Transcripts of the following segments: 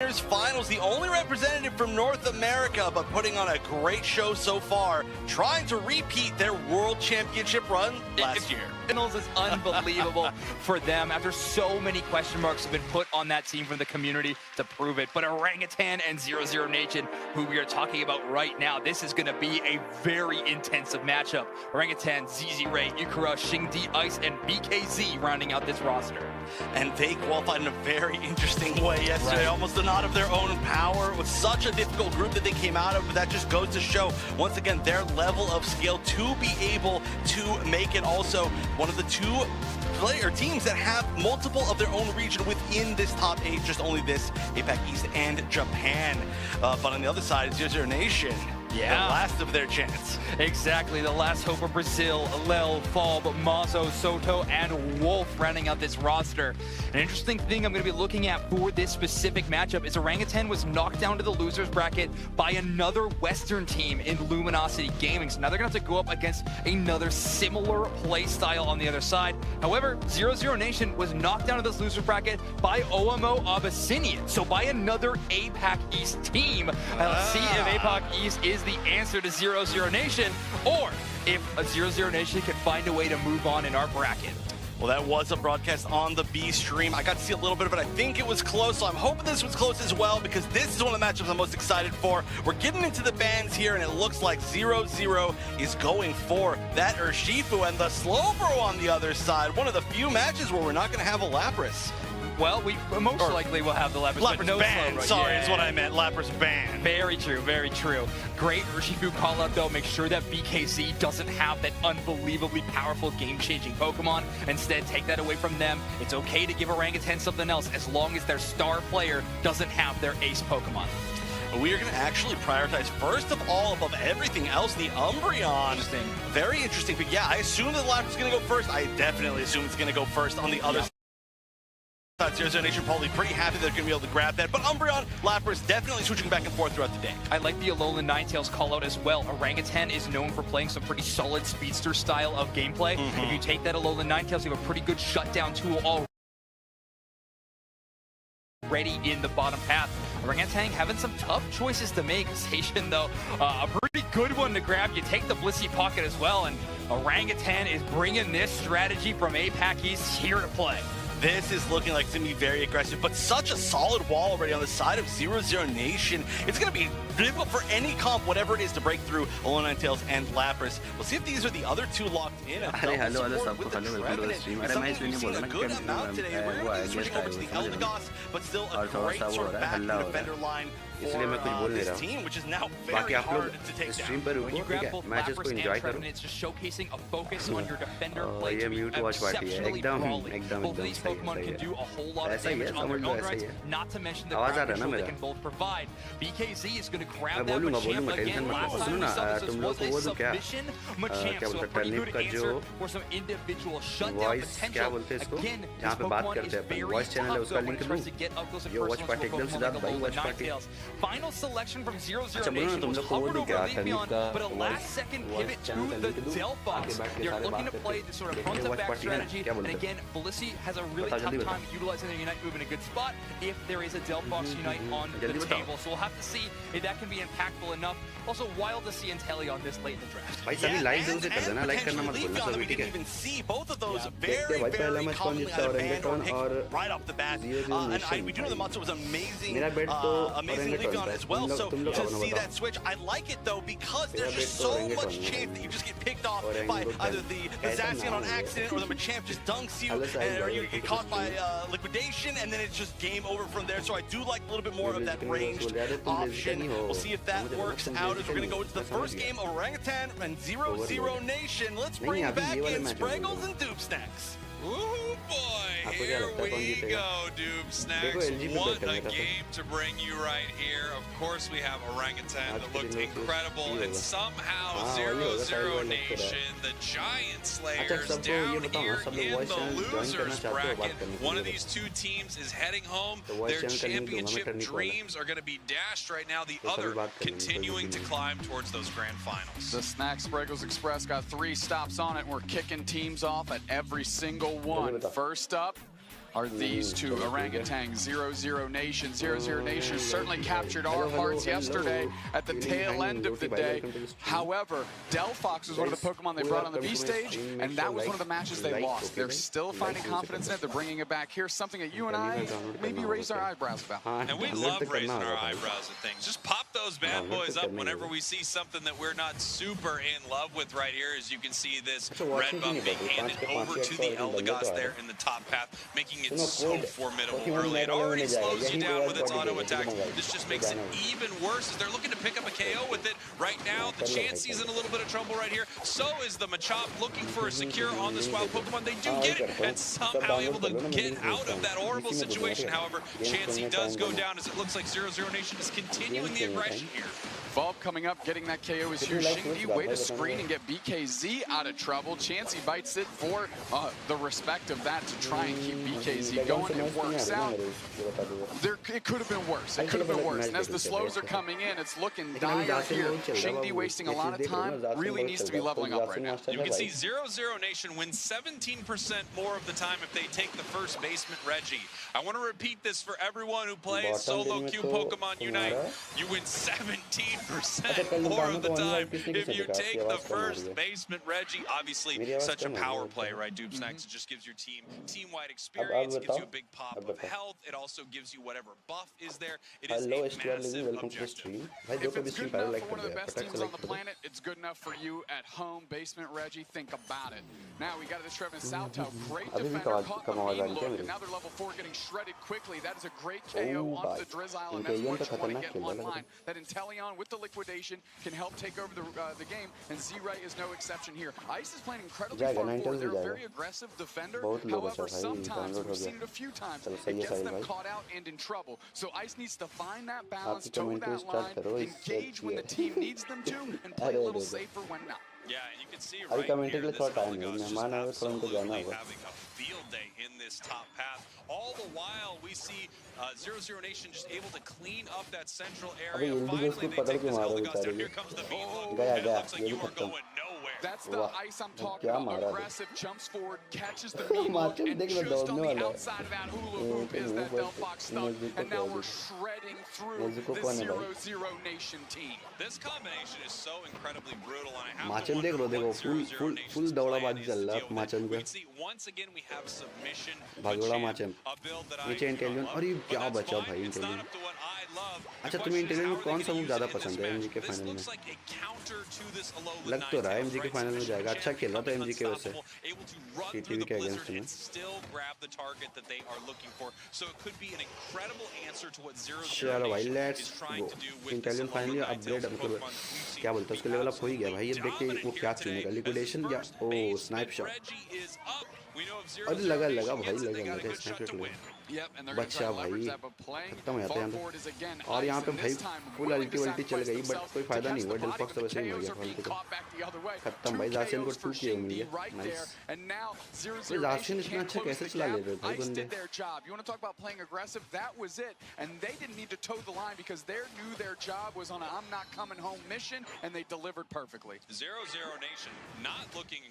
Finals, the only representative from North America, but putting on a great show so far, trying to repeat their World Championship run last year. Finals is unbelievable for them after so many question marks have been put on that team from the community to prove it. But Orangutan and 0-0 Nation, who we are talking about right now, this is going to be a very intensive matchup. Orangutan, ZZ Ray, Ikura, Xingdi Ice, and BKZ rounding out this roster. And they qualified in a very interesting way yesterday, almost a nod of their own power. It was such a difficult group that they came out of, but that just goes to show, once again, their level of skill to be able to make it also one of the two player teams that have multiple of their own region within this top 8, just only this, APAC East and Japan. But on the other side, 0-0 Nation. Yeah, the last of their chance. Exactly, the last hope of Brazil, Lel, Falb, Mazo, Soto, and Wolf rounding out this roster. An interesting thing I'm going to be looking at for this specific matchup is Orangutan was knocked down to the losers bracket by another Western team in Luminosity Gaming. So now they're going to have to go up against another similar play style on the other side. However, 0-0 Nation was knocked down to this losers bracket by OMO Abyssinian. So by another APAC East team. Let's see if APAC East is the answer to 0-0 Nation, or if a 0-0 Nation can find a way to move on in our bracket. Well, that was a broadcast on the B stream. I got to see a little bit of it. I think it was close, so I'm hoping this was close as well, because this is one of the matchups I'm most excited for. We're getting into the bans here, and it looks like 0-0 is going for that Urshifu, and the Slowbro on the other side. One of the few matches where we're not going to have a Lapras. Well, we most likely will have the Lapras. Lapras no ban, sorry, is what I meant. Lapras ban. Very true, very true. Great Urshifu call out though. Make sure that BKZ doesn't have that unbelievably powerful game-changing Pokemon. Instead, take that away from them. It's okay to give Orangutan something else as long as their star player doesn't have their ace Pokemon. We are going to actually prioritize, first of all, above everything else, the Umbreon. Interesting. Very interesting. But yeah, I assume that Lapras is going to go first. I definitely assume it's going to go first on the other side. 0-0 Nation probably pretty happy they're going to be able to grab that, but Umbreon, Lapras definitely switching back and forth throughout the day. I like the alolan ninetales call out as well. Orangutan is known for playing some pretty solid speedster style of gameplay. If you take that alolan ninetales, you have a pretty good shutdown tool already in the bottom path. Orangutan having some tough choices to make. Station, though, a pretty good one to grab. You take the Blissey Pocket as well, and Orangutan is bringing this strategy from APAC East here to play. This is looking like it's going to be very aggressive, but such a solid wall already on the side of 0-0 Nation. It's going to be difficult for any comp, whatever it is, to break through alolan ninetales and Lapras. We'll see if these are the other two locked in. Hello, stream. We've seen a good amount today. We're going to be switching over to the Eldegoss, but still a great sort of back defender line for this team, which is now very hard to take down. When you grab both Lapras and Trevenant, it's just showcasing a focus on your defender play to be exceptionally brawly. Both of these Pokemon can do a whole lot of damage on their own rights, not to mention the ground control they can both provide. BKZ is going to grab that Machamp again. Last time we saw this was a submission Machamp, so a pretty good answer for some individual shutdown potential. Again, this Pokemon is very tough, so when it tries to get up close and personal to a Pokemon like alolan ninetales. Final selection from 0-0 Nation was hovered over Leafeon, but a last-second pivot to the Delphox. They're looking to play the sort of front-to-back strategy, and again, Blissey has a really tough time utilizing their Unite move in a good spot if there is a Delphox Unite on the table. So we'll have to see if that can be impactful enough. Also, wild to see Inteleon this late in the draft. We didn't even see both of those very commonly either banned or picked right off the bat. And we do know the Matsu was amazing, amazing Leafeon as well. So to see that switch, I like it though, because there's just so much chance that you just get picked off by either the Zacian on accident or the Machamp just dunks you, or you get caught by liquidation, and then it's just game over from there. So I do like a little bit more of that ranged option. We'll see if that works out as we're going to go into the first game of Orangutan and 0-0 Nation. Let's bring back in Spraggles and Doob Snacks. Ooh boy, here we go, Doob Snacks. What a game to bring you right here. Of course we have Orangutan that looked incredible, and somehow 0-0 Nation, the Giant Slayers down here in the losers bracket. One of these two teams is heading home. Their championship dreams are going to be dashed right now. The other continuing to climb towards those grand finals. The Snack Spraggles Express got 3 stops on it, and we're kicking teams off at every single one. First up, are these two orangutans. 0-0 Nation. 0-0 Nation certainly captured our hearts yesterday at the tail end of the day. However, Delphox was one of the Pokemon they brought on the B stage, and that was one of the matches they lost. They're still finding confidence in it. They're bringing it back here, something that you and I maybe raise our eyebrows about. And we love raising our eyebrows at things. Just pop those bad boys up whenever we see something that we're not super in love with right here. As you can see, this red buff being handed over to the Eldegoss there in the top path, making it so formidable early. It already slows you down with its auto attacks. This just makes it even worse as they're looking to pick up a KO with it. Right now, the Chansey's in a little bit of trouble right here. So is the Machop looking for a secure on this wild Pokemon. They do get it and somehow able to get out of that horrible situation. However, Chansey does go down as it looks like 0-0 Nation is continuing the aggression here. Bulb coming up, getting that KO is here. Shindy, way to screen and get BKZ out of trouble. Chansey bites it for the respect of that to try and keep BKZ going. It works out. It could have been worse. It could have been worse. And as the slows are coming in, it's looking dire here. Shindy wasting a lot of time, really needs to be leveling up right now. You can see 0-0 Nation wins 17% more of the time if they take the first basement Reggie. I want to repeat this for everyone who plays solo queue Pokemon Unite. You win 17% more of the time if you take the first basement Reggie. Obviously, such a power play, right, Doobsnacks? It just gives your team team-wide experience. It gives you a big pop of health. It also gives you whatever buff is there. It is a massive objective. If it's good enough for one of the best teams on the planet, it's good enough for you at home. Basement Reggie, think about it. Now we got this Trevin Salto, great defender, caught a mean look, and now they're level 4 getting shredded quickly. That is a great KO onto the Drizzile, and that's what you want to get in one line. That Inteleon with the liquidation can help take over the game, and Z-Ray is no exception here. Ice is playing incredibly far forward. They're a very aggressive defender. However, sometimes, we've seen it a few times, it gets them caught out and in trouble. So Ice needs to find that balance, toe that line, engage when the team needs them to, and play a little safer when not. Yeah, and you can see right here, this Eldegoss just absolutely having a field day in this top path. All the while, we see 0-0 Nation just able to clean up that central area. Finally, they take this Eldegoss down. Here comes the Meatloaf. It looks like you are going nowhere. That's the Ice I'm talking about. Aggressive, jumps forward, catches the Meatloaf, and just on the outside of that hula hoop is that Delphox stuff. And now we're shredding through the 0-0 Nation team. This combination is so incredibly brutal, and I have Machem देख लो देखो full दौड़ाबाजी चल रहा है Machem का भागोड़ा Machem नीचे intelligent और ये क्या बचा भाई इंटेलिजेंट अच्छा तुम्हें इंटेलिजेंट में कौन सा मूव ज़्यादा पसंद है एमजी के फाइनल में लग तो रहा है एमजी के फाइनल में जाएगा अच्छा खेल रहा था एमजी के वैसे टीटीवी के अगेंस्ट में चलो भाई let's go intelligent finally upgrade मतलब क्या बोलते हैं उसके लेवल अप हो ही गया भाई ये देख के वो क्या चुनेगा लिक्विडेशन या ओ स्नाइप शॉट अरे लगा भाई लगा स्नाइप शॉट बच्चा भाई खत्म हो जाता है यहाँ और यहाँ पे भाई फुल अल्टी चल गई बट कोई फायदा नहीं हुआ डेलफॉक्स तो वैसे ही हो गया फालतू का खत्म भाई जासियन को 2 किए होंगे नाइस ये जासियन इतना अच्छा कैसे चला ले रहे भाई बंदे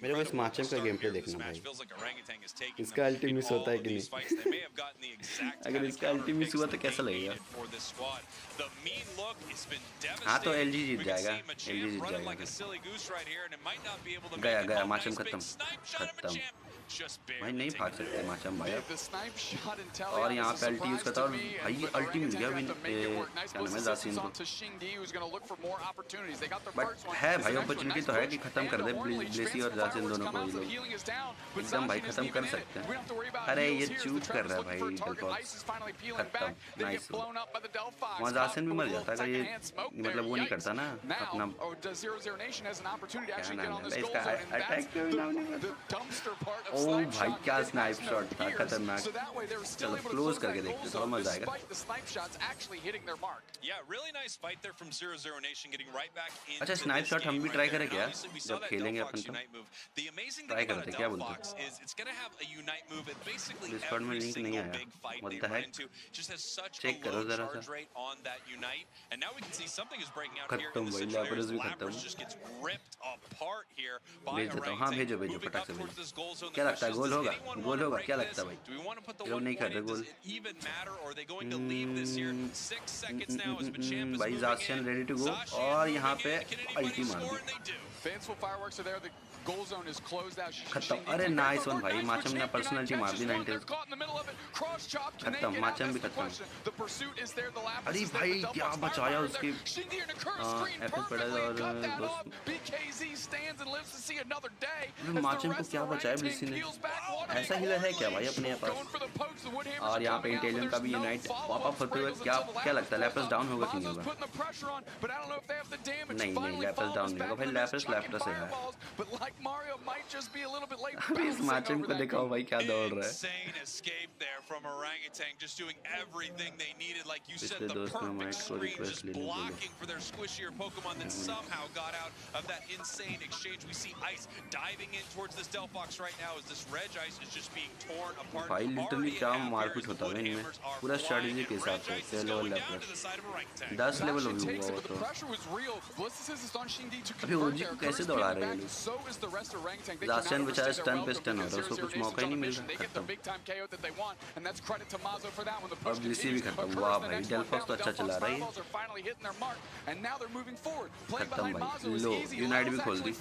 मेरे को इस मैच का गेम प्ले देखना भाई इसका अल्टी मिस होता है कि नहीं अगर इसका अल्टी मिस हुआ तो कैसा लगेगा हाँ तो एलजी जीत जाएगा गया माचम खत्म भाई नहीं भाग सकते माचम भाई और यहाँ पे अल्टी यूज करता और भाई अल्टी मिल गया क्या नाम है जासिन को बट है भाई अपॉर्चुनिटी तो है कि खत्म कर दे ब्लेसी और जासिन दोनों को ये लोग एकदम भाई खत्म कर सकते हैं अरे ये चूक कर रहा है भाई डेलफॉक्स खत्म नाइस वहाँ जासिन भी मर जाता अगर ये मतलब वो नहीं करता ना अपना क्या नाम है इसका अटैक ओ भाई क्या स्नाइप शॉट था खतरनाक चलो क्लोज करके देखते थोड़ा मजा आएगा अच्छा स्नाइप शॉट हम भी ट्राई करें क्या जब खेलेंगे अपन तो ट्राई करते क्या बोलते डिस्कॉर्ड में लिंक नहीं आया बोलता है चेक करो जरा सा खत्म भाई लैपरस भी खत्म भेज देता हूँ हाँ भेजो फटाक से भेजो क्या लगता है गोल होगा क्या लगता है भाई? लोग नहीं कर रहे गोल। भाई ज़ाशियन रेडी टू गो और यहाँ पे अल्टी मार दी खत्म। अरे नाइस वन भाई, माचम ने पर्सनलिटी मार दी ninetales खत्म, माचम भी खत्म। अरे भाई क्या बचाया उसकी एफएस पड़ा और माचम को क्या बचाया ब्लिसी ने, ऐसा हीलर है क्या भाई अपने पास? और यहाँ पे इंटेलियन का भी यूनाइट पॉपअप होते हुए क्या लगता है लैपस डाउन होगा कि नहीं होगा? नहीं लैपस डाउन नहीं होगा भाई, लैपस लेफ्ट से है। इस माचम को दिखाओ भाई क्या दौड़ रहा है। पिछले दोस्त में माइक को रिक्वेस्ट लेने भाई लिटरली क्या मारपीट होता है इनमें, पूरा स्ट्रेटजी के हिसाब से 6 लेवल लेफ्ट 10 लेवल हो गया वो तो। अभी ओजी को कैसे दौड़ा रहे हैं लोग? ज़ाशियन बेचारा स्टन पे स्टन हो रहा है, उसको कुछ मौका ही नहीं मिल रहा। खत्म और ब्लिसी भी खत्म। वाह भाई डेल्फॉक्स तो अच्छा चला रहा है। खत्म भाई, लो यूनाइट भी खोल दी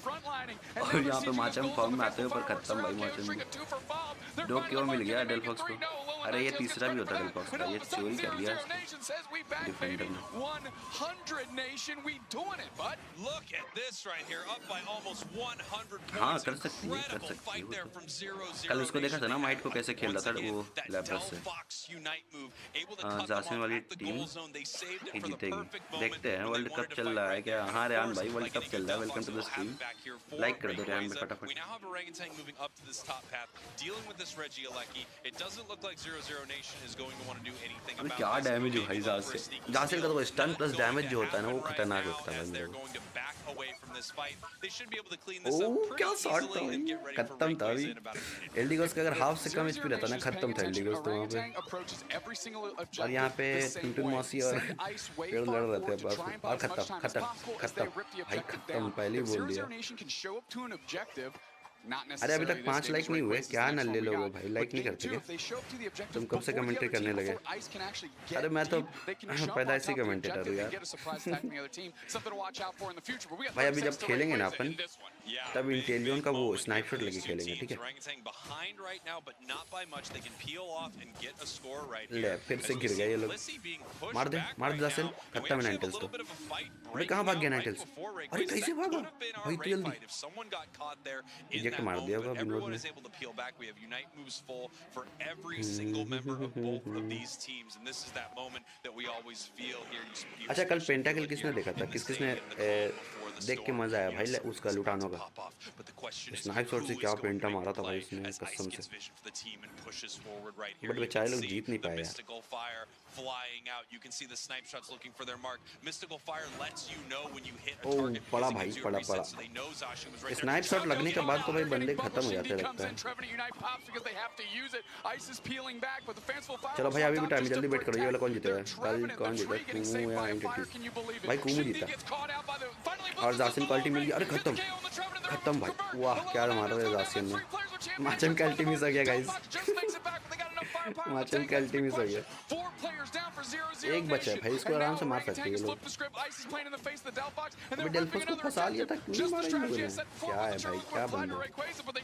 और यहाँ पे माचम फॉर्म में आते हुए पर खत्म भाई माचम भी। डॉग क्यों मिल गया डेल्फॉक्स को? अरे ये तीसरा भी होता डेल्फॉक्स का, ये चोरी कर लिया डिफेंडर ने। हाँ कर सकती है कल उसको देखा था ना माइट को कैसे खेल रहा था वो लैपस से। ज़ाशियन वाली टीम ही जीतेगी, देखते हैं। वर्ल्ड कप चल रहा है क्या? हाँ रेहान भाई वर्ल्ड कप चल रहा है, welcome to the stream, like कर दो रेहान भाई फटाफट। अरे क्या डैमेज है भाई ज़ाशियन का, तो स्टन प्लस डैमेज जो होता है ना वो खतरनाक होता है भाई। ओह क्या शॉट था भाई, खत्म था भाई। एल्डिगोस का अगर हाफ से कम एचपी रहता ना खत्म था एल्डिगोस तो वहाँ पे। और यहाँ पे टुनटुन मौसी और पेड़ लड़ रहे थे बस, और खत्म भाई खत्म, पहले ही बोल दिया। अरे अभी तक 5 लाइक नहीं हुए, क्या नल्ले लोग हो भाई, लाइक नहीं करते क्या? तुम कब से कमेंट्री करने लगे? अरे मैं तो पैदाइशी कमेंटेटर हूँ यार। भाई अभी जब खेलेंगे ना अपन तब इंटेलियन का वो स्नाइप शॉट लेके खेलेंगे, ठीक है? ले फिर से गिर गए ये लोग, मार दे ज़ाशियन, खत्म है ninetales तो। अरे कहाँ भाग गया ninetales? अरे कैसे भागा भाई इतनी जल्दी? इजेक्ट मार दिया होगा विनोद ने। अच्छा कल पेंटाकिल किसने देखा था? किसने देख के मजा आया भाई उसका लुटानो का? स्नाइप शॉट से क्या पेंटा मारा था भाई उसने कसम से, बट बेचारे लोग जीत नहीं पाए यार। ओह पड़ा भाई पड़ा। स्नाइप शॉट लगने के बाद तो भाई बंदे खत्म हो जाते लगता है। चलो भाई अभी भी टाइम, जल्दी वेट करो। ये वाला कौन जीतेगा कल? कौन जीता, कूमू या एंटिटी? भाई कूमू जीता और ज़ाशियन को अल्टी मिल गई। अरे खत्म भाई, वाह क्या मारा है ज़ाशियन ने। माचम का अल्टी मिस हो गया गाइस, माचम का अल्टी मिस हो गया। एक बचा है भाई, इसको आराम से मार सकते हैं ये लोग। अभी डेल्फॉक्स को फंसा लिया था, क्यों मारा इन लोगों ने? क्या है भाई क्या बंदा।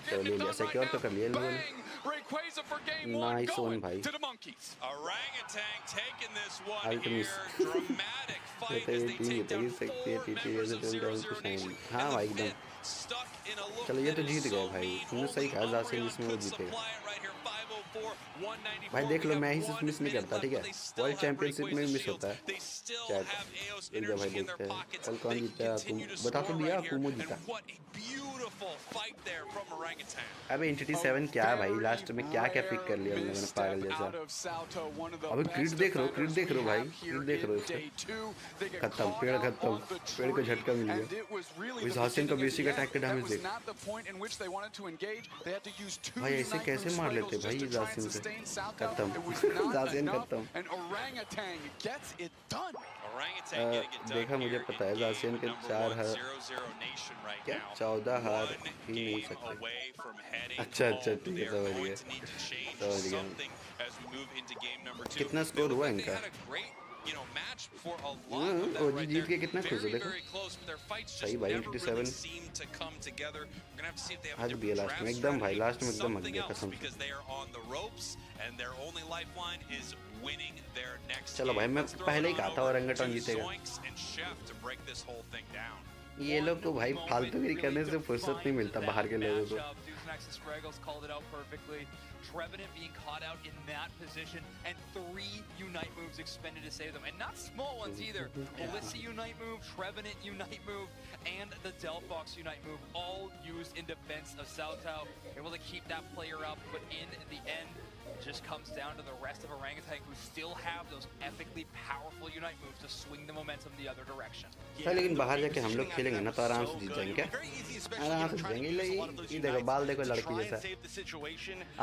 चलो ले लिया, सिक्योर तो कर लिया इन लोगों ने। नाइस वन भाई, अल्टीमिस हाँ भाई एकदम। चलो ये तो जीत गए भाई, तुमने सही कहा ज़ाशियन इसमें वो जीतेगा। भाई देख लो मैं ही सिर्फ मिस नहीं करता, ठीक है? वर्ल्ड चैंपियनशिप में भी मिस होता है। चल भाई देखते हैं कल कौन जीता। तुम बता तो दिया, कुमू जीता। अबे एंटिटी 7 क्या है भाई, लास्ट में क्या पिक कर लिया उन लोगों ने पागल जैसा। अबे क्रिट देख रहे हो भाई, क्रिट देख रहे हो इसका। खत्म, पेड़ खत्म, पेड़ को झटका मिल गया। इस ज़ाशियन का बेसिक अटैक का डैमेज देख भाई, ऐसे कैसे मार लेते भाई ज़ाशियन से। खत्म ज़ाशियन खत्म। देखा मुझे पता है ज़ाशियन के 14 हार हार ही नहीं सकते। अच्छा अच्छा ठीक है, समझ गया समझ गया। कितना स्कोर हुआ इनका? ओजी जीत के कितना खुश है देखो। सही भाई 87 हक दिया लास्ट में एकदम भाई, लास्ट में एकदम हक दिया कसम से। चलो भाई मैं पहले ही कहा था ओरंगेटान जीतेगा। ये लोग को भाई फालतूगिरी करने से फुर्सत नहीं मिलता बाहर के लोगों को। Trevenant being caught out in that position and 3 Unite moves expended to save them, and not small ones either. Alyssa Unite move, Trevenant Unite move, and the Delphox Unite move, all used in defense of Saltao. Able to keep that player up, but in the end, it just comes down to the rest of Orangutan who still have those epically powerful Unite moves to swing the momentum the other direction. लेकिन बाहर जाके हम लोग खेलेंगे ना तो आराम से जीत जाएंगे। आराम से जीतेंगे। ये देखो बाल देखो लड़की जैसा।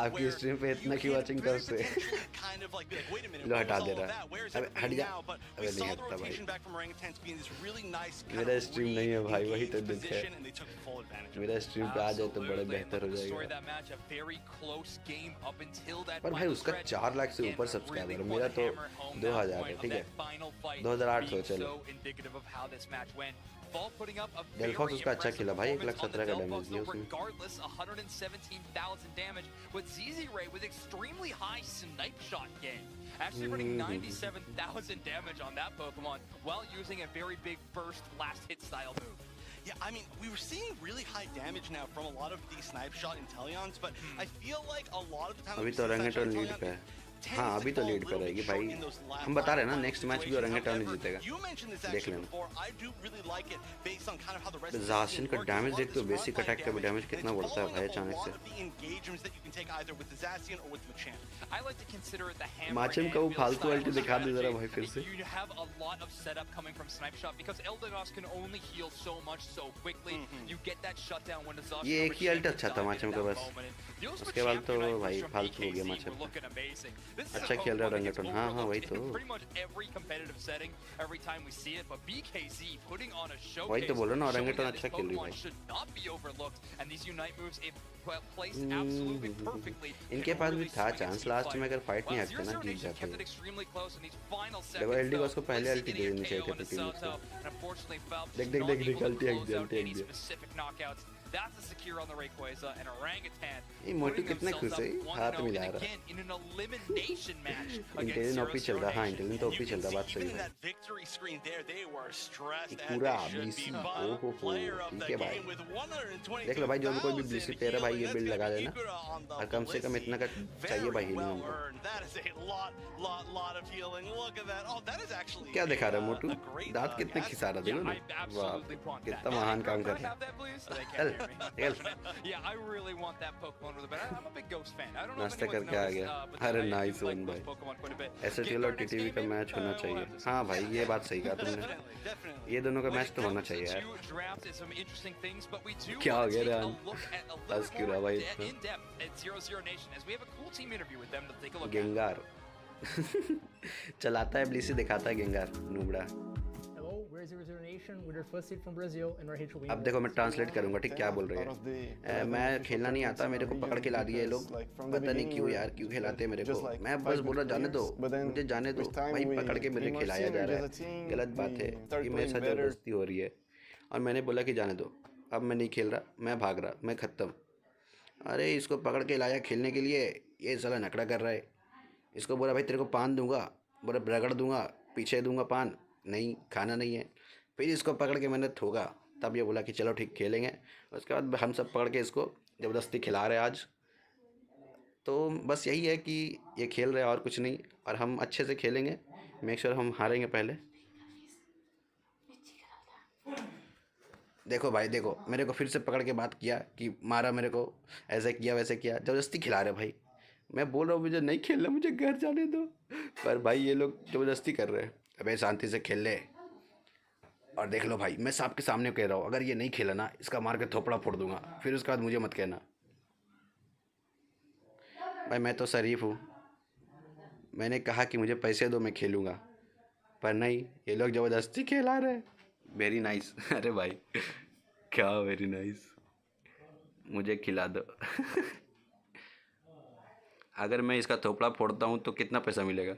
आपकी स्ट्रीम पे इतना क्यों वाचिंग कर से? लो हटा दे रहा। अबे हट जा। अबे नहीं हटता भाई। मेरा स्ट्रीम नहीं है भाई, वही तो दुख है। मेरा स्ट्रीम पे आ जाए तो बड़ा बेहतर हो जाएगा। पर भाई उसका 4 लाख से ऊपर सब्सक्राइबर, मेरा तो 2000 है, ठीक है 2008 हो चलो। डेल्फॉक्स उसका अच्छा खेला भाई, 1,17,000 का डैमेज दिया उसने। Actually running 97,000 damage on that Pokemon while using a very big first last hit style move. Yeah, I mean, we were seeing really high damage now from a lot of these snipe shot Inteleons, but I feel like a lot of the time अभी तो ओरंगेटान lead पे है। हाँ अभी तो lead पे रहेगी भाई, हम बता रहे हैं ना नेक्स्ट मैच भी ओरंगेटान ही जीतेगा, देख लेना। ज़ासिन का डैमेज देख तो बेसिक अटैक का भी डैमेज कितना बढ़ता है भाई अचानक से। माचम का वो फालतू अल्टी दिखा दे जरा भाई फिर से। ये एक ही अल्ट अच्छा था माचम का बस, उसके बाद तो भाई फालतू हो गया माचम। अच्छा खेल रहा है ओरंगेटान। हाँ हाँ वही तो, वही तो बोलो ना ओरंगेटान अच्छा खेल रही है भाई। इनके पास भी था चांस, लास्ट में अगर फाइट नहीं हकते ना जीत जाते। देखो एलडी को उसको पहले अल्टी दे देनी चाहिए थी टीम को। देख देख देख देख अल्टी हक दिया, अल्टी हक दिया। That's a secure on the Rayquaza and Orangutan. ये मोटू कितना खुश है, हाथ मिला रहा है। इंटेलिजेंट ओपी चल रहा, हाँ इंटेलिजेंट ओपी चल रहा, बात सही है। पूरा बीसी, ओहो हो, ठीक है भाई। देख लो भाई जो भी कोई भी बीसी तेरा भाई ये बिल्ड लगा देना, और कम से कम इतना का चाहिए भाई हीलिंग हमको। क्या दिखा रहा है मोटू, दांत कितने खिसा रहा देखो ना, वाह कितना महान काम कर रहा है। चल नाश्ता करके आ गया। अरे नाइस वन भाई, ऐसे टीएल और टीटीवी का मैच होना चाहिए। हाँ भाई ये बात सही कहा तुमने, ये दोनों का मैच तो होना चाहिए यार। क्या हो गया यार, बस क्यों रहा भाई गेंगार चलाता है ब्लीसी, दिखाता है गेंगार नूबड़ा। अब देखो मैं ट्रांसलेट करूंगा ठीक, क्या बोल रहे हैं। मैं खेलना नहीं आता, मेरे को पकड़ के ला दिए लोग, पता नहीं क्यों यार, क्यों खिलाते मेरे को। मैं बस बोल रहा जाने दो मुझे, जाने दो भाई, पकड़ के मुझे खिलाया जा रहा है, गलत बात है, ये मेरे साथ जबरदस्ती हो रही है। और मैंने बोला कि जाने दो, अब मैं नहीं खेल रहा, मैं भाग रहा, मैं ख़त्म। अरे इसको पकड़ के लाया खेलने के लिए, ये साला नखड़ा कर रहा है। इसको बोला भाई तेरे को पान दूंगा, बोला रगड़ दूंगा, पीछे दूंगा पान, नहीं खाना नहीं है। फिर इसको पकड़ के मैंने ठोका, तब ये बोला कि चलो ठीक खेलेंगे। उसके बाद हम सब पकड़ के इसको ज़बरदस्ती खिला रहे आज। तो बस यही है कि ये खेल रहे हैं और कुछ नहीं, और हम अच्छे से खेलेंगे, मेक श्योर हम हारेंगे पहले। देखो भाई देखो, मेरे को फिर से पकड़ के बात किया कि मारा मेरे को, ऐसे किया वैसे किया, ज़बरदस्ती खिला रहे भाई। मैं बोल रहा हूँ मुझे नहीं खेलना, मुझे घर जाने दो, पर भाई ये लोग ज़बरदस्ती कर रहे हैं। अबे शांति से खेल ले। और देख लो भाई मैं सबके सामने कह रहा हूँ, अगर ये नहीं खेला ना इसका मार के थोपड़ा फोड़ दूंगा, फिर उसके बाद मुझे मत कहना। भाई मैं तो शरीफ हूँ, मैंने कहा कि मुझे पैसे दो मैं खेलूँगा, पर नहीं ये लोग ज़बरदस्ती खेला रहे। वेरी नाइस अरे भाई क्या वेरी नाइस। मुझे खिला दो। अगर मैं इसका थोपड़ा फोड़ता हूँ तो कितना पैसा मिलेगा?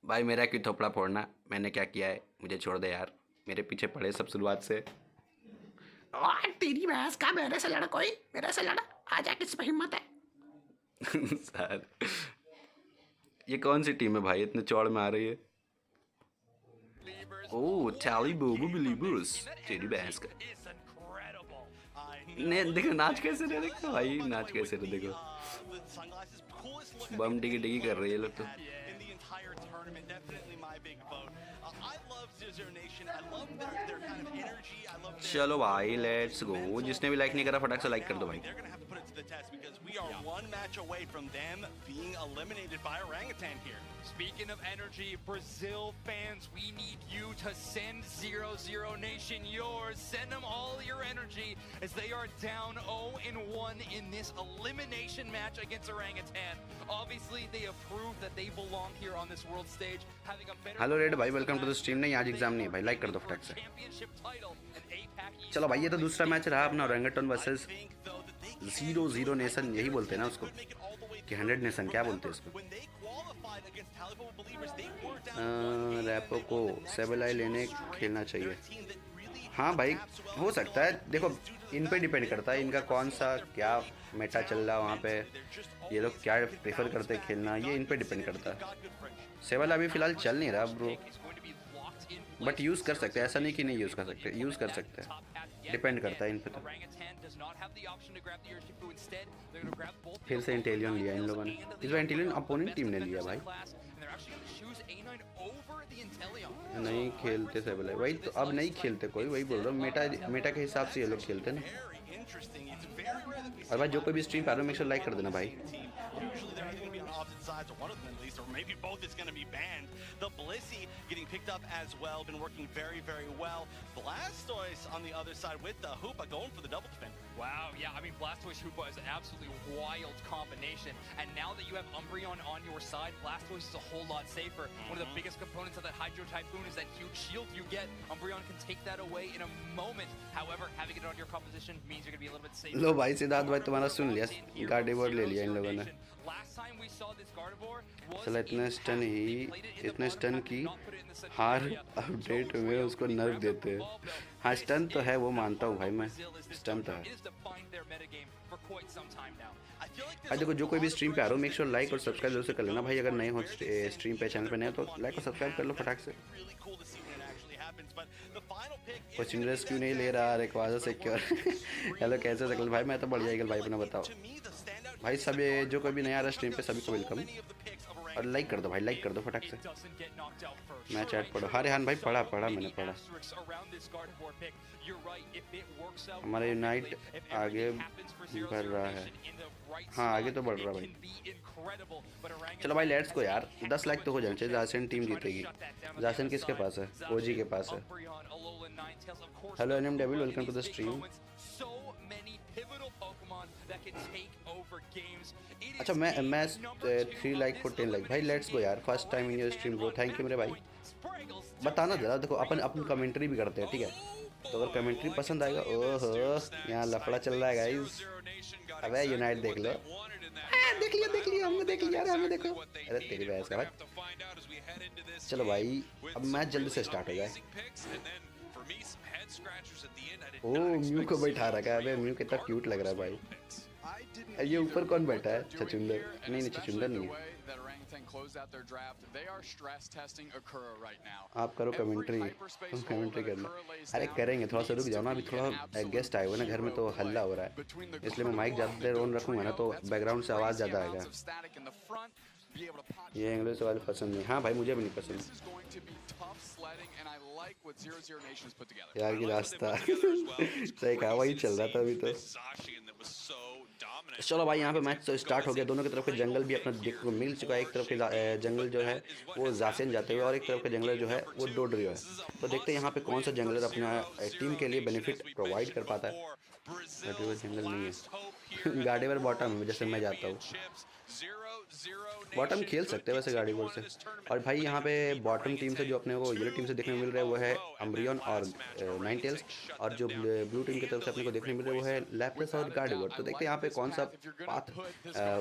भाई मेरा क्यों थोपड़ा फोड़ना, मैंने क्या किया है? मुझे छोड़ दे यार, मेरे पीछे पड़े सब शुरुआत से। तेरी भैंस का, मेरे से लड़ा कोई, मेरे से लड़ा, आजा, किस पे हिम्मत है? सर ये कौन सी टीम है भाई, इतने चौड़ में आ रही है? ओह टैली बोबो बिलीवर्स, तेरी भैंस का। ने देखो नाच कैसे रहे, देखो भाई नाच कैसे रहे, देखो बम डिगी डिगी कर रही है लोग तो। चलो भाई लेट्स गो, जिसने भी लाइक नहीं करा फटाक से लाइक कर दो भाई। Speaking of energy, Brazil fans, we need you to send 0-0 Nation yours. Send them all your energy as they are down 0-1 in this elimination match against Orangutan. Obviously, they have proved that they belong here on this world stage, having a better. Hello red भाई, welcome to the stream. नहीं आज exam नहीं है भाई, like कर दो फटाक से। चलो भाई ये तो दूसरा मैच रहा अपना ओरेंगटन वर्सेस 0-0 नेशन, यही बोलते हैं ना उसको कि 100 नेशन, क्या बोलते हैं इसको? रैपो को सेबलाई लेने खेलना चाहिए। हाँ भाई हो सकता है, देखो इन पे डिपेंड करता है इनका कौन सा क्या मेटा चल रहा है वहाँ पे, ये लोग क्या प्रेफर करते हैं खेलना, ये इन पे डिपेंड करता है। सेबला अभी फ़िलहाल चल नहीं रहा ब्रो, बट यूज़ कर सकते हैं, ऐसा नहीं कि नहीं यूज़ कर सकते, यूज़ कर सकते हैं, डिपेंड करता है इन पे। तो फिर से इंटेलियन लिया इन लोगों ने, इस बार इंटेलियन अपोनेंट टीम ने लिया भाई। नहीं खेलते सेबल है भाई, तो अब नहीं खेलते कोई, वही बोल रहा हूँ, मेटा के हिसाब से ये लोग खेलते ना। और भाई जो कोई भी स्ट्रीम पे आ रहा है मेक श्योर लाइक कर देना भाई। sides, or one of them at least, or maybe both is going to be banned. The Blissey getting picked up as well, been working very, very well. Blastoise on the other side with the Hoopa going for the double defender. Wow, yeah, I mean Blastoise Hoopa is an absolutely wild combination, and now that you have Umbreon on your side, Blastoise is a whole lot safer. One of the biggest components of that Hydro Typhoon is that huge shield you get. Umbreon can take that away in a moment. However, having it on your composition means you're going to be a little bit safer. लो भाई सिद्धार्थ भाई तुम्हारा सुन लिया, गार्डिवर ले लिया इन लोगों ने। चला इतने स्टन की हार अपडेट में उसको नर्व देते हैं। हाँ स्टन तो है, वो मानता हूँ भाई मैं, स्टन तो है। आज देखो जो कोई भी स्ट्रीम पे आ रहा हो मेक श्योर लाइक और सब्सक्राइब जरूर से कर लेना भाई। अगर नए हो स्ट्रीम पे, चैनल पे नए तो लाइक और सब्सक्राइब कर लो फटाक से। कोई सिंडरेस क्यों नहीं ले रहा, रेकवाजा सिक्योर। हेलो कैसे सकल भाई, मैं तो बढ़िया ही भाई, अपना बताओ भाई। सब जो कोई भी नया आ रहा है स्ट्रीम पे सभी को वेलकम, और लाइक कर दो भाई, लाइक कर दो फटाक से। मैं चैट पढ़ो, हाँ रेहान भाई पढ़ा मैंने पढ़ा। हमारा यूनाइट आगे बढ़ रहा है, हाँ आगे तो बढ़ रहा भाई। चलो भाई लेट्स को यार, 10 लाइक तो हो जाना चाहिए, जासन टीम जीतेगी। जासन किसके पास है? ओजी के पास है। Hello NM devil, welcome to the stream. अच्छा मैं 3 लाइक for 10 लाइक भाई, लेट्स गो यार, first time in your stream bro, thank you मेरे भाई। बताना जरा, देखो अपन कमेंट्री भी करते हैं ठीक है, तो अगर कमेंट्री पसंद आएगा, ओहो यहाँ लफड़ा चल रहा है गाइस। अबे यूनाइट देख लो, देख लिया हमने देख लिया, हमें देखो, अरे तेरी बहस का भाई। चलो भाई अब मैच जल्दी से स्टार्ट हो जाए। ओह म्यू को बैठा रखा है, अबे म्यू कितना क्यूट लग रहा है भाई। ये ऊपर कौन बैठा है? छचुंदर? नहीं छचुंदर नहीं है। आप करो कमेंट्री, तुम कमेंट्री करना। अरे करेंगे, थोड़ा सा रुक जाओ ना, अभी थोड़ा गेस्ट आए हुए ना घर में तो हल्ला हो रहा है, इसलिए मैं माइक ज़्यादा देर ऑन रखूँगा ना तो बैकग्राउंड से आवाज़ ज़्यादा आएगा। ये इंग्लिश वाले पसंद नहीं, हाँ भाई मुझे भी नहीं पसंद यार की रास्ता। सही कहा, वही चल रहा था अभी तो। चलो भाई यहाँ पे मैच तो स्टार्ट हो गया, दोनों की तरफ के जंगल भी अपना देखने को मिल चुका है। एक तरफ के जंगल जो है वो जासेन जाते हुए, और एक तरफ के जंगलर जो है वो डोडरियो है। तो देखते हैं यहाँ पे कौन सा जंगलर अपना टीम के लिए बेनिफिट प्रोवाइड कर पाता है। जंगल नहीं है, गार्डेवर बॉटम में जैसे मैं जाता हूँ। बॉटम खेल सकते हैं वैसे गाड़ी बोल से। और भाई यहाँ पे बॉटम टीम से जो अपने को येलो टीम से देखने को मिल रहा है वो है अम्ब्रियन और नाइनटेल्स, और जो ब्लू टीम की तरफ से अपने को देखने को मिल रहा है वो है लैप्रेस और गार्डिवर। तो देखते हैं यहाँ पे कौन सा पाथ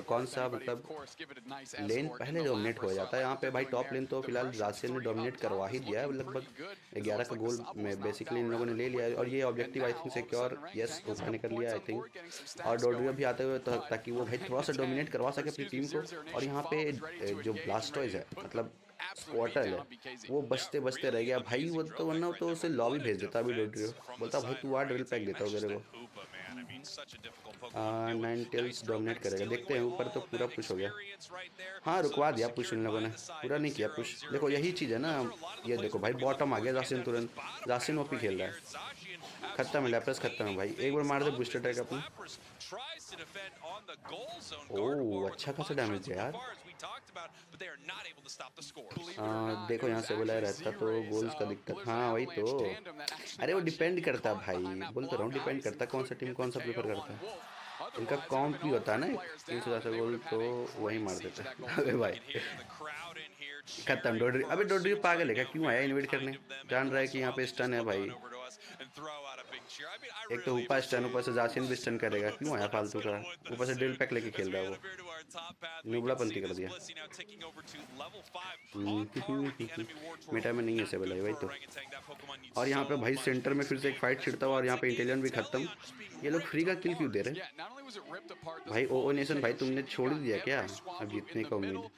कौन सा मतलब लेन पहले डोमिनेट हो जाता है। यहाँ पे भाई टॉप लेन तो फिलहाल जासिन ने डोमिनेट करवा ही दिया है, लगभग 11 का गोल में बेसिकली इन लोगों ने ले लिया है। और ये objective I think secure yes ऊपर ने कर लिया आई थिंक, और डोडरियो भी आते हुए तो ताकि वो भाई थोड़ा सा डोमिनेट करवा सके अपनी टीम को। और यहाँ पे जो ब्लास्टॉइज है मतलब स्क्वाटल है वो बचते बचते रह गया भाई, वो तो वरना तो उसे लॉबी भेज देता अभी डोडरियो, बोलता भाई तू आ ड्रिल पैक देता वगैरह को। नाइनटेल्स डोमिनेट करेगा, देखते हैं। ऊपर तो पूरा पुश हो गया, हाँ रुकवा दिया पुश इन लोगों ने, पूरा नहीं किया पुश। देखो यही चीज़ है ना, ये देखो भाई बॉटम आ गया जासिन तुरंत, जासिन ओपी खेल रहा है, खत्म है लैप्रेस खत्म है भाई। एक बार मार दे बूस्टर अटैक अपना, ओह अच्छा खासा डैमेज है यार। देखो यहाँ से बुलाया रहता तो गोल्स का दिक्कत, हाँ वही तो, अरे वो डिपेंड करता है भाई, बोल तो रहा हूँ डिपेंड करता है कौन सा टीम कौन सा प्रेफर करता है। इनका कॉम्प भी होता है ना 300 ज़्यादा गोल तो वही मार देता है। अबे भाई खत्म डोडरी, अबे डोडरी पागल है क्या, क्यों आया इन्वाइट करने, जान रहा है कि यहाँ पे स्टन है भाई। एक तो ऊपर स्टन, ऊपर से जासिन भी स्टन करेगा, क्यों आया फालतू का, ऊपर से ड्रिल पैक लेके खेल रहा है वो, नुबड़ा पंती कर दिया। मेटा में नहीं है से भाई तो। और यहाँ पे भाई सेंटर में फिर से एक फाइट छिड़ता हुआ, और यहाँ पे इंटेलिजेंट भी खत्म। ये लोग फ्री का किल क्यों दे रहे भाई, ओ नेशन भाई तुमने छोड़ दिया क्या अब जीतने का उम्मीद।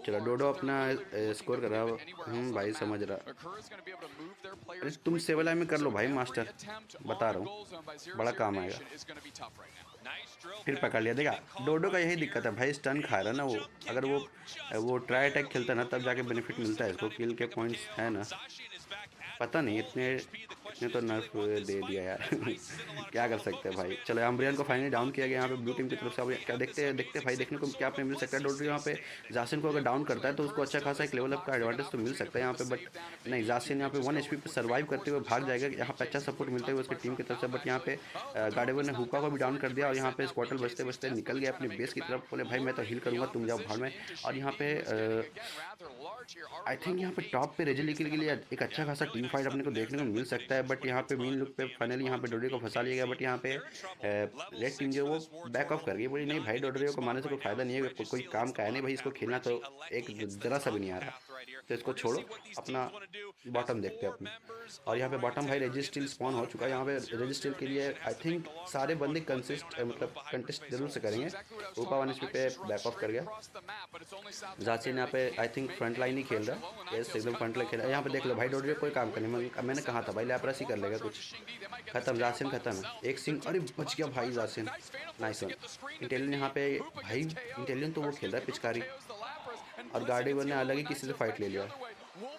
चलो डोडो अपना स्कोर करा, भाई समझ रहा, अरे तुम सेवल में कर लो भाई मास्टर, बता रहा हूँ बड़ा काम आएगा। फिर पकड़ लिया, देखा डोडो का यही दिक्कत है भाई, स्टन खा रहा है ना वो, अगर वो ट्राई अटैक खेलता है ना तब जाके बेनिफिट मिलता है इसको, किल के पॉइंट्स है ना, पता नहीं इतने तो नर्फ दे दिया यार। क्या कर सकते हैं भाई। चलो अम्ब्रियन को फाइनली डाउन किया गया यहाँ पे ब्लू टीम की तरफ से। अब क्या देखते भाई, देखने को क्या अपने मिल सकता है। डोडरी यहाँ पे जासिन को अगर डाउन करता है तो उसको अच्छा खासा एक लेवल अप का एडवांटेज तो मिल सकता है यहाँ पे, बट नहीं जासिन यहाँ पे 1 HP पे सर्वाइव करते हुए भाग जाएगा। यहाँ पे अच्छा सपोर्ट मिलता है उसकी टीम की तरफ से, बट यहाँ पे गार्डेवर ने हुका को भी डाउन कर दिया, और यहाँ पे स्क्वाटल बचते बचते निकल गया अपनी बेस की तरफ, बोले भाई मैं तो हील करूँगा तुम जाओ भाड़ में। और यहाँ पे आई थिंक यहाँ पे टॉप पे रेजली के लिए एक अच्छा खासा टीम फाइट अपने को देखने को मिल सकता है, बट यहाँ पे मेन लुक पे फाइनली यहाँ पे डोडरियो को फंसा लिया गया। बट यहाँ पे रेड टीम जो वो बैक ऑफ कर गई, बोली नहीं भाई डोडरियो को मारने से कोई फायदा नहीं है, कोई काम का है नहीं भाई, इसको खेलना तो एक जरा सा भी नहीं आ रहा, तो इसको छोड़ो अपना बॉटम देखते हैं अपने। और यहाँ पे बॉटम भाई रेजिस्टिल स्पॉन हो चुका है। यहाँ पे रेजिस्टिल के लिए आई थिंक सारे बंदे कंटेस्ट जरूर से करेंगे। ऊपर 1 HP पे बैक ऑफ कर गया जासिन, यहाँ पे आई थिंक फ्रंट लाइन ही खेल रहा है, एकदम फ्रंट लाइन खेल रहा है। यहाँ पे देख लो भाई डोडरियो कोई काम करने, मैंने कहा था भाई लैप्रेस ही कर लेगा कुछ, खत्म जासिन खत्म है। एक सिंह, अरे बच गया भाई जासिन, नाइस वन। इंटेलिजेंट यहाँ पे भाई, इंटेलिजेंट तो वो खेल रहा है पिचकारी, और गार्डेवर ने अलग ही किसी से फाइट ले लिया।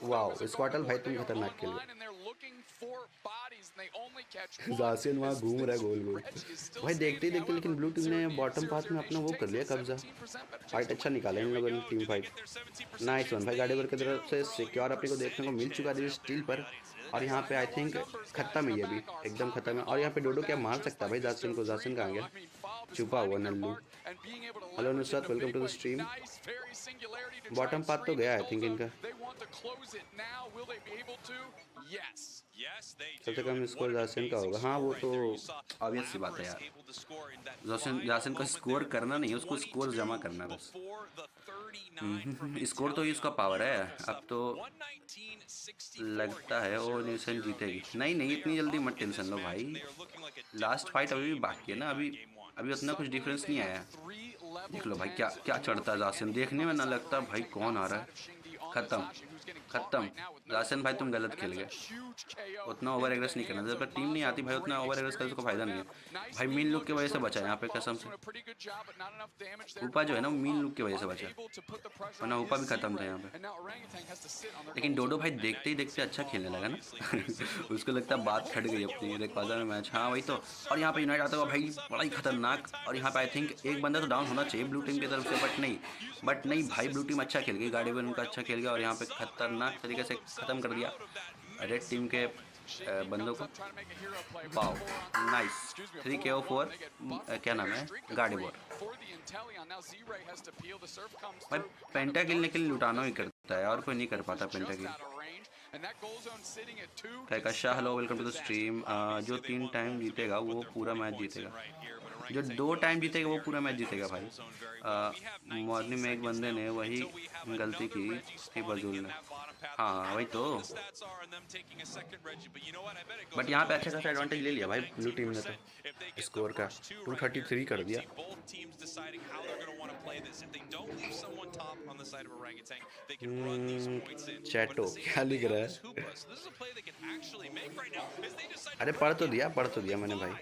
वाह स्क्वाटल भाई तुम खतरनाक खेल गए। जासिन वहाँ घूम रहा है गोल गोल भाई, देखते ही देखते, लेकिन ब्लू टीम ने बॉटम पाथ में अपना वो कर लिया कब्जा, फाइट अच्छा निकाला इन लोगों ने टीम फाइट, नाइस वन भाई। गार्डेवर की तरफ से सिक्योर अपने को देखने को मिल चुका है स्टील पर, और यहाँ पे आई थिंक खत्म है, ये भी एकदम खत्म है। और यहाँ पे डोडो क्या मार सकता है भाई जासिन को, जासिन कहाँ गया, छुपा हुआ नल्लू। Hello Nusrat, welcome to the stream. Bottom path तो गया आई थिंक इनका, सबसे कम स्कोर जासिन का होगा, हाँ वो तो ऑब्वियस सी बात है यार, जासिन का स्कोर करना नहीं है, उसको स्कोर जमा करना है बस। स्कोर तो ही उसका पावर है। अब तो लगता है वो न्यूसन जीतेगी, नहीं इतनी जल्दी मत टेंशन लो भाई, लास्ट फाइट अभी भी बाकी है ना, अभी उतना कुछ डिफरेंस नहीं आया। देख लो भाई क्या चढ़ता है जासिन, देखने में ना लगता भाई कौन आ रहा है, खत्म जासिन भाई तुम गलत खेल गए, उतना ओवर एग्रेस नहीं करना, जब तक टीम नहीं आती भाई उतना ओवर एग्रेस करने को फायदा नहीं है भाई। मीन लुक की वजह से बचा यहाँ पे कसम से, ऊपर जो है ना मीन लुक की वजह से बचा, वरना ऊपर भी खत्म था यहाँ पे। लेकिन डोडो भाई देखते ही देखते अच्छा खेलने लगा ना उसको लगता है बात खट गई अपनी रेकॉर्ड में मैच, हाँ वही तो। और यहाँ पे यूनाइट आता हुआ भाई बड़ा ही खतरनाक, और यहाँ पे आई थिंक एक बंदा तो डाउन होना चाहिए ब्लू टीम की तरफ से, बट नहीं भाई ब्लू टीम अच्छा खेल गई, गार्डेवर उनका अच्छा खेल गया, और यहाँ पे खतरनाक तरीके से ख़त्म कर दिया रेड टीम के बंदों को। वाओ नाइस 3 KO 4 क्या नाम है गार्डिवर। भाई पेंटा किल के लिए लुटाना ही करता है और कोई नहीं कर पाता पेंटा किल। कैकशा hello welcome to the stream. जो 3 टाइम जीतेगा वो पूरा मैच जीतेगा, जो 2 टाइम जीतेगा वो पूरा मैच जीतेगा भाई। मॉर्निंग में एक बंदे ने वही गलती की थी बजूल ने। हाँ वही तो, बट यहाँ पे अच्छा खासा एडवांटेज ले लिया भाई ब्लू टीम ने तो स्कोर का 233 कर दिया। चैटो क्या लिख रहा है? अरे पढ़ तो दिया मैंने भाई।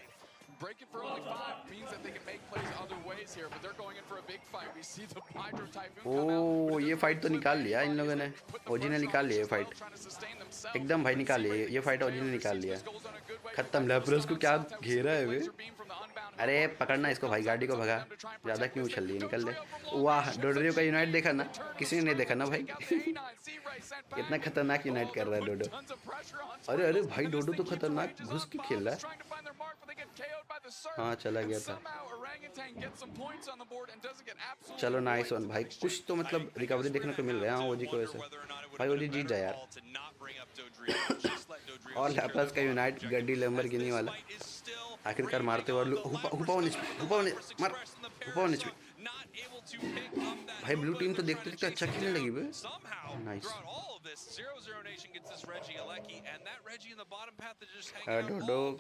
Breaking for only 5 means that they can make plays other ways here, but they're going in for a big fight. We see the Hydro Typhoon come out. ओ ये फाइट तो निकाल लिया इन लोगों ने, ओजी ने निकाल लिया ये फाइट एकदम भाई, निकाल लिया ये फाइट, ओजी ने निकाल लिया खत्म। लेप्रोस को क्या घेरा है वे। अरे पकड़ना इसको भाई, गाड़ी को भगा, ज़्यादा क्यों उछल रही है, निकल दे। वाह डोडो का यूनाइट देखा ना, किसी ने नहीं देखा ना भाई कितना खतरनाक यूनाइट कर रहा है डोडो। अरे भाई डोडो तो खतरनाक घुस के खेल रहा है। हाँ चला गया था। चलो नाइस वन भाई, कुछ तो मतलब रिकवरी देखने को मिल रहा है ओजी को वैसे। भाई ओजी जीत जाए यार। और लैपलास का यूनाइट गड्डी लैम्बोर्गिनी वाला आखिरकार मारते हुए भाई ब्लू टीम तो देखते देखते अच्छा खेलने लगी बे। नाइस डोडो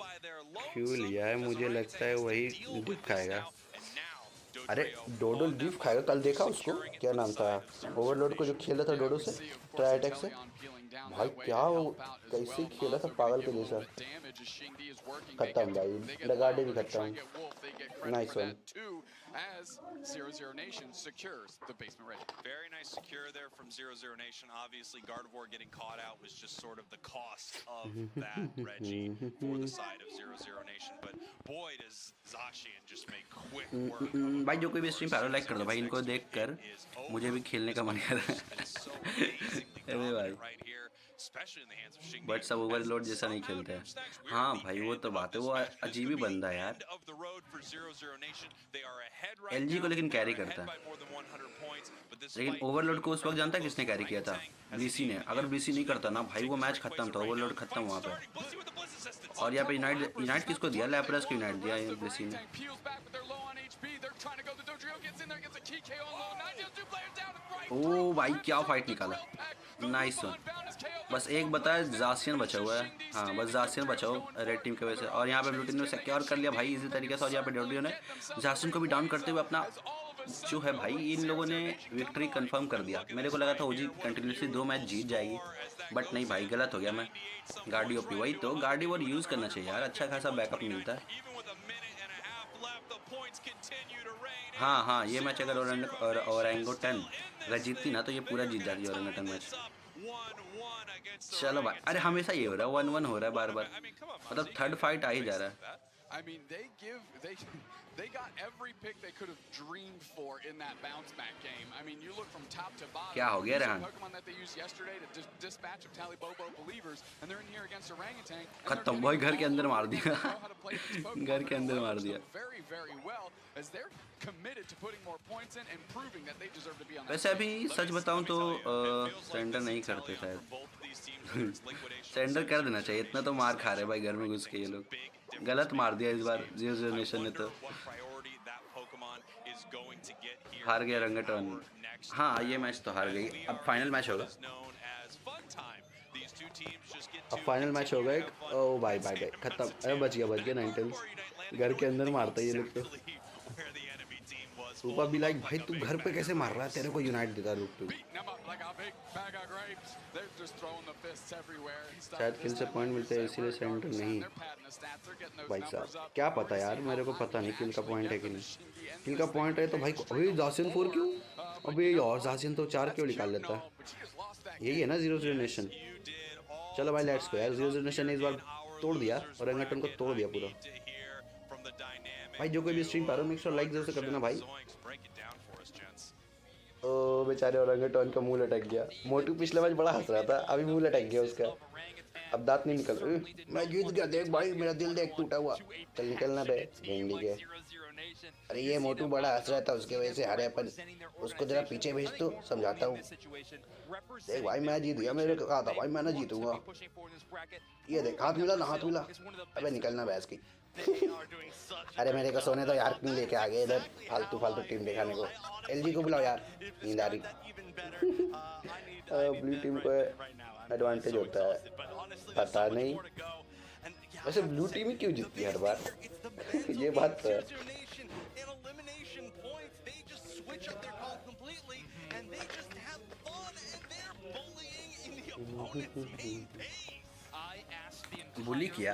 क्यों लिया है, मुझे लगता है वही डिप खाएगा। अरे डोडो डिप खाएगा, कल देखा उसको, क्या नाम था ओवरलोड को जो खेला था डोडो से ट्राई अटैक से, भाई क्या वो कैसे खेला था पागल के जैसा। खत्म भाई, लगाडे भी खत्म। Nice one. As 0-0 Nation secures the basement Reggie. Very nice secure there from 0-0 Nation. Obviously, Gardevoir getting caught out was just sort of the cost of that Reggie for the side of 0-0 Nation. But boy, does Zacian just make quick work. भाई जो कोई भी stream पर like कर दो भाई, इनको देखकर मुझे भी खेलने का मन कर रहा है। अरे भाई बट सब ओवरलोड जैसा नहीं खेलते हैं। हाँ भाई वो तो बात है, वो अजीब ही बंदा है यार। एलजी को लेकिन कैरी करता है, लेकिन ओवरलोड को उस वक्त जानता है किसने कैरी किया था? बीसी ने। अगर बीसी नहीं करता ना भाई वो मैच खत्म था, ओवरलोड खत्म वहाँ पे। और यहाँ पे यूनाइट किसको दिया? लैपलास को यूनाइट दिया बीसी ने। ओ भाई क्या फाइट निकाला, नाइस वन। बस एक बताया जासियन बचा हुआ है, हाँ बस जासियन बचा हो रेड टीम की वजह से। और यहाँ पे ब्लू टीम ने सिक्योर कर लिया भाई इजी तरीके से। और यहाँ पे डोडियो ने जासियन को भी डाउन करते हुए अपना जो है भाई, इन लोगों ने विक्ट्री कंफर्म कर दिया। मेरे को लगा था ओजी कंटिन्यूसली 2 मैच जीत जाएगी, बट नहीं भाई गलत हो गया मैं। गाड़ी ओपी वही तो, गाड़ी वो यूज़ करना चाहिए यार, अच्छा खासा बैकअप मिलता है। हाँ ये मैच अगर ओरेंगोटन अगर जीतती ना तो ये पूरा जीत जाती है ओरेंगोटन मैच। चलो भाई, अरे हमेशा ये हो रहा है 1-1 हो रहा है बार बार, मतलब थर्ड फाइट आ ही जा रहा है। I mean, they got every pick they could have dreamed for in that bounce back game. I mean, you look from top to bottom. क्या हो गया Rehan? Pokemon that they used yesterday to dispatch of Talibobo believers, and they're in here against orangutan. खत्म भाई, घर के अंदर मार दिया। घर के अंदर मार दिया। Very, very well, as they're committed to putting more points in and proving that they deserve to be on. वैसे अभी सच बताऊं तो सरेंडर नहीं करते शायद। सरेंडर कर देना चाहिए, इतना तो मार खा रहे भाई घर में घुस के ये लोग। गलत मार दिया इस बार 0-0 नेशन ने तो। हार गया रंगटन। हाँ ये मैच तो हार गई, अब फाइनल मैच होगा। अब फाइनल मैच होगा एक। ओ भाई खत्म। अरे बच गया ninetales। घर के अंदर मारता है ये लोग तो। रूपा भी लाइक भाई तू घर पे कैसे मार रहा है, तेरे को यूनाइट देता रुक तू। शायद किल से पॉइंट मिलते हैं इसीलिए सेंटर नहीं। भाई साहब क्या पता यार, मेरे को पता नहीं किल का पॉइंट है कि नहीं। किल का पॉइंट है तो भाई अभी जासियन 4 क्यों, अभी और जासियन तो 4 क्यों निकाल लेता है। यही है ना 0-0 नेशन। चलो भाई लेट्स गो यार, 0-0 नेशन ने इस बार तोड़ दिया और रंगटन को तोड़ दिया पूरा। भाई जो कोई भी स्ट्रीम पा रहा हो मेक श्योर लाइक जरूर से कर देना भाई। ओ बेचारे ओरंगेटन का मुंह लटक गया। मोटू पिछले मैच बड़ा हंस रहा था, अभी मुंह लटक गया उसका, अब दांत नहीं निकल रहे। मैं जीत गया, देख भाई मेरा दिल देख टूटा हुआ। चल निकलना बे गेंडी के। अरे ये मोटू बड़ा हंस रहा था, उसके वजह से हारे अपन। उसको जरा पीछे भेज तो समझाता हूँ। देख भाई मैं जीत गया, मेरे को कहा था भाई मैं ना जीतूंगा। ये देख हाथ मिला ना, हाथ मिला। अबे निकलना भैंस की। अरे मेरे को सोने तो यार, क्यों लेके आ गए इधर फालतू फालतू टीम दिखाने को। एलजी को बुलाओ यार, नींद आ रही। ब्लू टीम को एडवांटेज होता है, पता नहीं। वैसे ब्लू टीम ही क्यों जीतती है हर बार? ये बात तो है। बुली किया,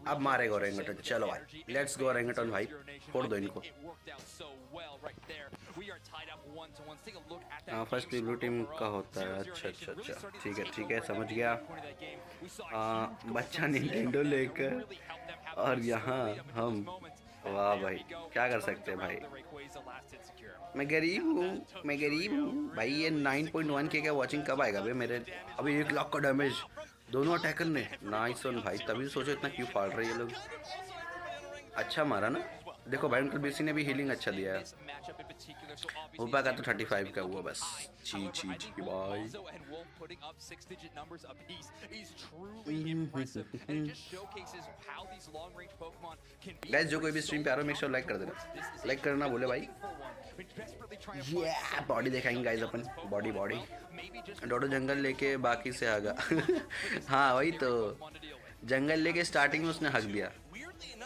अब मारेगा ओरंगेटन। चलो भाई लेट्स गो ओरंगेटन भाई, फोड़ दो इनको। हाँ फर्स्ट ब्लू टीम का होता है। अच्छा अच्छा अच्छा ठीक है समझ गया। बच्चा निंटेंडो लेकर और यहाँ हम, वाह भाई क्या कर सकते हैं भाई। मैं गरीब हूँ भाई। ये 9.1 के क्या वॉचिंग कब आएगा भाई मेरे? अभी 1 लाख का डैमेज दोनों अटैकर ने। नाइस वन भाई, तभी सोचो इतना क्यों फाड़ रहे हैं ये लोग। अच्छा मारा ना। देखो भाई उनके बीसी ने भी हीलिंग अच्छा दिया है। ऊपर का तो 35 का हुआ बस। जी भाई। गाइस जो कोई भी स्ट्रीम पे आ रहा है मेक श्योर लाइक कर देना, लाइक करना बोले भाई। बॉडी दिखाएंगे गाइस अपन, बॉडी डोडो जंगल लेके बाकी से आगा। हाँ वही तो, जंगल लेके स्टार्टिंग में उसने हक दिया,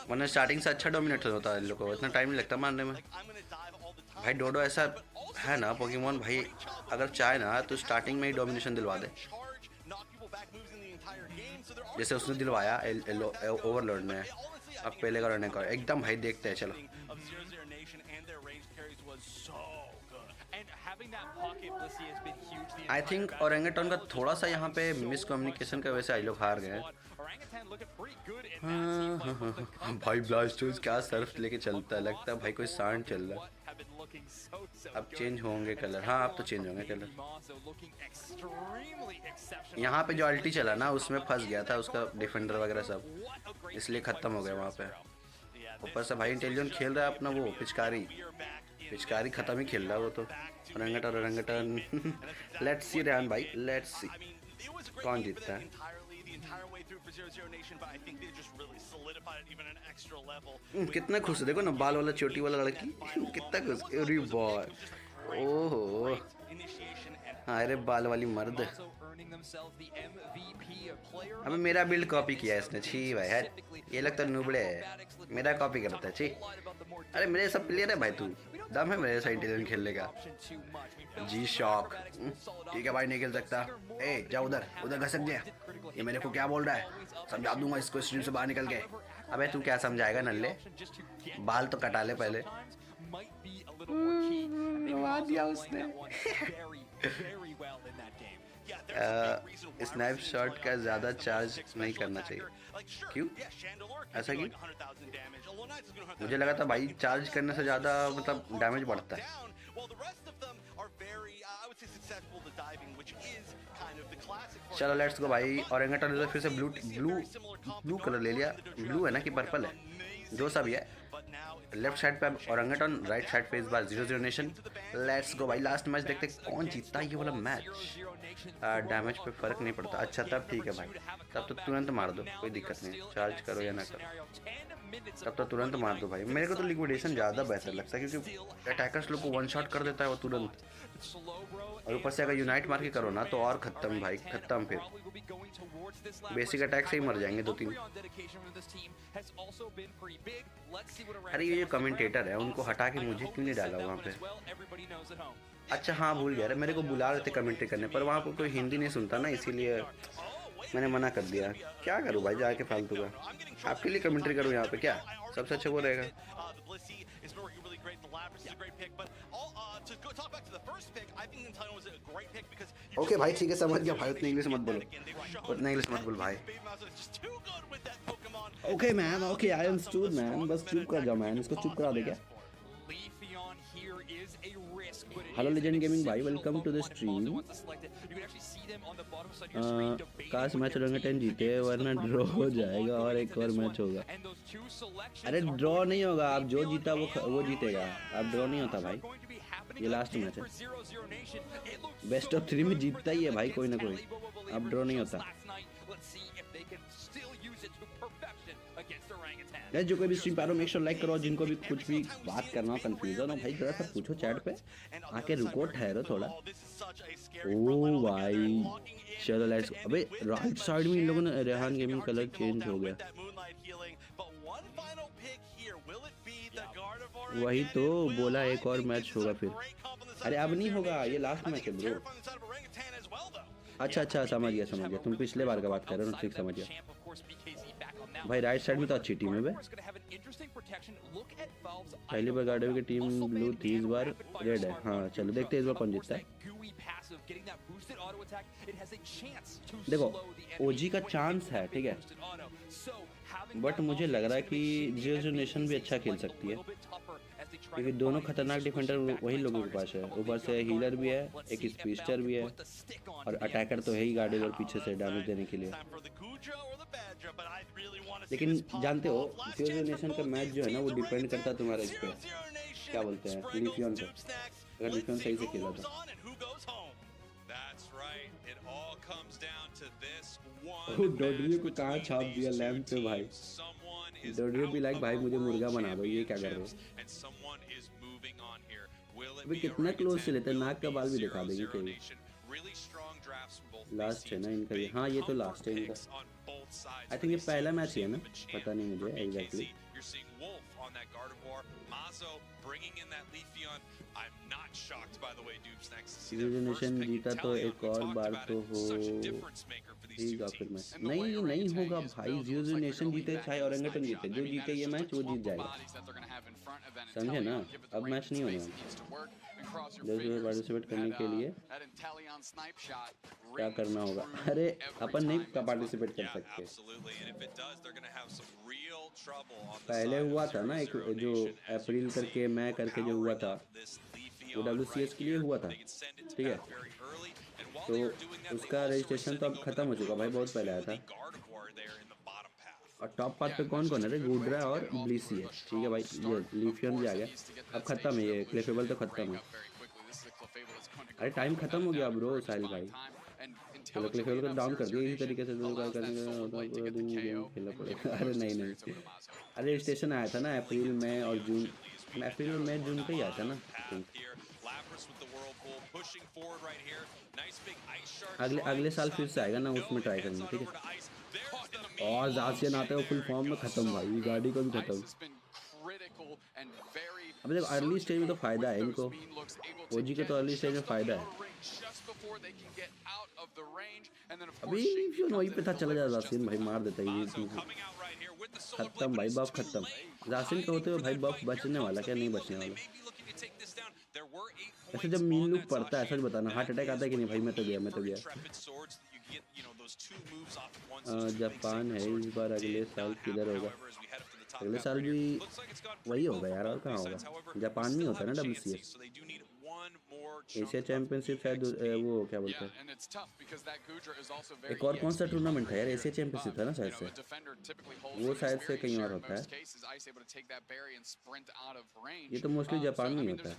वरना स्टार्टिंग से अच्छा डोमिनेट होता है। इन लोगों को इतना टाइम नहीं लगता मारने में। भाई डोडो ऐसा है ना पोकेमॉन भाई, अगर चाहे ना तो स्टार्टिंग में ही डोमिनेशन दिलवा दे, जैसे उसने दिलवाया ओवरलॉर्ड में। अब पहले का रहने का एकदम भाई देखते हैं चलो। आई थिंक ओरंगेटन का थोड़ा सा यहाँ पे मिसकम्युनिकेशन का वजह से आई लोग हार गए। हाँ। भाई ब्लास्टोइस क्या सर्फ लेके चलता है, लगता है भाई कोई सांड चल रहा है। अब चेंज होंगे कलर, हाँ अब तो चेंज होंगे कलर। यहाँ पे जो अल्टी चला ना उसमें फंस गया था उसका डिफेंडर वगैरह सब, इसलिए ख़त्म हो गया वहाँ पे। ऊपर से भाई इंटेलिजेंट खेल रहा है अपना वो पिचकारी ख़त्म ही खेल रहा है वो तो। ओरंगेटन लेट्स सी रेहान भाई, लेट्स सी कौन जीतता है। कितना खुश है देखो ना, बाल वाला चोटी वाला लड़की कितना खुश। अरे बॉय ओहो, अरे बाल वाली मर्द। अबे मेरा बिल्ड कॉपी किया है इसने, छी भाई है ये लगता है नुबड़े है, मेरा कॉपी करता है छी। अरे मेरे सब प्लेयर है भाई, तू दम है मेरे साथ इंटेलिजेंट खेलने का। जी शॉक ठीक है भाई नहीं खेल सकता। ए जा उधर घसक गया, ये मेरे को क्या बोल रहा है, समझा दूंगा इसको स्ट्रीम से बाहर निकल के। अबे तू क्या समझाएगा नल्ले, बाल तो कटा ले पहले। दिया उसने। स्नैपशॉट का ज़्यादा चार्ज नहीं करना चाहिए। क्यों ऐसा क्यों? मुझे लगा था भाई चार्ज करने से ज़्यादा मतलब डैमेज बढ़ता है। चलो लेट्स गो भाई। ओरंगेटन ने फिर से ब्लू कलर ले लिया। ब्लू है ना कि पर्पल है, जो सा भी है। लेफ्ट साइड पे ओरंगेटन, राइट साइड पे इस बार 0-0 नेशन। लेट्स गो भाई लास्ट मैच देखते कौन जीतता है ये वाला मैच। डैमेज पे फर्क नहीं पड़ता। अच्छा तब ठीक है भाई, तब तो तुरंत मार दो, कोई दिक्कत नहीं, चार्ज करो या ना करो, तब तो तुरंत मार दो भाई। मेरे को तो लिक्विडेशन ज़्यादा बेहतर लगता है क्योंकि अटैकर्स लोग को वन शॉट कर देता है वो तुरंत, और ऊपर से अगर यूनाइट मार के करो ना तो और ख़त्म भाई ख़त्म। फिर बेसिक अटैक से ही मर जाएंगे 2-3। अरे ये जो कमेंटेटर है उनको हटा के मुझे क्यों नहीं डाला वहाँ पे? अच्छा हाँ भूल गया, मेरे को बुला रहे थे कमेंट्री करने पर वहाँ पर कोई हिंदी नहीं सुनता ना, इसीलिए मैंने मना कर दिया। क्या करूँ भाई जाके फालतू का, आपके लिए कमेंट्री करूँ यहाँ पे, क्या सबसे अच्छा वो रहेगा। ओके भाई ठीक है समझ गया भाई, उतना इंग्लिश मत बोल भाई। Okay man, okay I understood man, बस चुप कर जाओ मैन, इसको चुप करा दे क्या। हेलो लेजेंड गेमिंग भाई, वेलकम टू द स्ट्रीम। काश मैच ओरेंगेटन जीते वरना ड्रॉ हो जाएगा और एक और मैच होगा। अरे ड्रॉ नहीं होगा, आप जो जीता वो जीतेगा, आप ड्रॉ नहीं होता भाई, ये लास्ट मैच है। बेस्ट ऑफ 3 में जीतता ही है भाई कोई ना कोई, अब ड्रॉ नहीं होता। जो कोई भी स्ट्रीम पे आ रहा हो मेक श्योर लाइक करो, जिनको भी कुछ भी बात करना हो, कंफ्यूजन हो भाई जरा सा पूछो चैट पे, आके रुको ठहरो थोड़ा। ओ भाई चलो लेट्स, अबे राइट साइड में इन लोगों ने रेहान गेमिंग कलर चेंज हो गया, वही तो बोला एक और मैच होगा फिर। अरे अब नहीं होगा, ये लास्ट मैच है ब्रो। अच्छा समझ गया, तुम पिछले बार का बात कर रहे हो, ठीक समझ गया भाई। राइट साइड में तो अच्छी टीम है भाई, पहली बार गार्डियन की टीम ब्लू थी, इस बार रेड है। हाँ चलो देखते हैं इस बार कौन जीतता है। देखो ओजी का चांस है ठीक है, बट मुझे लग रहा है कि जियो नेशन भी अच्छा खेल सकती है, क्योंकि दोनों खतरनाक डिफेंडर वही लोगों के पास है, ऊपर से हीलर भी है, एक स्पीडस्टर भी है, और अटैकर तो है ही गार्डियन और पीछे से डैमेज देने के लिए। लेकिन जानते हो जियो नेशन का मैच जो है ना वो डिपेंड करता है तुम्हारे इस पे, क्या बोलते हैं, लिफियन पे। अगर लिफियन सही से खेला था। डोडरियो को कहाँ छाप दिया लैम्प पे भाई, डोडरियो भी लाइक भाई मुझे मुर्गा बना दो, ये क्या कर रहे हो। अभी कितना क्लोज से लेते हैं, नाक का बाल भी दिखा देंगे कहीं। लास्ट है ना इनका ये, हाँ ये तो लास्ट है इनका। आई थिंक ये पहला मैच ही है ना, पता नहीं मुझे एग्जैक्टली। नेशन जीता तो एक और बार तो होगा फिर मैच। नहीं होगा भाई, जियो नेशन जीते चाहे ओरेंगेटन जीते, जो जीते ये मैच वो जीत जाएगा, समझे ना। अब मैच नहीं होने वाला। पार्टिसिपेट करने के लिए क्या करना होगा, अरे अपन नहीं पार्टिसिपेट कर सकते। पहले हुआ था ना एक जो अप्रैल करके मैं करके जो हुआ था, वो WCS के लिए हुआ था ठीक है, तो उसका रजिस्ट्रेशन तो अब खत्म हो चुका भाई, बहुत पहले आया था। और टॉप 5 पे कौन कौन है रे, गुड्रा और ब्लीसी है ठीक है भाई, ये लिफियन भी आ गया, अब खत्म है ये क्लेफेबल तो खत्म है। अरे टाइम खत्म हो गया ब्रो साहिल भाई, चलो क्लेफेबल को डाउन कर दिया इसी तरीके से, खेलना पड़ेगा। अरे नहीं, अरे रजिस्ट्रेशन आया था ना अप्रैल में और जून, अप्रैल और मई जून का ही आया था ना। अगले साल फिर से आएगा ना, उसमें ट्राई करेंगे ठीक है। और जासियन आते हो फुल फॉर्म में, खत्म भाई गाड़ी को भी खत्म। अब देखो अर्ली स्टेज में तो फायदा है इनको, ओजी के तो अर्ली स्टेज में फायदा है। अभी वहीं पे था, चला जाए जासिन भाई मार देता है, खत्म भाई, बफ खत्म। जासिन का होते हुए भाई बफ बचने वाला क्या, नहीं बचने वाला। ऐसे जब मीन लुक पड़ता है सच बताना, हार्ट अटैक आता है कि नहीं भाई। मैं तो गया जापान है इस बार, अगले साल किधर होगा, अगले साल भी वही होगा यार, और कहाँ होगा, जापान नहीं होता ना WCS। एशिया चैंपियनशिप शायद वो क्या बोलते हैं, एक और कौन सा टूर्नामेंट है यार, एशिया चैंपियनशिप था ना शायद से, वो शायद से कहीं और होता है, ये तो मोस्टली जापान में होता है।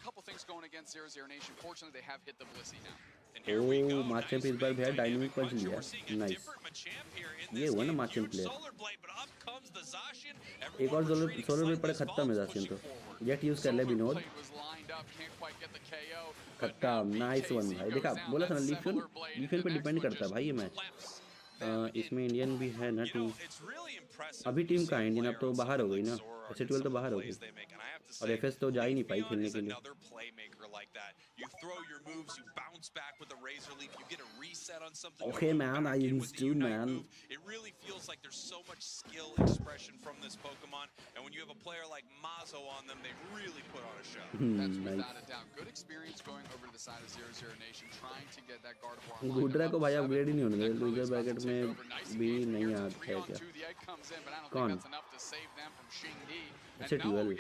ओ मार्चेंप इस बार भैया डायनामिक पंच लिया, नाइस, ये हुआ ना मार्चेंप प्लेयर। एक और सोलर पे पड़े, खत्म है जासियन तो, जेट यूज कर ले विनोद, खत्म, नाइस वन भाई। देखा बोला था ना, लिफियन पे डिपेंड करता है भाई ये मैच। इसमें इंडियन भी है ना टीम, अभी टीम का है इंडियन, अब तो बाहर हो गई ना, S12 तो बाहर हो गई, और FS तो जा ही नहीं पाई खेलने के लिए। Okay man, I understood man, just like there's so much skill expression from this Pokemon, and when you have a player like Mazo on them, they really put on a show. That's without a doubt. Good experience going over to the side of 00 Nation, trying to get that Gardevoir. Gudra को भाई upgrade ही नहीं होने दे, loser bracket में भी नहीं आता है क्या? कौन? अच्छा 12,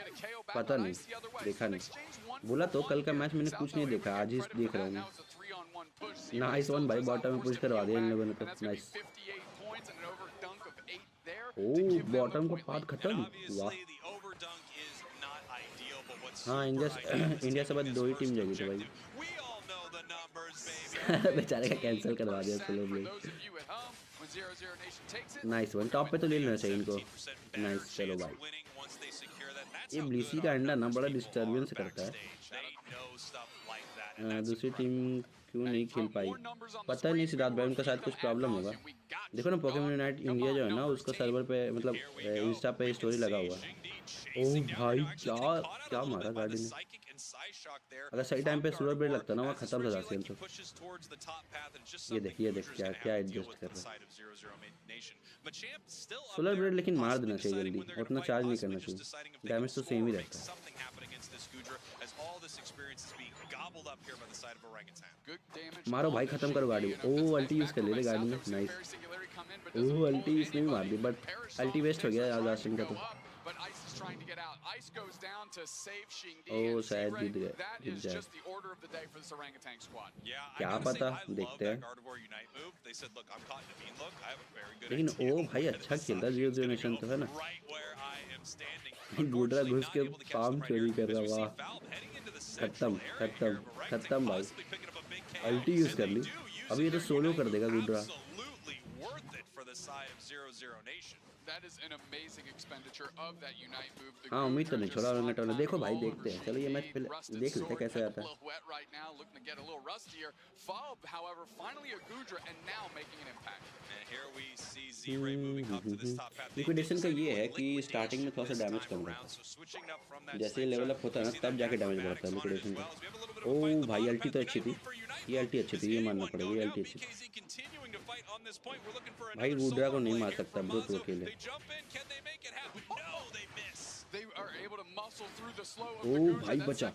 पता नहीं, देखा नहीं। बोला तो कल का मैच मैंने कुछ नहीं देखा, आज ही देख रहा हूँ मैं। नाइस वन भाई, बॉटम में पुश करवा दिया इन लोगों ने तो। नाइस। ओह बॉटम का पार्ट खत्म, वाह। हाँ इंडिया से बाद 2 ही टीम जाएगी तो भाई। बेचारे का कैंसिल करवा दिया slow blade. Nice one, top पे तो ले लेना चाहिए इनको। नाइस, चलो भाई। ये ब्लीसी का अंडा ना बड़ा डिस्टर्बेंस करता है। दूसरी टीम क्यों नहीं खेल पाई पता नहीं सिद्धार्थ भाई, उनका शायद कुछ प्रॉब्लम होगा। देखो ना पोकेमॉन यूनाइट इंडिया जो है ना उसका सर्वर पे मतलब इंस्टा पे स्टोरी लगा हुआ है। ओह भाई क्या मारा गाड़ी ने। अगर सही टाइम पे सोलर ब्लेड लगता ना वहाँ खत्म हो जाती है। तो ये देख क्या एडजस्ट कर रहा है सोलर ब्लेड, लेकिन मार देना चाहिए जल्दी, उतना चार्ज नहीं करना चाहिए, डैमेज तो सेम ही रहता है। मारो भाई, खत्म करो गाड़ी। ओह अल्टी यूज कर ले गाड़ी में। नाइस। ओह अल्टी इसने भी मार दी, बट अल्टी वेस्ट हो गया यार लास्ट का तो। ओह शायद जीत जाए, क्या पता, देखते हैं। लेकिन ओह भाई अच्छा खेलता 00 नेशन तो है ना। गुडरा घुस के पाम चोरी कर रहा, वाह। खत्म भाई, अल्टी यूज कर ली। अब ये तो सोलो कर देगा गुडरा। हाँ उम्मीद तो नहीं छोड़ा उन्होंने। देखो भाई देखते हैं, चलो ये मैच पहले देख लेते हैं कैसे आता है। लिक्विडेशन का ये है कि स्टार्टिंग में थोड़ा सा डैमेज कम रहता है, जैसे लेवल अप होता है ना तब जाके डैमेज बढ़ता है लिक्विडेशन का। ओह भाई अल्टी तो अच्छी थी, ये अल्टी अच्छी थी, ये मानना पड़ेगा, ये अल्टी अच्छी थी। भाई गुडरा को नहीं मार सकता ब्रो तो अकेले। ओह भाई बचा।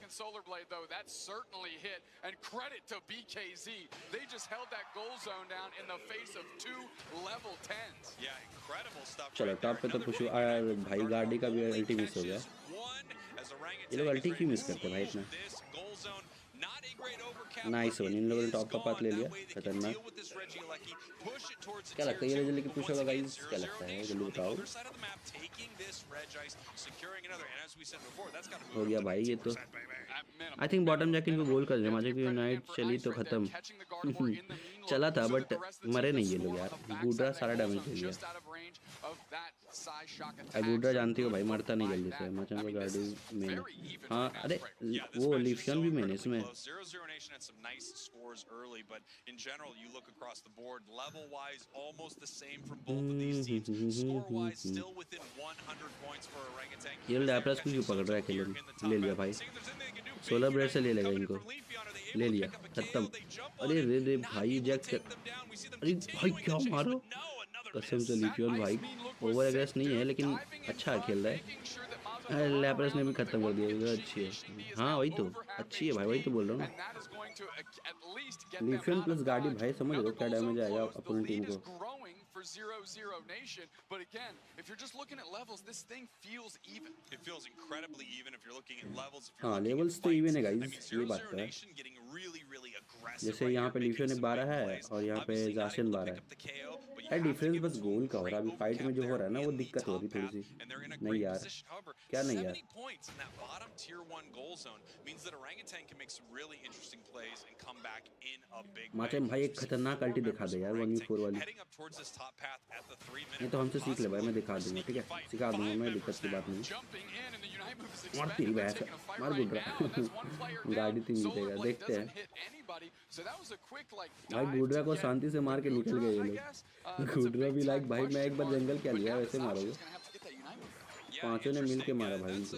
चलो टॉप पे तो पुश भाई, गाड़ी का भी अल्टी मिस हो गया। ये लोग अल्टी क्यों मिस करते भाई इतना। नाइस वन, इन लोगों ने टॉप का पाथ ले लिया, खतरनाक। क्या लगता है ये जल्दी की पुश होगा गाइस, क्या लगता है जल्दी बताओ। हो गया भाई ये तो। आई थिंक बॉटम जाके इनको गोल कर देना, मुझे यूनाइट चली तो खत्म। चला था बट मरे नहीं ये लोग यार। गुडरा सारा डैमेज दे दिया। गुडरा जानती हो भाई मरता नहीं जल्दी से। मचन को गाड़ी में, हाँ अरे वो लिफ्शन भी मैंने इसमें। ये लैपलास को क्यों पकड़ रहा है अकेले। ले लिया भाई, 16 ब्रेड से ले लेगा इनको। ले लिया, खत्म। अरे रे भाई जैक, अरे भाई क्या मारो कसम से। लिफ्शन भाई ओवर एग्रेस नहीं है लेकिन अच्छा खेल रहा है। लैपलास ने भी खत्म कर दिया, अच्छी है। हाँ वही तो अच्छी है भाई, वही तो बोल रहा हूँ ना। लिफ्शन प्लस गाड़ी भाई समझ लो क्या डैमेज आएगा अपनी टीम को। For 0-0 Nation, but again, if you're just looking at levels, this thing feels even. It feels incredibly even if you're looking at levels. हाँ लेवल्स तो इवन है गाइस, ये बात तो है। जैसे यहाँ पे लिफ्शन ने 12 है और यहाँ पे जाशन 12 है। डिफरेंस बस गोल का हो रहा है। अभी फाइट में जो हो रहा है ना वो दिक्कत हो रही थोड़ी सी। नहीं यार क्या नहीं यार। माचन भाई एक खतरनाक अल्टी दिखा दे यार 1v4 वाली। ये तो हमसे सीख ले भाई, मैं दिखा दूंगा, ठीक है सिखा दूंगा मैं, दिक्कत की बात नहीं। मार तेरी बहस, मार गुडरा। गाड़ी तो जीतेगा, देखते हैं। भाई गुडरा को शांति से मार के निकल गए ये लोग। गुडरा भी लाइक भाई मैं एक बार जंगल क्या लिया वैसे मारोगे। पांचों ने मिल के मारा भाई इनको।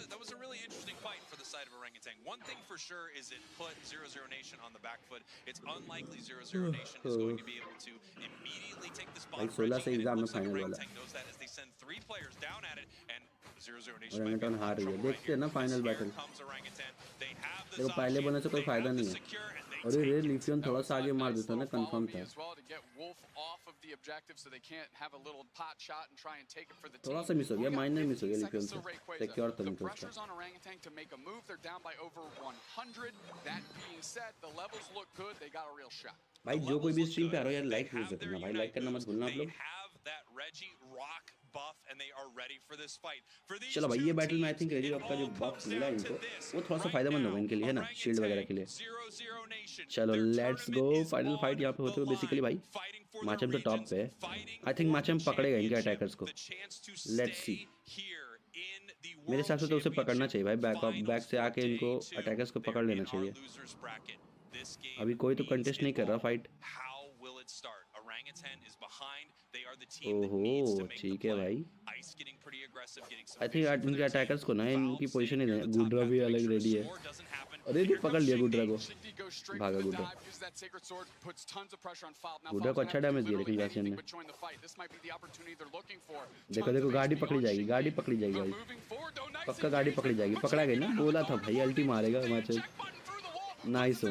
One thing for sure is it put 0-0 Nation on the back foot. It's unlikely 0-0 Nation is going to be able to immediately take the spot. 16 से एग्जाम में फाइनल वाला knows that as they send 3 players down at it and 0-0 Nation ओरेंगटन हार रही है। देखते हैं ना final battle. देखो पहले बोलने से कोई फायदा नहीं है। और ये लिफियन थोड़ा सा आगे मार देता ना कंफर्म था। थोड़ा सा मिस हो गया, माइनर मिस हो गया लिफियन से। सिक्योर तो नहीं था उसका। भाई जो कोई भी स्ट्रीम पे आ रहा है यार लाइक जरूर करना भाई, लाइक करना मत भूलना आप लोग। चलो भाई ये बैटल में आई थिंक रेडी रॉक का जो बफ मिला इनको वो थोड़ा सा फायदेमंद होगा इनके लिए है ना, शील्ड वगैरह के लिए। चलो लेट्स गो, फाइनल फाइट यहाँ पे होते हुए बेसिकली भाई माचम तो टॉप पे है। आई थिंक माचम पकड़ेगा इनके अटैकर्स को, लेट्स सी। मेरे हिसाब से तो उसे पकड़ना चाहिए भाई, बैक से आके इनको अटैकर्स को पकड़ लेना चाहिए। अभी कोई तो कंटेस्ट नहीं कर रहा फाइट। ओहो ठीक है भाई, आई थिंक इनके अटैकर्स को ना इनकी पोजीशन ही देना। गुड्रा भी अलग रेडी है। अरे ये पकड़ लिया गुड्रा को, भागा गुड्रा। गुड्रा को अच्छा डैमेज दिया लेकिन जासियन ने। देखो देखो गाड़ी पकड़ी जाएगी, गाड़ी पकड़ी जाएगी भाई, पक्का गाड़ी पकड़ी जाएगी। पकड़ा गई ना, बोला था भाई अल्टी मारेगा हिमाचल। नाइस हो,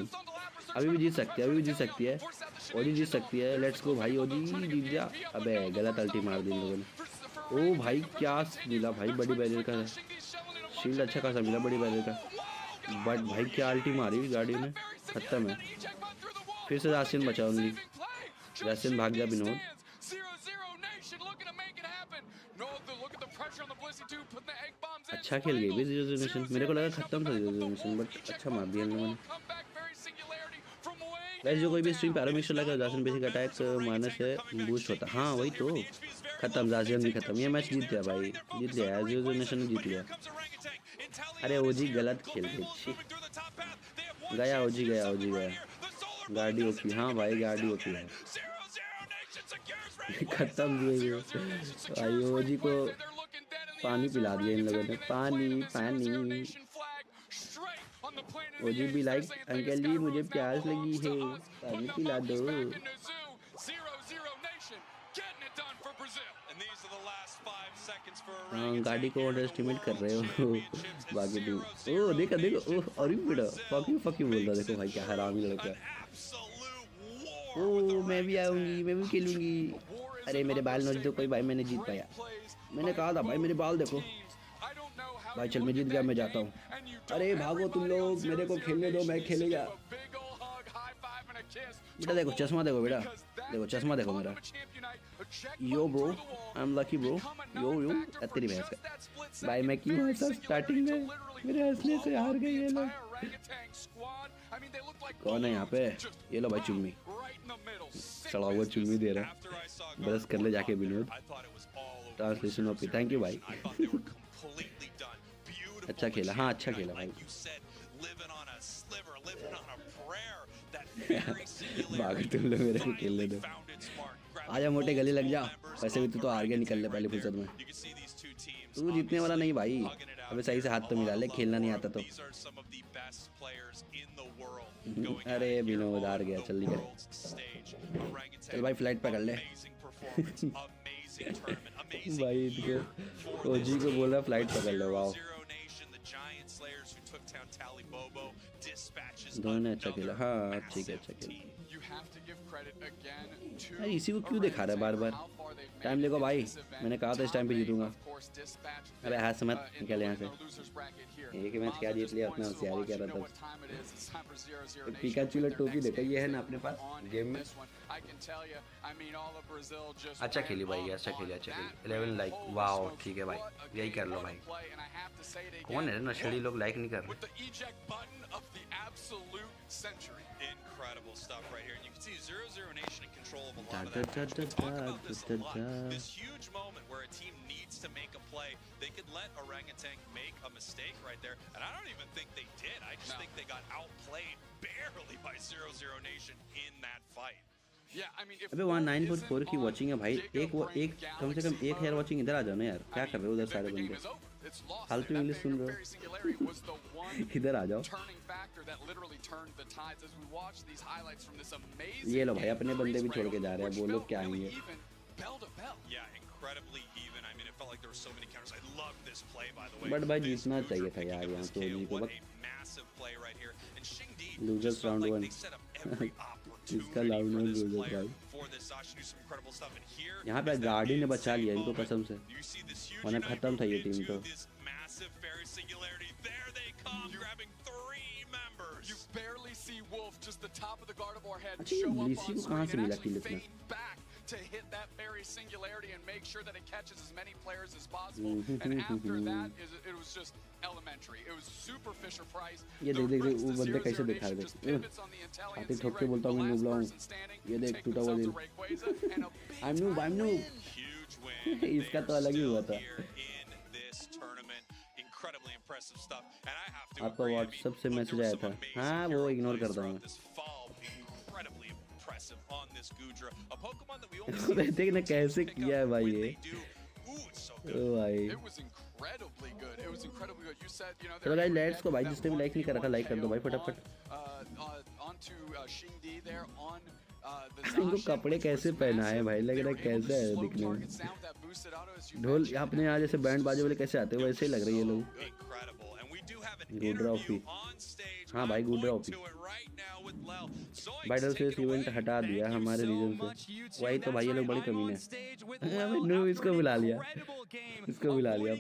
अभी भी जीत सकती है, अभी भी जीत सकती है, ओजी जीत सकती है। लेट्स गो भाई, ओजी जीत जा। अबे गलत अल्टी मार दी इन लोगों ने। ओ भाई क्या मिला भाई, बड़ी बैरियर का शील्ड अच्छा खासा मिला बड़ी बैरियर का। बट भाई क्या अल्टी मारी गाड़ी में, खत्म है। फिर से राशियन बचा ओनली, राशियन भाग जा विनोद। अच्छा खेल गई भी 0-0 नेशन, मेरे को लगा खत्म था 0-0 नेशन बट अच्छा मार दिया इन लोगों ने। वैसे जो कोई भी स्ट्रीम पे आराम लगा जासियन बेसिक अटैक मारने से बूस्ट होता। हाँ वही तो, खत्म, जासियन भी खत्म। ये मैच जीत गया भाई, जीत लिया 0-0 नेशन ने जीत लिया। अरे ओजी गलत खेल गई, गया ओजी, गया ओजी गया। गाड़ी ओपी, हाँ भाई गाड़ी ओपी है। खत्म दिए भाई, ओजी को पानी पिला दिया इन लोगों ने, पानी पानी। ओजी भी लाइक अंकल जी मुझे प्यास लगी है, पानी पिला दो। हाँ गाड़ी को अंडर एस्टिमेट कर रहे हो बाकी टीम। ओ देखा देखो, ओह अरे बेटा फक यू बोल रहा। देखो भाई क्या हरामी लड़का। ओ मैं भी आऊँगी, मैं भी खेलूँगी। अरे मेरे बाल नोच दो कोई भाई, मैंने जीत पाया। मैंने कहा था भाई मेरे बाल देखो भाई। चल मैं जीत गया, मैं जाता हूँ। अरे भागो तुम लोग, मेरे को खेलने दो, मैं खेलेगा। बेटा देखो चश्मा देखो, बेटा देखो चश्मा देखो मेरा। Yo bro I am lucky bro, yo तेरी भैंस का भाई। मैं क्यों हंसा स्टार्टिंग में, मेरे हंसने से हार गई ये लोग। कौन है यहाँ पे? ये लो भाई चुम्मी, सड़ा हुआ चुम्मी दे रहा है। बस कर ले जाके Vinod, translation OP. Thank you भाई। अच्छा खेला, हाँ अच्छा खेला भाई। भाग तुम लोग, मेरे को खेलने दो। आजा मोटे गले लग जा, वैसे भी तू तो हार गया, निकल ले पहले फुर्सत में। तू जीतने वाला नहीं भाई, अबे सही से हाथ तो मिला ले, खेलना नहीं आता तो। अरे विनोद हार गया, चल निकल। चल भाई फ्लाइट पकड़ ले। भाई ओजी को बोल रहा फ्लाइट पकड़ लो। वाओ दोनों अच्छा खेला, हाँ ठीक है अच्छा खेला। अरे इसी को क्यों दिखा रहा है बार बार? टाइम देखो भाई, मैंने कहा था इस टाइम पे जीतूंगा। अरे हाथ से मत निकल यहाँ से। एक मैच क्या जीत लिया, अपना होशियारी कर रहा था। पिकाचू टोपी देखो ये है ना अपने पास गेम में। अच्छा खेली भाई, अच्छा खेली, अच्छा खेली। 11 लाइक, वाओ ठीक है भाई, यही कर लो भाई। कौन है नशेड़ी लोग लाइक नहीं कर रहे। Incredible stuff right here. And you can see 0-0 Nation in control of a lot of that. Let's talk about this luck. This huge moment where a team needs to make a play. They could let Orangutan make a mistake right there. And I don't even think they did. I just think they got outplayed barely by 0-0 Nation in that fight. अबे वहाँ 9.4 की watching है भाई। एक कम से कम 1000 watching इधर आ जाओ ना यार, क्या कर रहे हो उधर सारे बंदे। फालतू इंग्लिश सुन रहे हो, इधर आ जाओ। ये लो भाई, अपने बंदे भी छोड़ के जा रहे हैं, वो लोग क्या आएंगे। बट भाई जीतना चाहिए था यार यहाँ पे ओजी को। लूजर्स राउंड 1 इसका राउंड 1 लूजर्स राउंड। यहाँ पे गार्डी ने बचा लिया इनको कसम से, वरना खत्म था ये टीम तो। अच्छा ये ब्लीसी को कहाँ से मिला किल इतना? To hit that fairy singularity and make sure that it catches as many players as possible. And after that, it was just elementary. It was super Fisher Price. ये देख वो बंदे कैसे दिखा रहे हैं। आते ठोक के बोलता हूँ मैं नूबला हूँ। ये देख टूटा हुआ दिल। I'm noob. इसका तो अलग ही हुआ था। आपका व्हाट्सएप से मैसेज आया था। हाँ वो इग्नोर करता हूँ। देख ना कैसे किया है भाई ये। भाई चलो गाइस लेट्स को भाई, जिसने भी लाइक नहीं कर रखा लाइक कर दो भाई फटाफट। इनको कपड़े कैसे पहना है भाई, लग रहा है कैसे है दिखने में। ढोल अपने यहाँ जैसे बैंड बाजे वाले कैसे आते हैं वैसे ही लग रही है लोग। गुडरा ओपी, हाँ भाई गुडरा ओपी। ब्लास्टोइस इवेंट हटा दिया हमारे रीजन से, वही तो भाई ये लोग बड़ी कमीने हैं। नो इसको बुला लिया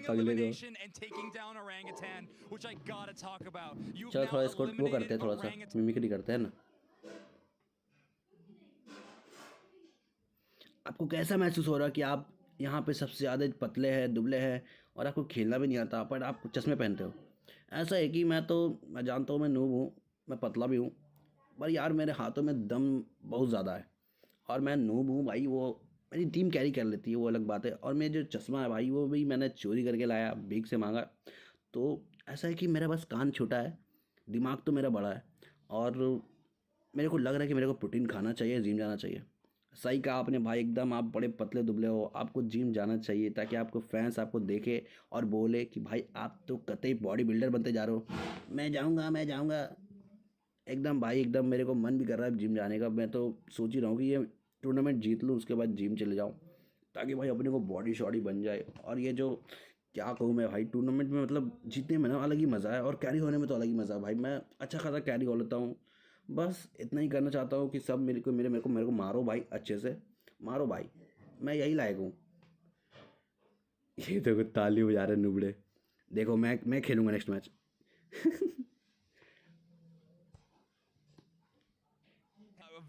पगले को। चलो थोड़ा इसको वो करते हैं, थोड़ा सा मिमिक्री करते हैं ना। आपको कैसा महसूस हो रहा है कि आप यहाँ पे सबसे ज़्यादा पतले हैं, दुबले हैं और आपको खेलना भी नहीं आता, पर आप चश्मे पहनते हो? ऐसा है कि मैं जानता हूँ मैं नूब हूँ, मैं पतला भी हूँ, पर यार मेरे हाथों में दम बहुत ज़्यादा है और मैं नूब हूँ भाई। वो मेरी टीम कैरी कर लेती है, वो अलग बात है। और मेरा जो चश्मा है भाई वो भी मैंने चोरी करके लाया, भीख से मांगा। तो ऐसा है कि मेरा बस कान छोटा है, दिमाग तो मेरा बड़ा है और मेरे को लग रहा है कि मेरे को प्रोटीन खाना चाहिए, जिम जाना चाहिए। सही कहा आपने भाई, एकदम आप बड़े पतले दुबले हो, आपको जिम जाना चाहिए ताकि आपको फैंस आपको देखे और बोले कि भाई आप तो कतई बॉडी बिल्डर बनते जा रहे हो। मैं जाऊंगा एकदम भाई, एकदम मेरे को मन भी कर रहा है जिम जाने का। मैं तो सोच ही रहा हूँ कि ये टूर्नामेंट जीत लूँ, उसके बाद जिम चले जाऊँ ताकि भाई अपने को बॉडी शॉडी बन जाए। और ये जो क्या कहूँ मैं भाई, टूर्नामेंट में मतलब जीतने में ना अलग ही मज़ा है और कैरी होने में तो अलग ही मज़ा है भाई। मैं अच्छा खासा कैरी हो लेता हूँ, बस इतना ही करना चाहता हूँ कि सब मेरे को मारो भाई, अच्छे से मारो भाई, मैं यही लायक हूँ। ये देखो ताली बजा रहे नुबड़े। देखो मैं खेलूँगा नेक्स्ट मैच।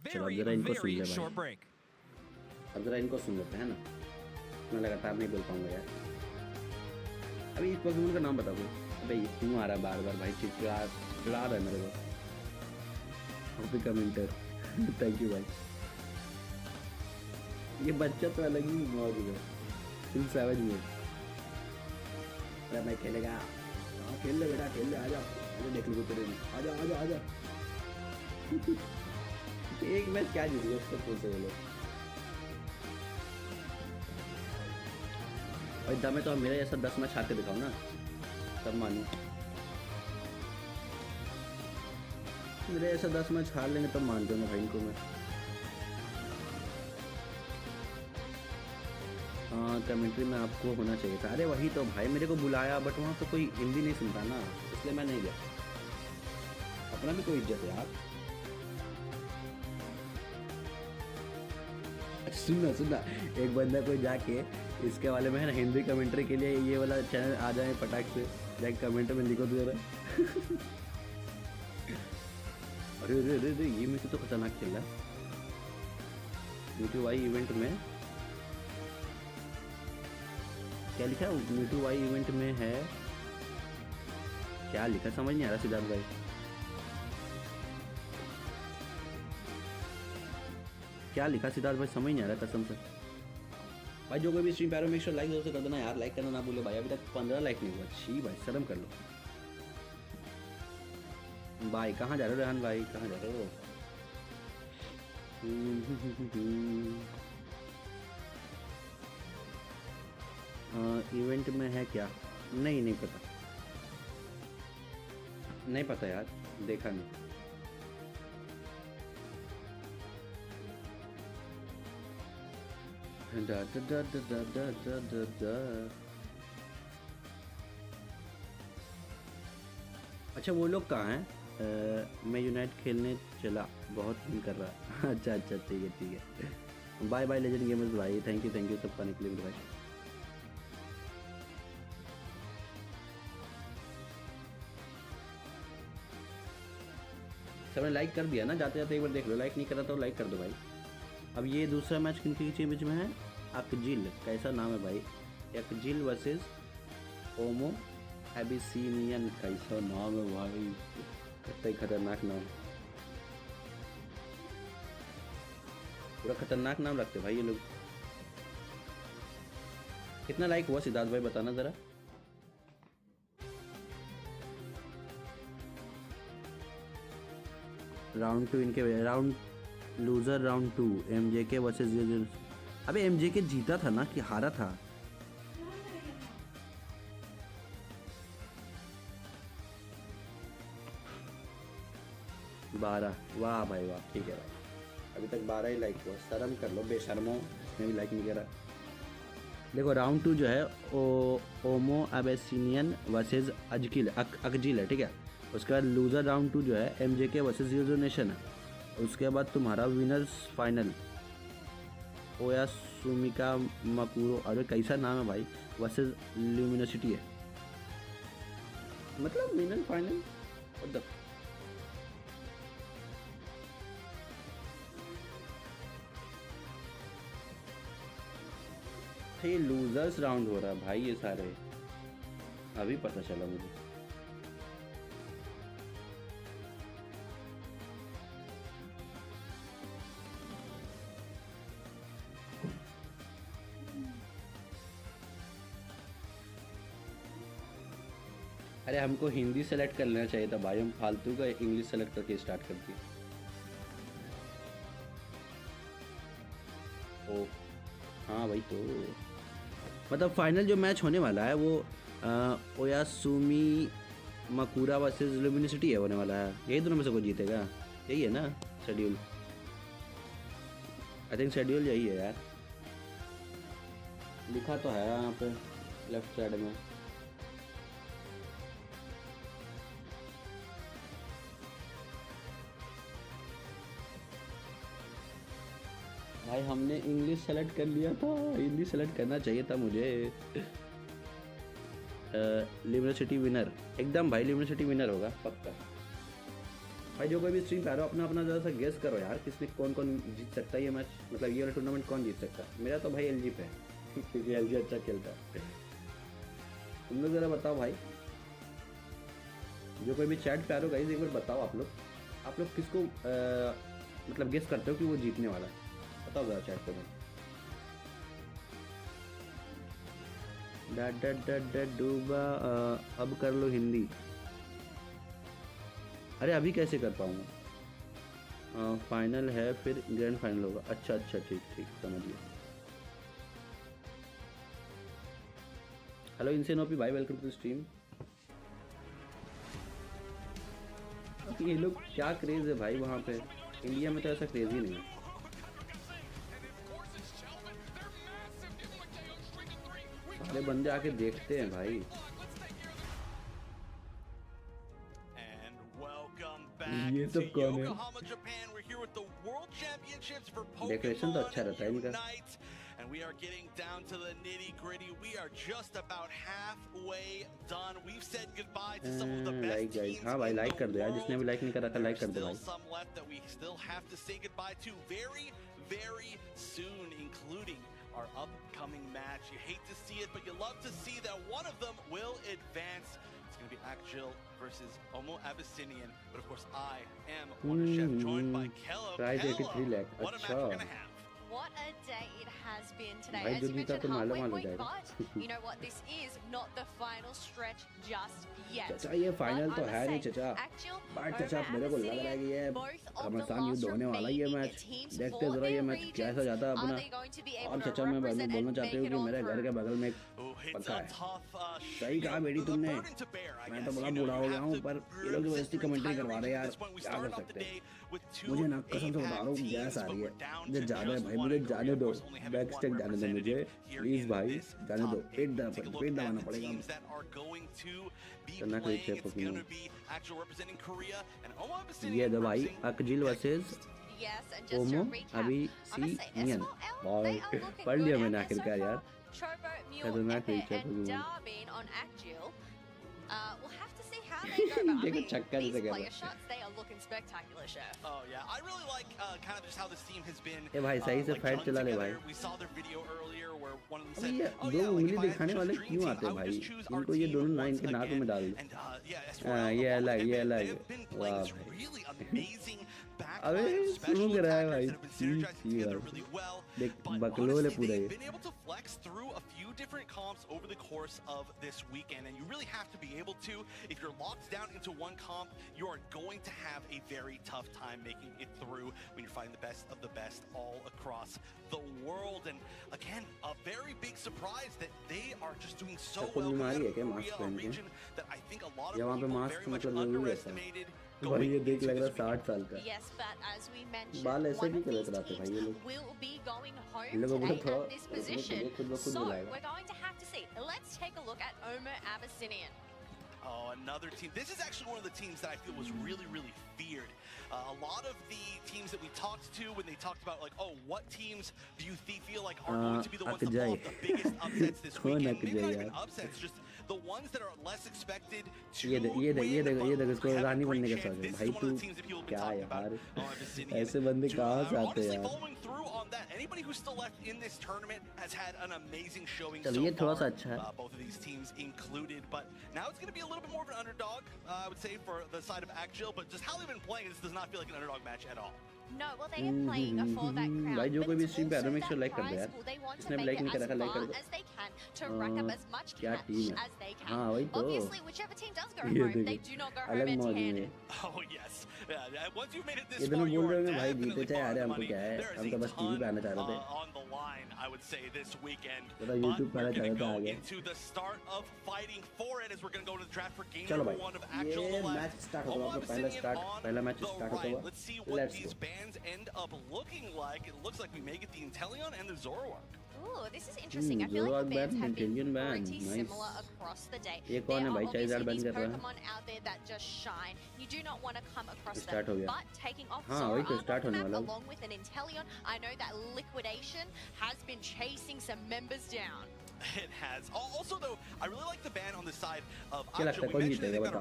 चलो अब जरा इनको सुन ले भाई, अब जरा इनको सुन लेते हैं ना। मैं लगातार नहीं बोल पाऊँगा यार। अभी इस पोकेमॉन का नाम बता दो। अबे ये क्यों आ रहा है बार बार भाई, चिल्ला रहा है मेरे को। ओपी कमेंटर थैंक यू भाई। ये बच्चा तो अलग ही मौजूद है, फुल सैवेज में। अरे मैं खेलेगा, हाँ खेल ले बेटा खेल ले, आ जा देख लो तेरे में, आ जा। एक मैच क्या जीत गया उसको पूछे बोलो। और दमे तो मेरा ऐसा 10 मैच हार के दिखाओ ना, तब मानू। मेरे ऐसा 10 मैच हार लेंगे तब मान दूंगा भाई इनको मैं। हाँ कमेंट्री में आपको होना चाहिए था। अरे वही तो भाई, मेरे को बुलाया बट वहाँ तो कोई हिंदी नहीं सुनता ना, इसलिए मैं नहीं गया। अपना भी कोई इज्जत है यार। सुनना एक बंदा कोई जाके इसके वाले में है ना हिंदी कमेंट्री के लिए ये वाला चैनल आ जाए पटाख से, जाके कमेंट में लिखो तो जरा। अरे ये मेरे को तो खतरनाक खेल रहा है। यूट्यूब वाई इवेंट में क्या लिखा है? यूट्यूब वाई इवेंट में है क्या लिखा, समझ नहीं आ रहा सिद्धार्थ भाई। क्या लिखा सिद्धार्थ भाई, समझ नहीं आ रहा कसम से भाई। जो कोई भी स्ट्रीम पैरो में लाइक जरूर से कर देना यार, लाइक करना ना भूलो भाई। अभी तक 15 लाइक नहीं हुआ, छी भाई शर्म कर लो भाई। कहाँ जा रहे हो रेहान भाई, कहाँ जा रहे हो? इवेंट में है क्या? नहीं पता, नहीं पता यार, देखा नहीं। दा दा दा दा दा दा दा दा। अच्छा वो लोग कहाँ हैं? मैं यूनाइट खेलने चला, बहुत दिन कर रहा। अच्छा अच्छा ठीक है। बाय बाय लेजेंड गेमर्स भाई, थैंक यू सब पाने के लिए भाई। सबने लाइक कर दिया ना? जाते जाते एक बार देख लो, लाइक नहीं करा तो लाइक कर दो भाई। अब ये दूसरा मैच किनके बीच में है? अकजिल, कैसा नाम है भाई? अकजिल वर्सेस ओमो एबिसिनियन, कैसा नाम है भाई, कितना खतरनाक नाम, पूरा खतरनाक नाम रखते भाई ये लोग। कितना लाइक हुआ सिद्धार्थ भाई बताना जरा। राउंड 2 इनके round loser round 2 MJK versus. अबे एमजेके जीता था ना कि हारा था? बारह, वाह भाई वाह, ठीक है भाई, अभी तक 12 ही लाइक हुआ, शर्म कर लो बेशर्मो, इसने भी लाइक नहीं करा। देखो राउंड 2 जो है ओमो एबिसिनियन वर्सेस अकजिल है, ठीक है। उसके बाद लूजर राउंड 2 जो है एमजेके वर्सेस यूजो नेशन है। उसके बाद तुम्हारा विनर्स फाइनल ओया सुमिका मकुरो, अरे कैसा नाम है भाई, वर्सेस ल्यूमिनोसिटी है। मतलब विनर फाइनल ये लूजर्स राउंड हो रहा है भाई, ये सारे अभी पता चला मुझे। अरे हमको हिंदी सेलेक्ट कर लेना चाहिए था भाई, हम फालतू का इंग्लिश सेलेक्ट करके स्टार्ट कर दिए। ओ हाँ भाई, तो मतलब फाइनल जो मैच होने वाला है वो ओयासुमी मकुरा वर्सेस ल्यूमिनोसिटी है होने वाला है। यही दोनों में से कोई जीतेगा, यही है ना शेड्यूल? आई थिंक शेड्यूल यही है यार, लिखा तो है यहाँ पे लेफ्ट साइड में। भाई हमने इंग्लिश सेलेक्ट कर लिया था, हिंदी सेलेक्ट करना चाहिए था मुझे। ल्यूमिनोसिटी विनर एकदम भाई, ल्यूमिनोसिटी विनर होगा पक्का भाई। जो कोई भी स्ट्रीम पे आ रहा हो अपना अपना ज़रा सा गेस करो यार, किसने कौन जीत सकता है ये मैच, मतलब ये वाला टूर्नामेंट कौन जीत सकता है? मेरा तो भाई एलजी पे है क्योंकि एलजी अच्छा खेलता है। तुम लोग ज़रा बताओ भाई, जो कोई भी चैट पे आ रहा हो गाइस एक बार बताओ आप लोग किसको मतलब गेस करते हो कि वो जीतने वाला है, बताओ ज़रा चैट पे भाई। डूबा अब कर लो हिंदी। अरे अभी कैसे कर पाऊँगा? फाइनल है फिर ग्रैंड फाइनल होगा। अच्छा ठीक समझ लिया। हेलो इनसेन ओपी भाई, वेलकम टू स्ट्रीम। ये लोग क्या क्रेज है भाई वहाँ पे, इंडिया में तो ऐसा क्रेज ही नहीं है। सारे बंदे आके देखते हैं भाई। ये सब कौन है? डेकोरेशन तो अच्छा रहता है इनका। And we are getting down to the nitty-gritty. We are just about halfway done. We've said goodbye to some of the best teams. हाँ भाई लाइक कर दो यार, जिसने भी लाइक नहीं करा था लाइक कर दो भाई। Some left that we still have to say goodbye to very, very soon, including our upcoming match. You hate to see it, but you love to see that one of them will advance. It's going to be Aegislash versus Omo Abyssinian. But of course, I am Wonder Chef, joined by Kella. Prize 83 lakh. What a match we're going to have. What a day it has been today. भाई As जो you जीता mentioned, तो मालूम halfway हो point, जाएगा। but you know what? This is not the final stretch just yet. चचा ये final तो है नहीं चचा। बट चचा मेरे को लग रहा है कि ये घमासान युद्ध होने वाला है ये मैच। देखते जरा ये मैच कैसा जाता है अपना। और चचा मैं बोलना चाहती हूँ कि मेरे घर के बगल में एक पक्का है। सही कहा बेटी तुमने। मैं तो बड़ा बूढ़ा हो गया हूँ पर ये लोग जबरदस्ती कमेंट्री करवा रहे हैं यार, क्या कर सकते हैं। मुझे ना कसम से बता रहा हूँ गैस आ रही है, मुझे जाना है भाई, मुझे जाने दो, बैक स्टेज जाने दो मुझे प्लीज भाई, जाने दो, पेट दबाना पड़ेगा। करना कोई है पोकेमॉन ये दो भाई, अकजिल वर्सेस ओमो अभी सी नियन। और पढ़ लिया मैंने आखिरकार यार, खतरनाक creature Pokemon. We'll have to see how they go, but I mean, these player shots, they are looking spectacular, Chef. Oh yeah, I really like kind of just how this team has been. ए भाई सही से fight चला ले भाई। We saw their video earlier where one of them said, ये दो उंगली दिखाने वाले क्यों आते हैं भाई? इनको ये दोनों ना इनके नाक में डाल दो। ये अलग वाह भाई। अबे सुन रहा है भाई, देख बकलोल है पूरा ये। flex through a few different comps over the course of this weekend, and you really have to be able to. If you're locked down into one comp, you are going to have a very tough time making it through when you're fighting the best of the best all across the world. And again, a very big surprise that they are just doing so well in a region that I think a lot of people very much underestimated. भाई ये देख लग रहा है 60 साल का। Yes, but as we mentioned, बाल ऐसे one भी of these कराते भाई ये लोग। will be going home today at this position. So we're going to have to see. Let's take a look at Omer Abyssinian. Oh, another team. This is actually one of the teams that I feel was really, really feared. A lot of the teams that we talked to when they talked about like, oh, what teams do you feel like are going to be the ones to pull off the biggest upsets this weekend? Maybe not even upsets, just the ones that are less expected to ये इसको रानी बनने का सोच है भाई तू क्या यार ऐसे बंदे कहाँ से आते हैं यार। Anybody who's still left in this tournament has had an amazing showing so far. थोड़ा सा अच्छा है। Both of these teams included, but now it's going to be a little bit more of an underdog, I would say, for the side of Aegislash. But just how they've been playing, this does not feel like an underdog match at all. No, well, they are playing for that crown. भाई जो कोई भी stream पे also make sure like कर दे यार। they want to इसने make like नहीं it करा as like कर far दो। as they can to rack up as much क्या cash टीम है? as they can. हाँ वही तो। Obviously, whichever team does go home, they do not go home empty-handed. Oh yes, yeah. Once you've made it this ये far, दोनों you बोल are रहे हैं भाई जीते definitely चाहे far आ रहे the हमको money. क्या है, There हम is तो a बस टीवी पे आना चाह रहे थे। on the line, I would say, this weekend. तो But YouTube पे we're आना चाह going रहे to थे go आगे। into the start of fighting for it as we're going to go to the draft for game चलो number भाई 1 of ये Aegislash. मैच स्टार्ट होगा अपना पहला मैच स्टार्ट होता हुआ। Let's see what these bands end up looking like. It looks like we may get the Inteleon and the Zeraora. Ooh, this is interesting. I feel like the bands have been pretty nice. similar across the day. ये कौन है भाई There are 4000 obviously ban these कर रहा है। Pokemon out there that just shine. You do not want to come across start हो them. गया। But taking off हाँ वही तो Zeraora स्टार्ट होने वाला। along with an Inteleon, I know that Liquidation has been chasing some members down. It has. Also, though, I really like the ban on the side of क्या लगता है कौन जीतेगा बता?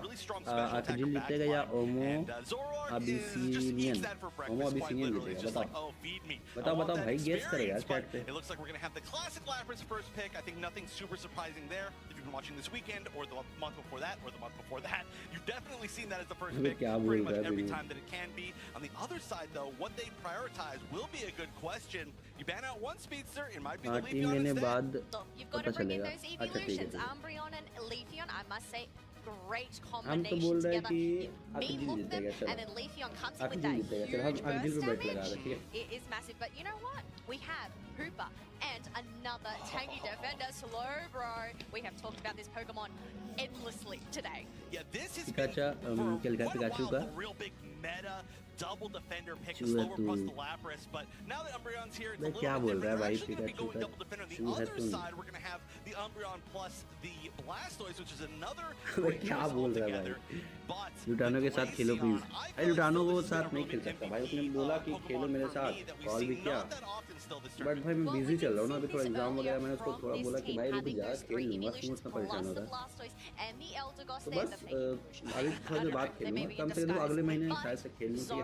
अकजिल जीतेगा या ओमो अबिसिनियन? ओमो अबिसिनियन जीतेगा बताओ बताओ भाई गेस करेगा चैट पे। It looks like we're going to have the classic Lapras first pick. I think nothing super surprising there. If you've been watching this weekend or the month before that or the month before that, you've definitely seen that as the first pick pretty much every time that it can be. On the other side, though, what they prioritize will be a good question. You ban out one speedster, it might be the Leafeon instead. You've got to bring in those evolutions, Umbreon and Leafeon. I must say, great combination together. You meat-hook them, and then Leafeon comes in with that huge burst damage. It is massive, but you know what? We have Hooper and another tanky defender, Slowbro. We have talked about this Pokemon endlessly today. Yeah, this is a real big meta double defender pick, the slower plus the Lapras, but now that Umbreon's here, it's a little bit different. We're actually going to be going double defender. On the other side, we're going to have the Umbreon plus the Blastoise, which is another great choice altogether. But लुटानो के साथ खेलो please. अरे लुटानो वो साथ नहीं खेल सकता भाई, उसने बोला कि खेलो मेरे साथ, कॉल भी किया, बट भाई मैं बिजी चल रहा हूँ ना, अभी थोड़ा एग्जाम वगैरह, मैंने उसको थोड़ा बोला कि भाई रुक जा, खेल लूँगा, तुम उतना परेशान हो रहा है। तो बस अभी थोड़ी देर बाद खेलूँगा, कम से कम अगले महीने शायद से खेल लूँ।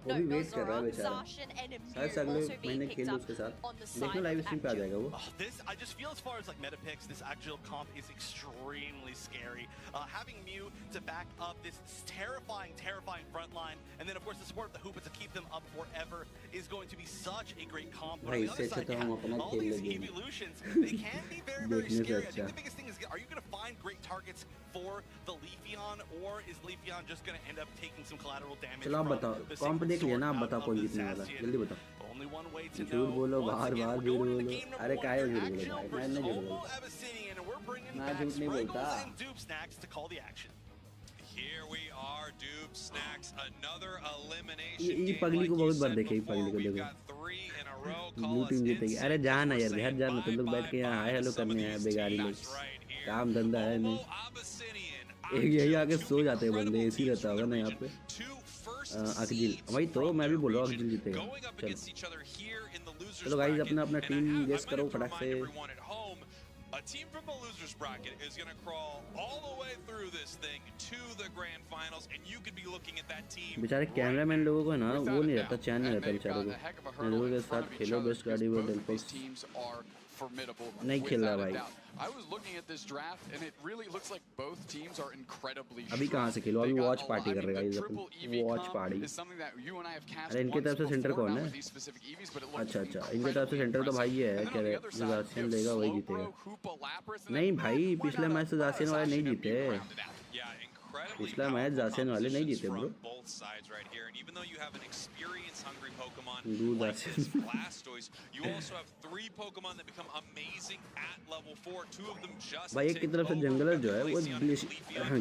note, no zeraora, Zacian and Mew also being picked up on the side of Axial. This, I just feel as far as like meta picks, this Axial comp is extremely scary. Having Mew to back up this terrifying front line, and then of course the support of the Hoopa to keep them up forever is going to be such a great comp. But on the other side, all these evolutions, they can be very scary. I think the biggest thing is, are you going to find great targets for the Leafeon, or is Leafeon just going to end up taking some collateral damage? चलो आप बताओ, कॉम्प देख लिया ना, आप बताओ कौन जीतने वाला, जल्दी बताओ। झूठ बोलो, बाहर झूठ बोलो, अरे काय झूठ बोलो भाई, मैं नहीं झूठ बोलता, मैं झूठ नहीं बोलता। Here we are, Doob Snacks, another elimination ये पगली को बहुत बार देखे, पगली को देखो, ब्लू टीम जीतेगी। अरे जाना यार, घर जाना, तुम लोग बैठ के यहाँ हाय हेलो करने हैं बेगारी लोग, काम धंधा है नहीं, एक यही आके सो जाते हैं बंदे, ऐसी रहता होगा ना यहाँ पे। अखजिल, वही तो मैं भी बोल रहा हूँ, अखजिल जीतेगा। चलो गाइस, अपना अपना टीम गेस करो फटाक से। A team from the losers bracket is going to crawl all the way through this thing to the grand finals, and you could be looking at that team. बेचारे cameraman लोगों को ना वो नहीं रहता, चैन नहीं रहता बेचारों को, इन लोगों के साथ खेलो बेस्ट गाड़ी वो डेल्पोक्स नहीं खेल रहा भाई। I was looking at this draft and it really looks like both teams are incredibly strong. अभी कहाँ से खेलो, अभी वॉच पार्टी कर रहे हैं गाइस अपन, वॉच पार्टी। अरे इनके तरफ से सेंटर कौन है? अच्छा, इनके तरफ से सेंटर तो भाई ये है, क्या जासियन लेगा वही जीतेगा। नहीं भाई, पिछले मैच से जासियन वाले नहीं जीते, पिछला मैच जासियन वाले नहीं जीते ब्रो। दूर जासियन blastoise, you also have 3 Pokemon that become amazing at level 4. 2 of them just भाई एक की तरफ से जंगलर जो है वो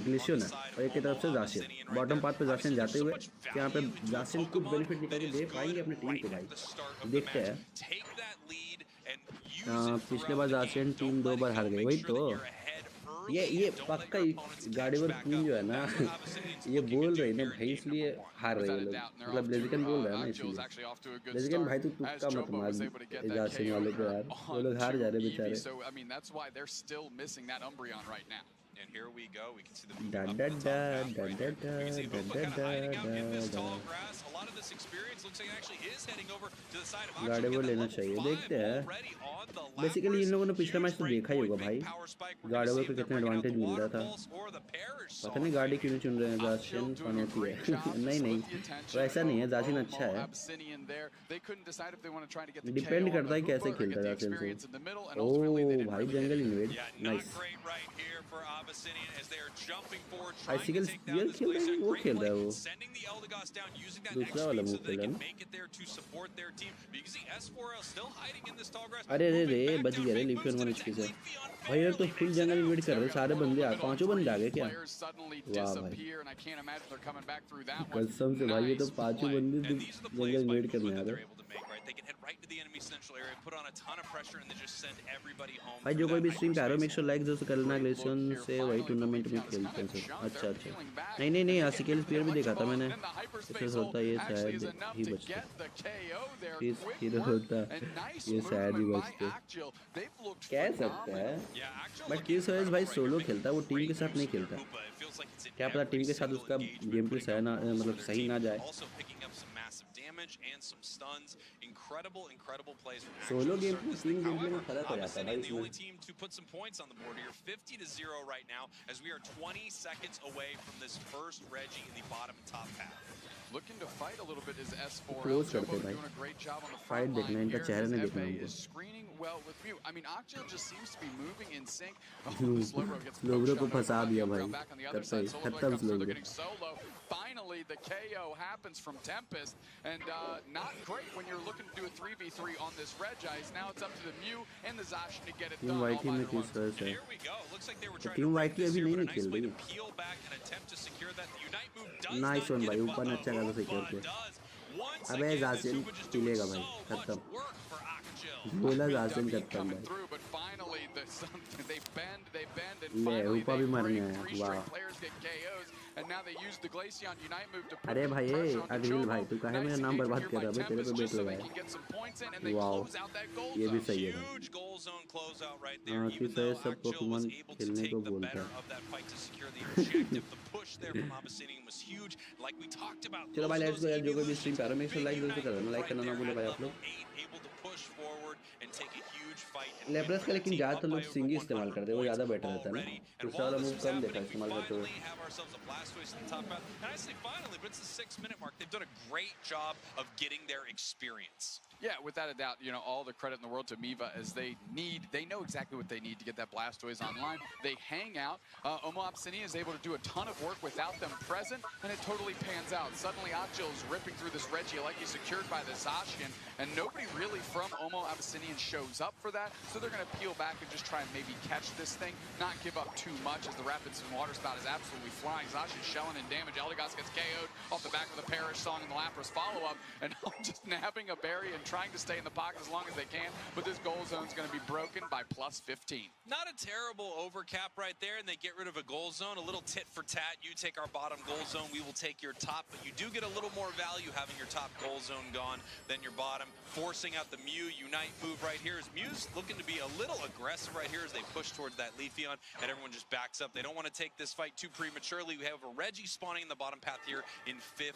ग्लिशियन है, और एक की तरफ से जासियन। बॉटम पाथ पे जासियन जाते हुए यहाँ पे जासियन कुछ बेनिफिट निकाल के दे पाएंगे अपनी टीम को भाई, देखते हैं। पिछले बार जासियन टीम 2 बार हार गई, वही तो ये पक्का गाड़ीवर टीम जो है ना ये बोल रही ना भाई, इसलिए हार रहे हैं लोग, मतलब ब्लेजिकन बोल रहा है ना इसलिए। ब्लेजिकन भाई तू तुक्का मत मार जासियन वाले को यार, वो लोग हार जा रहे बेचारे। And here we go. We can see the da da da da da a lot of this experience looks like it actually is heading over to the side of गाड़ी वो लेना चाहिए, देखते हैं। बेसिकली इन लोगों ने पिछला मैच तो देखा ही होगा भाई, गाड़ी वो को कितना एडवांटेज मिल रहा था, पता नहीं गाड़ी क्यों चुन रहे हैं। जासियन फन होती है नहीं तो ऐसा नहीं है, जासियन अच्छा है, डिपेंड करता है कैसे खेलता है जासियन से। ओह भाई जंगल इन्वेड, नाइस। आइसिकल स्पीयर खेल रहा है, वो खेल रहा है वो, दूसरा वाला मूव खेल रहा है। अरे बच गया रे लीफियन 1 HP से भाई। यार तो फुल जंगल इन्वेड कर रहे सारे बंदे, 5 बंदे आ गए क्या? वाह भाई कसम से भाई, ये तो 5 बंदे जंगल इन्वेड करने आ रहे। भाई जो कोई भी स्ट्रीम पे आ रहा हो मेक श्योर लाइक जैसे करना, ग्लेशियन से वही टूर्नामेंट में खेलते हैं सर। अच्छा नहीं आसिकल स्पीयर भी देखा था मैंने, इससे होता ये शायद ही बचता, इस हीरो होता ये शायद ही बचते, कह सकता है। बट किस वजह भाई सोलो खेलता है, वो टीम के साथ नहीं खेलता, क्या पता टीम के साथ उसका गेम प्ले सही ना, मतलब सही ना जाए। Solo game play team game play में फर्क हो जाता है भाई इसमें। 50-0 right now as we are 20 seconds away from this first Reggie in the bottom top half. Looking to fight a little bit is S4. Close करते भाई, fight देखना, इनका चेहरा नहीं देखना हमको। Screening well with Mew. I mean, Axial just seems to be moving in sync. Slowbro को फंसा दिया भाई, खत्म Slowbro। Finally, the KO happens from Tempest, and not great when you're looking to do a 3v3 on this Regice. Now it's up to the Mew and the Zacian to get it done. White में किस वजह से? Here we go. Looks like they were trying team to white की अभी नहीं खेल रही। peel back and attempt to secure that. The Unite move does nice one भाई, ऊपर अच्छा खासा सिक्योर किया। अबे जासियन पिलेगा भाई, खत्म बोला जासियन खत्म भाई। ले ऊपर भी मर गया है, वाह। अरे भाई अग्निल भाई तू काहे मेरा नाम बर्बाद कर रहा है, तेरे पे बेट लगाया। वाह ये भी सही है भाई। हाँ किस सब पोकेमॉन खेलने को बोलता है। push there from Abyssinian was huge. Like we talked about. चलो भाई let's go यार जो कोई भी स्ट्रीम पे आ रहा है make sure like जरूर कर देना, like करना ना भूले भाई आप लोग. Able to push forward and take a huge fight. लेब्रस का लेकिन ज़्यादातर लोग सिंगी इस्तेमाल करते हैं, वो ज़्यादा बेटर रहता है ना. दूसरा वाला मूव कम देखा इस्तेमाल करते हुए. Have ourselves a blastoise in the top path. And I say finally, but it's the 6-minute mark. They've done a great job of getting their experience. Yeah, without a doubt, you know, all the credit in the world to Miva as they know exactly what they need to get that Blastoise online. They hang out. Omo Abyssinian is able to do a ton of work without them present, and it totally pans out. Suddenly, Absol is ripping through this Reggie like he's secured by the Zacian, and nobody really from Omo Abyssinian shows up for that, so they're going to peel back and just try and maybe catch this thing, not give up too much as the Rapids and Water Spout is absolutely flying. Zacian shelling in damage. Eldegoss gets KO'd off the back of the Parish song and the Lapras follow-up, and just nabbing a berry and trying to stay in the pocket as long as they can, but this goal zone is going to be broken by plus 15. Not a terrible overcap right there, and they get rid of a goal zone. A little tit for tat. You take our bottom goal zone, we will take your top, but you do get a little more value having your top goal zone gone than your bottom. Forcing out the Mew Unite move right here is Mew's looking to be a little aggressive right here as they push towards that Leafeon, and everyone just backs up. They don't want to take this fight too prematurely. We have a Reggie spawning in the bottom path here in 15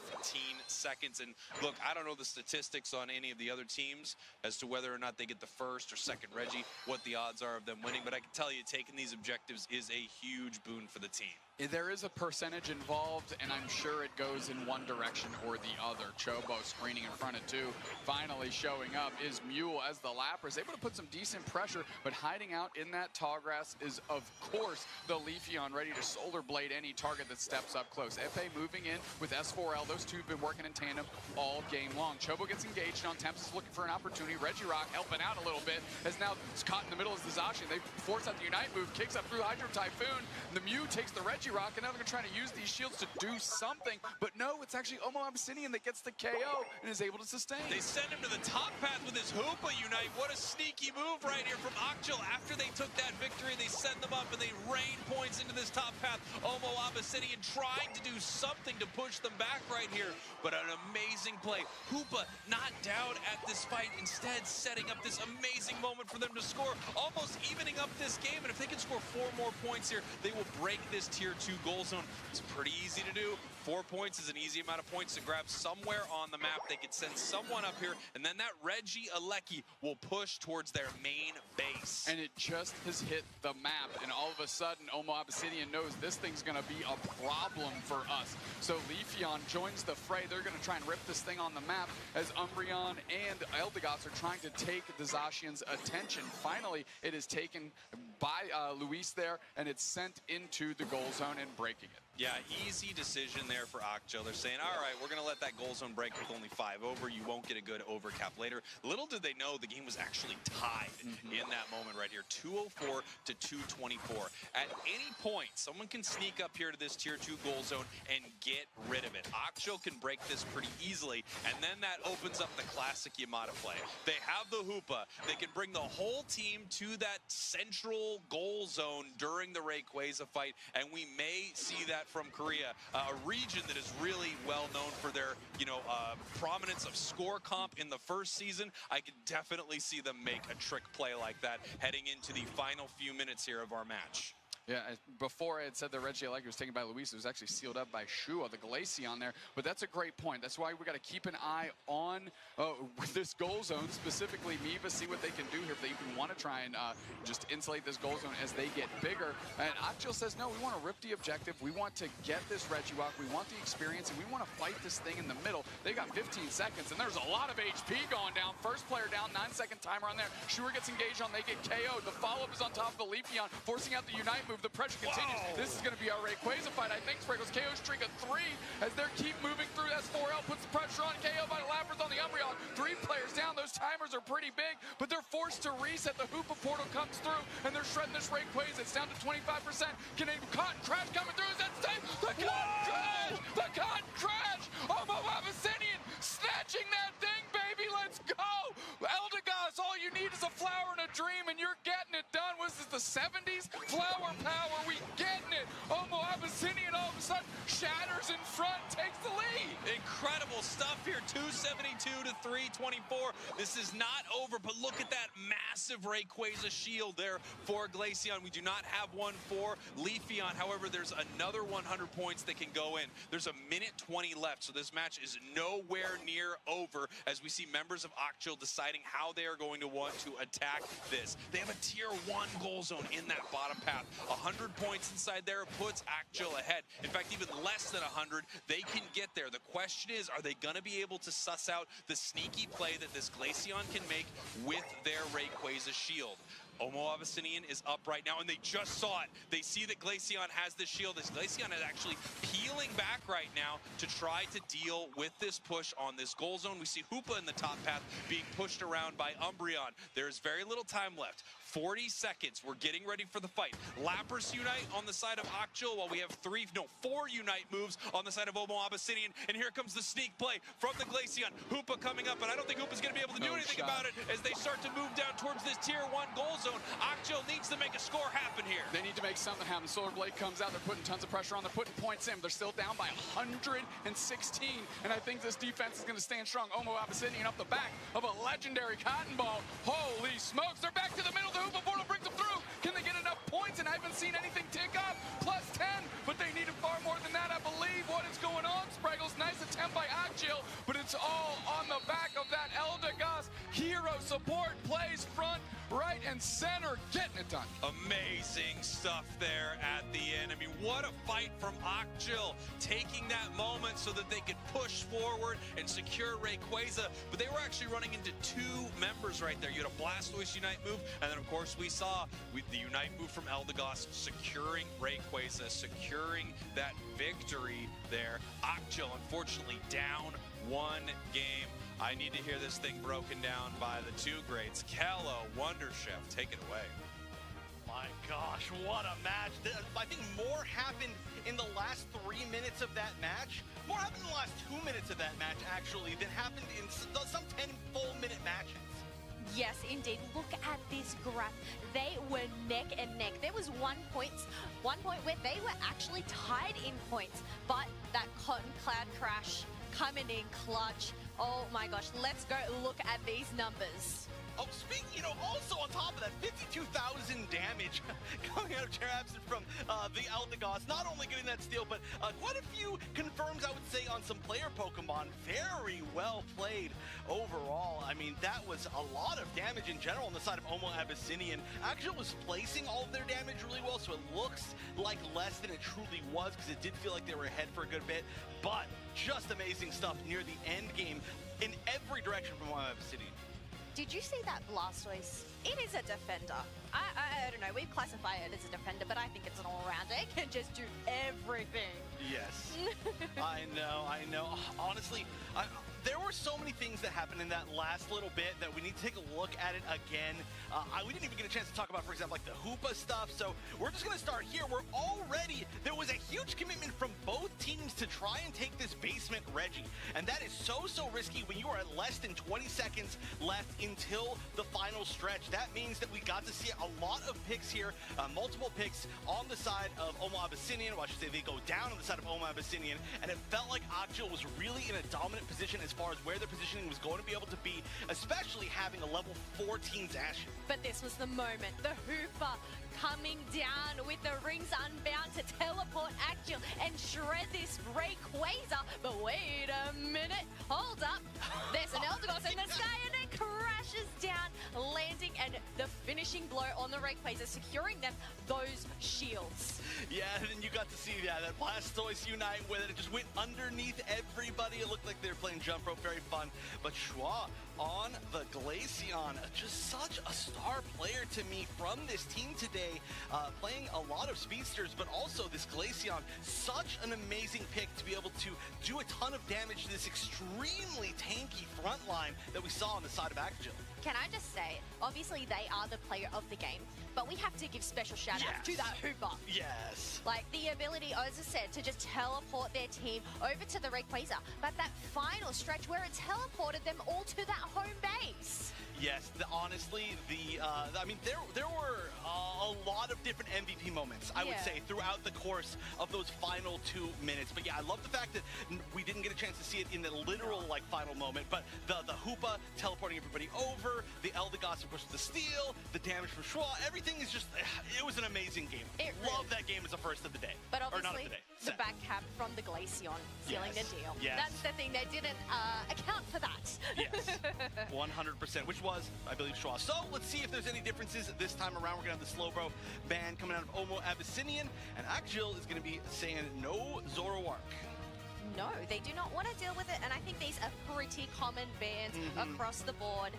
seconds, and look, I don't know the statistics on any of the other teams as to whether or not they get the first or second Reggie, what the odds are of them winning, but I can tell you taking these objectives is a huge boon for the team. There is a percentage involved, and I'm sure it goes in one direction or the other. Chobo screening in front of two. Finally showing up is Mule as the Lapras, able to put some decent pressure, but hiding out in that tall grass is, of course, the Leafeon, ready to shoulder blade any target that steps up close. Epe moving in with S4L. Those two have been working in tandem all game long. Chobo gets engaged on. Tempest is looking for an opportunity. Regirock helping out a little bit, as now it's caught in the middle as the Zacian. They force out the Unite move, kicks up through Hydro Typhoon. The Mew takes the Regirock, and now they're trying to use these shields to do something, but no, it's actually Omo Abyssinian that gets the KO and is able to sustain. They send him to the top path with his Hoopa Unite. What a sneaky move right here from Aegislash. After they took that victory, they send them up and they rain points into this top path. Omo Abyssinian trying to do something to push them back right here, but an amazing play. Hoopa not down at this fight, instead setting up this amazing moment for them to score, almost evening up this game, and if they can score 4 more points here, they will break this tier 2 goal zone. It's pretty easy to do. 4 points is an easy amount of points to grab somewhere on the map. They could send someone up here, and then that Reggie Alecki will push towards their main base. And it just has hit the map, and all of a sudden, Omo Abyssinian knows this thing's going to be a problem for us. So Leafeon joins the fray. They're going to try and rip this thing on the map as Umbreon and Eldegoss are trying to take the Zacian's attention. Finally, it is taken by Luis there, and it's sent into the goal zone and breaking it. Yeah, easy decision there for Aegislash. They're saying, all right, we're going to let that goal zone break with only 5 over. You won't get a good overcap later. Little did they know the game was actually tied in that moment right here. 204 to 224. At any point, someone can sneak up here to this tier 2 goal zone and get rid of it. Aegislash can break this pretty easily, and then that opens up the classic Yamada play. They have the Hoopa. They can bring the whole team to that central goal zone during the Rayquaza fight, and we may see that from Korea, a region that is really well known for their, prominence of score comp in the first season. I could definitely see them make a trick play like that heading into the final few minutes here of our match. Yeah, before I had said that Reggie Alecki was taken by Luis, it was actually sealed up by Shua, the Glaceon there. But that's a great point. That's why we got to keep an eye on this goal zone, specifically Miva, see what they can do here if they even want to try and just insulate this goal zone as they get bigger. And Aegislash says, no, we want to rip the objective. We want to get this Regirock. We want the experience, and we want to fight this thing in the middle. They got 15 seconds, and there's a lot of HP going down. First player down, 9-second timer on there. Shua gets engaged on, they get KO'd. The follow-up is on top of the Leafeon, forcing out the Unite move. The pressure continues. Whoa. This is going to be our Rayquaza fight, I think. Sprinkles KO streak of 3 as they keep moving through. S4L puts the pressure on. KO by the Lapras on the Umbreon. 3 players down. Those timers are pretty big, but they're forced to reset. The Hoopa portal comes through, and they're shredding this Rayquaza. It's down to 25%. Can a Cotton Crash coming through? Is that safe? The Cotton Crash! The Cotton Crash! Omo Abyssinian snatching that thing, baby. Let's go! Eldegoss That's all you need is a flower and a dream, and you're getting it done. Was this the 70s? Flower power, we getting it. Omo Abyssinian all of a sudden shatters in front, takes the lead. Incredible stuff here, 272 to 324. This is not over, but look at that massive Rayquaza shield there for Glaceon. We do not have one for Leafeon. However, there's another 100 points that can go in. There's a minute 20 left, so this match is nowhere near over as we see members of Occhil deciding how they are going to want to attack this. They have a tier 1 goal zone in that bottom path. 100 points inside there puts Occhil ahead. In fact, even less than 100, they can get there. The question is, are they going to be able to suss out the sneaky play that this Glaceon can make with their Rayquaza shield? Omo Abyssinian is up right now, and they just saw it. They see that Glaceon has this shield. This Glaceon is actually peeling back right now to try to deal with this push on this goal zone. We see Hoopa in the top path being pushed around by Umbreon. There's very little time left. 40 seconds. We're getting ready for the fight. Lapras Unite on the side of Occhil, while we have 4 Unite moves on the side of Omo Abyssinian. And here comes the sneak play from the Glaceon. Hoopa coming up, but I don't think Hoopa's going to be able to do anything about it as they start to move down towards this tier 1 goal zone. Occhil needs to make a score happen here. They need to make something happen. Solar Blade comes out. They're putting tons of pressure on. They're putting points in. They're still down by 116. And I think this defense is going to stand strong. Omo Abyssinian up the back of a legendary Cotton Ball. Holy smokes. They're back to the middle. The Hoopa portal brings them through. Can they get enough points? And I haven't seen anything tick up. Plus 10. But they needed far more than that, I believe. What is going on, Spraggles? Nice attempt by Occhil. But it's all on the back of that Eldegoss. Hero support plays front, right, and center, getting it done. Amazing stuff there at the end. I mean, what a fight from Occhil, taking that moment so that they could push forward and secure Rayquaza. But they were actually running into 2 members right there. You had a Blastoise Unite move, and then of course we saw the Unite move from Eldegoss securing Rayquaza, securing that victory there. Occhil, unfortunately, down 1 game. I need to hear this thing broken down by the 2 greats. Kello, Wonderchef, take it away. My gosh, what a match. I think more happened in the last 3 minutes of that match. More happened in the last 2 minutes of that match, actually, than happened in some 10 full-minute matches. Yes, indeed. Look at this graph. They were neck and neck. There was one point where they were actually tied in points, but that Cotton Cloud Crash coming in clutch. Oh my gosh, let's go look at these numbers. Oh, also on top of that, 52,000 damage coming out of Terrapsin from the Eldegoss. Not only getting that steal, but quite a few confirms, I would say, on some player Pokemon. Very well played overall. I mean, that was a lot of damage in general on the side of Omo Abyssinian. Actually was placing all of their damage really well, so it looks like less than it truly was, because it did feel like they were ahead for a good bit. But just amazing stuff near the end game in every direction from Omo Abyssinian. Did you see that Blastoise? It is a defender. I don't know, we classify it as a defender, but I think it's an all-rounder. It can just do everything. Yes. I know. Honestly, there were so many things that happened in that last little bit that we need to take a look at it again. We didn't even get a chance to talk about, for example, like the Hoopa stuff, so we're just going to start here. There was a huge commitment from both teams to try and take this basement Reggie, and that is so risky when you are at less than 20 seconds left until the final stretch. That means that we got to see a lot of picks here, multiple picks on the side of Omo Abyssinian, or I should say they go down on the side of Omo Abyssinian, and it felt like Occhil was really in a dominant position as far as where their positioning was going to be able to be, especially having a level 14 Zacian. But this was the moment. The Hoopa coming down with the rings unbound to teleport Occhil and shred this Rayquaza. But wait a minute, hold up. There's an Eldegoss in the sky and it crashes down, landing and the finishing blow on the Rayquaza, securing them those shields. Yeah, and then you got to see that Blastoise Unite with it. It just went underneath everybody. It looked like they were playing jump rope, very fun. But Schwa on the Glaceon, just such a star player to me from this team today, playing a lot of speedsters, but also this Glaceon, such an amazing pick to be able to do a ton of damage to this extremely tanky front line that we saw on the side of Occhil. Can I just say, obviously they are the player of the game, but we have to give special shout-outs to that Hooper. Yes. Like, the ability, as I said, to just teleport their team over to the Rayquaza, but that final stretch where it teleported them all to that home base. Yes, honestly, I mean, there were a lot of different MVP moments, I would say, throughout the course of those final 2 minutes. But yeah, I love the fact that we didn't get a chance to see it in the literal, like, final moment. But the Hoopa teleporting everybody over, the Eldegoss, of course, with the steal, the damage from Schwa, everything is just, it was an amazing game. Love that game as a first of the day. But obviously, or not of the day. the back cap from the Glaceon sealing the deal. Yes. That's the thing, they didn't account for that. Yes, 100%, which was, I believe, Schwa. So let's see if there's any differences this time around. We're going to have the Slowbro band coming out of Omo Abyssinian, and Aegislash is going to be saying no Zoroark. No, they do not want to deal with it, and I think these are pretty common bans across the board.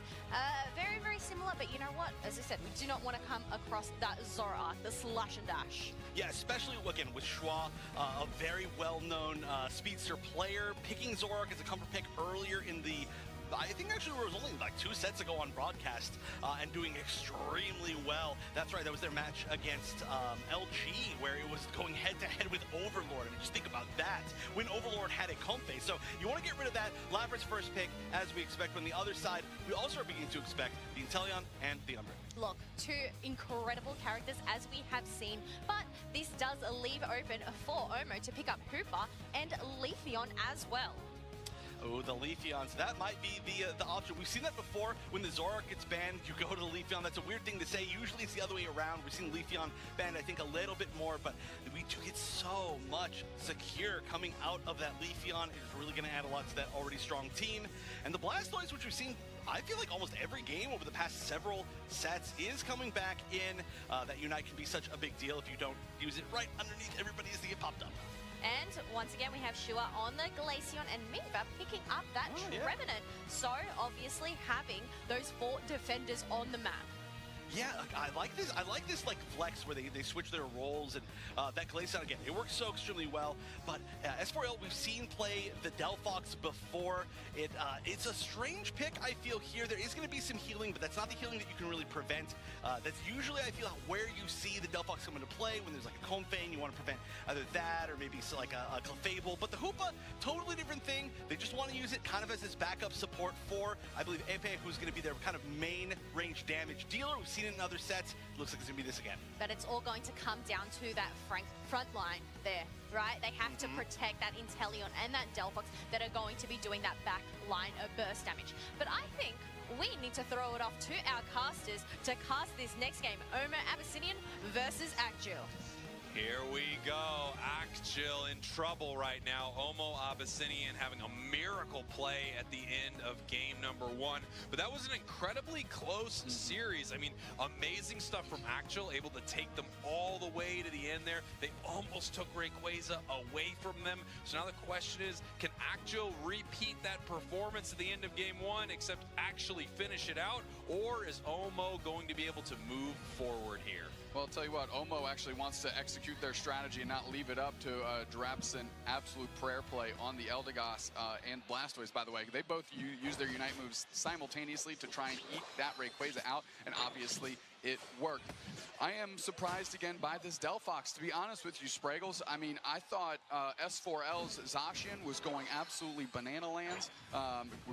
Very, very similar, but you know what? As I said, we do not want to come across that Zoroark, the slash and dash. Yeah, especially, again, with Schwa, a very well-known speedster player, picking Zoroark as a comfort pick earlier in the I think actually it was only like 2 sets ago on broadcast and doing extremely well. That's right, that was their match against LG where it was going head-to-head with Overlord. I mean, just think about that, when Overlord had a Comfey. So you want to get rid of that. Labra's first pick, as we expect. On the other side, we also are beginning to expect the Inteleon and the Umbreon. Look, 2 incredible characters as we have seen, but this does leave open for Omo to pick up Hoopa and Leafeon as well. Oh, the Leafeons. That might be the option. We've seen that before. When the Zoroark gets banned, you go to the Leafeon. That's a weird thing to say. Usually it's the other way around. We've seen Leafeon banned, I think, a little bit more, but we do get so much secure coming out of that Leafeon. It's really going to add a lot to that already strong team. And the Blastoise, which we've seen, I feel like almost every game over the past several sets, is coming back in. That Unite can be such a big deal if you don't use it right underneath everybody as they get popped up. And once again, we have Shua on the Glaceon and Miva picking up that Trevenant. So obviously having those 4 defenders on the map. Yeah, I like this. I like this like flex where they switch their roles, and that Glaceon, again, it works so extremely well. But S4L, we've seen play the Delphox before. It's a strange pick, I feel, here. There is going to be some healing, but that's not the healing that you can really prevent. That's usually, I feel, where you see the Delphox come into play, when there's like a Comfey and you want to prevent either that or maybe like a Clefable. But the Hoopa, totally different thing. They just want to use it kind of as this backup support for, I believe, Epe, who's going to be their kind of main range damage dealer. We've seen it in other sets. Looks like it's going to be this again. But it's all going to come down to that front line there, right? They have to protect that Inteleon and that Delphox that are going to be doing that back line of burst damage. But I think we need to throw it off to our casters to cast this next game, Omo Abyssinian versus Aegislash. Here we go. Aegislash in trouble right now. Omo Abyssinian having a miracle play at the end of game number 1. But that was an incredibly close series. I mean, amazing stuff from Aegislash, able to take them all the way to the end there. They almost took Rayquaza away from them. So now the question is, can Aegislash repeat that performance at the end of game 1, except actually finish it out? Or is Omo going to be able to move forward here? Well, I'll tell you what, Omo actually wants to execute their strategy and not leave it up to Drapson absolute prayer play on the Eldegoss and Blastoise, by the way. They both use their Unite moves simultaneously to try and eat that Rayquaza out, and obviously it worked. I am surprised again by this Delphox, to be honest with you, Spraggles. I mean, I thought S4L's Zacian was going absolutely banana lands.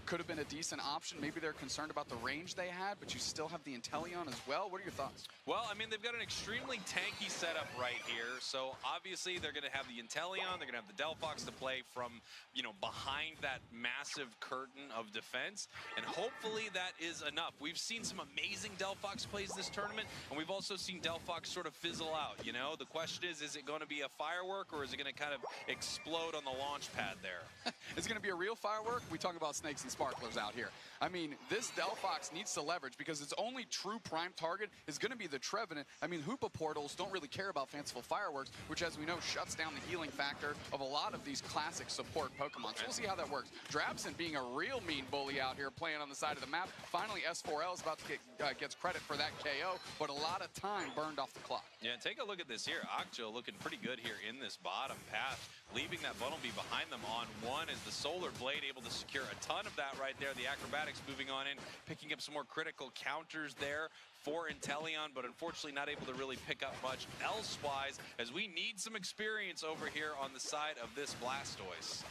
Could have been a decent option. Maybe they're concerned about the range they had, but you still have the Inteleon as well. What are your thoughts? Well, I mean, they've got an extremely tanky setup right here. So obviously they're going to have the Inteleon, they're going to have the Delphox to play from, you know, behind that massive curtain of defense. And hopefully that is enough. We've seen some amazing Delphox plays this tournament, and we've also seen Delphox sort of fizzle out, you know? The question is it going to be a firework, or is it going to kind of explode on the launch pad there? It's going to be a real firework. We talk about snakes and sparklers out here. I mean, this Delphox needs to leverage, because its only true prime target is going to be the Trevenant. I mean, Hoopa portals don't really care about fanciful fireworks, which, as we know, shuts down the healing factor of a lot of these classic support Pokemon. So we'll see how that works. Drapson being a real mean bully out here, playing on the side of the map. Finally, S4L is about to gets credit for that KO, but a lot of time getting burned off the clock. Yeah, take a look at this here. Aegislash looking pretty good here in this bottom path, leaving that Bunnelby behind them on one as the Solar Blade able to secure a ton of that right there. The acrobatics moving on in, picking up some more critical counters there for Inteleon, but unfortunately not able to really pick up much elsewise, as we need some experience over here on the side of this Blastoise.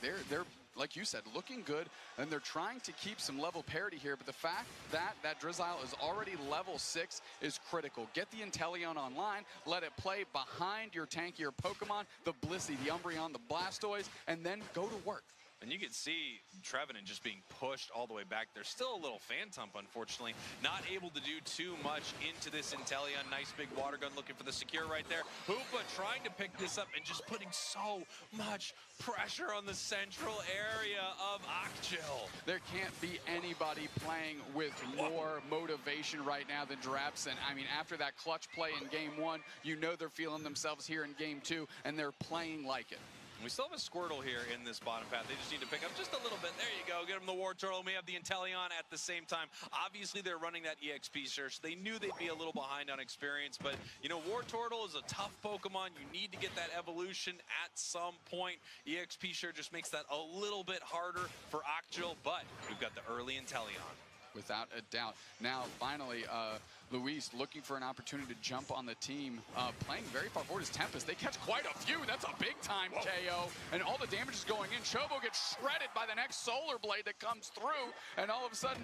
They're like you said, looking good, and they're trying to keep some level parity here, but the fact that that Drizzile is already level 6 is critical. Get the Inteleon online, let it play behind your tankier Pokemon, the Blissey, the Umbreon, the Blastoise, and then go to work. And you can see Trevenant just being pushed all the way back. There's still a little Phantump, unfortunately. Not able to do too much into this Inteleon. Nice big water gun looking for the secure right there. Hoopa trying to pick this up and just putting so much pressure on the central area of Aegislash. There can't be anybody playing with more motivation right now than Drabson. I mean, after that clutch play in game 1, you know they're feeling themselves here in game 2, and they're playing like it. We still have a Squirtle here in this bottom path. They just need to pick up just a little bit. There you go. Get them the Wartortle. And we have the Inteleon at the same time. Obviously, they're running that EXP search. They knew they'd be a little behind on experience. But, you know, Wartortle is a tough Pokemon. You need to get that evolution at some point. EXP search just makes that a little bit harder for Aegislash. But we've got the early Inteleon. Without a doubt. Now, finally, Luis looking for an opportunity to jump on the team. Playing very far forward is Tempest. They catch quite a few. That's a big-time KO. And all the damage is going in. Chobo gets shredded by the next Solar Blade that comes through. And all of a sudden,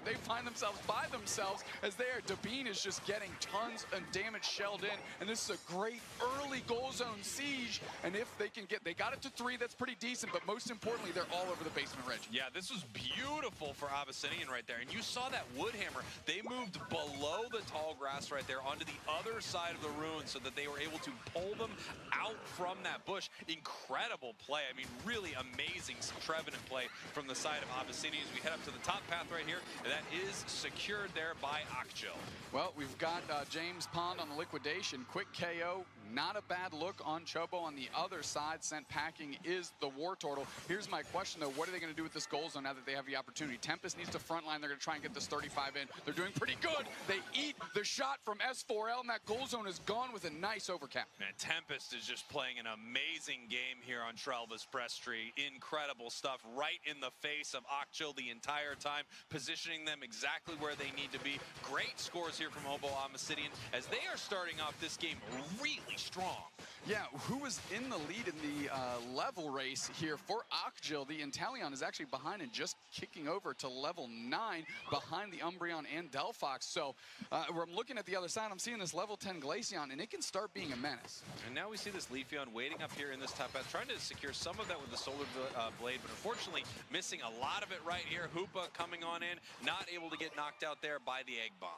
they find themselves by themselves as there. Dabine is just getting tons of damage shelled in. And this is a great early goal zone siege. And if they can get, they got it to 3. That's pretty decent. But most importantly, they're all over the basement ridge. Yeah, this was beautiful for Abyssinian right there. And you saw that Woodhammer. They moved below the tall grass right there onto the other side of the ruin so that they were able to pull them out from that bush. Incredible play. I mean, really amazing Trevenant play from the side of Abyssinian as we head up to the top path right here. And that is secured there by Aegislash. Well, we've got James Pond on the liquidation. Quick KO. Not a bad look on Chobo. On the other side, sent packing is the Wartortle. Here's my question, though. What are they going to do with this goal zone now that they have the opportunity? Tempest needs to frontline. They're going to try and get this 35 in. They're doing pretty good. They eat the shot from S4L, and that goal zone is gone with a nice overcap. Man, Tempest is just playing an amazing game here on Trelva's Press Tree. Incredible stuff right in the face of Aegislash the entire time, positioning them exactly where they need to be. Great scores here from Hobo Abyssinian as they are starting off this game really strong. Yeah, who was in the lead in the level race here for Aegislash? The Inteleon is actually behind and just kicking over to level 9 behind the Umbreon and Delphox. So where I'm looking at the other side, I'm seeing this level 10 Glaceon, and it can start being a menace. And now we see this Leafeon waiting up here in this top path, trying to secure some of that with the Solar Blade, but unfortunately missing a lot of it right here. Hoopa coming on in, not able to get knocked out there by the Egg Bomb.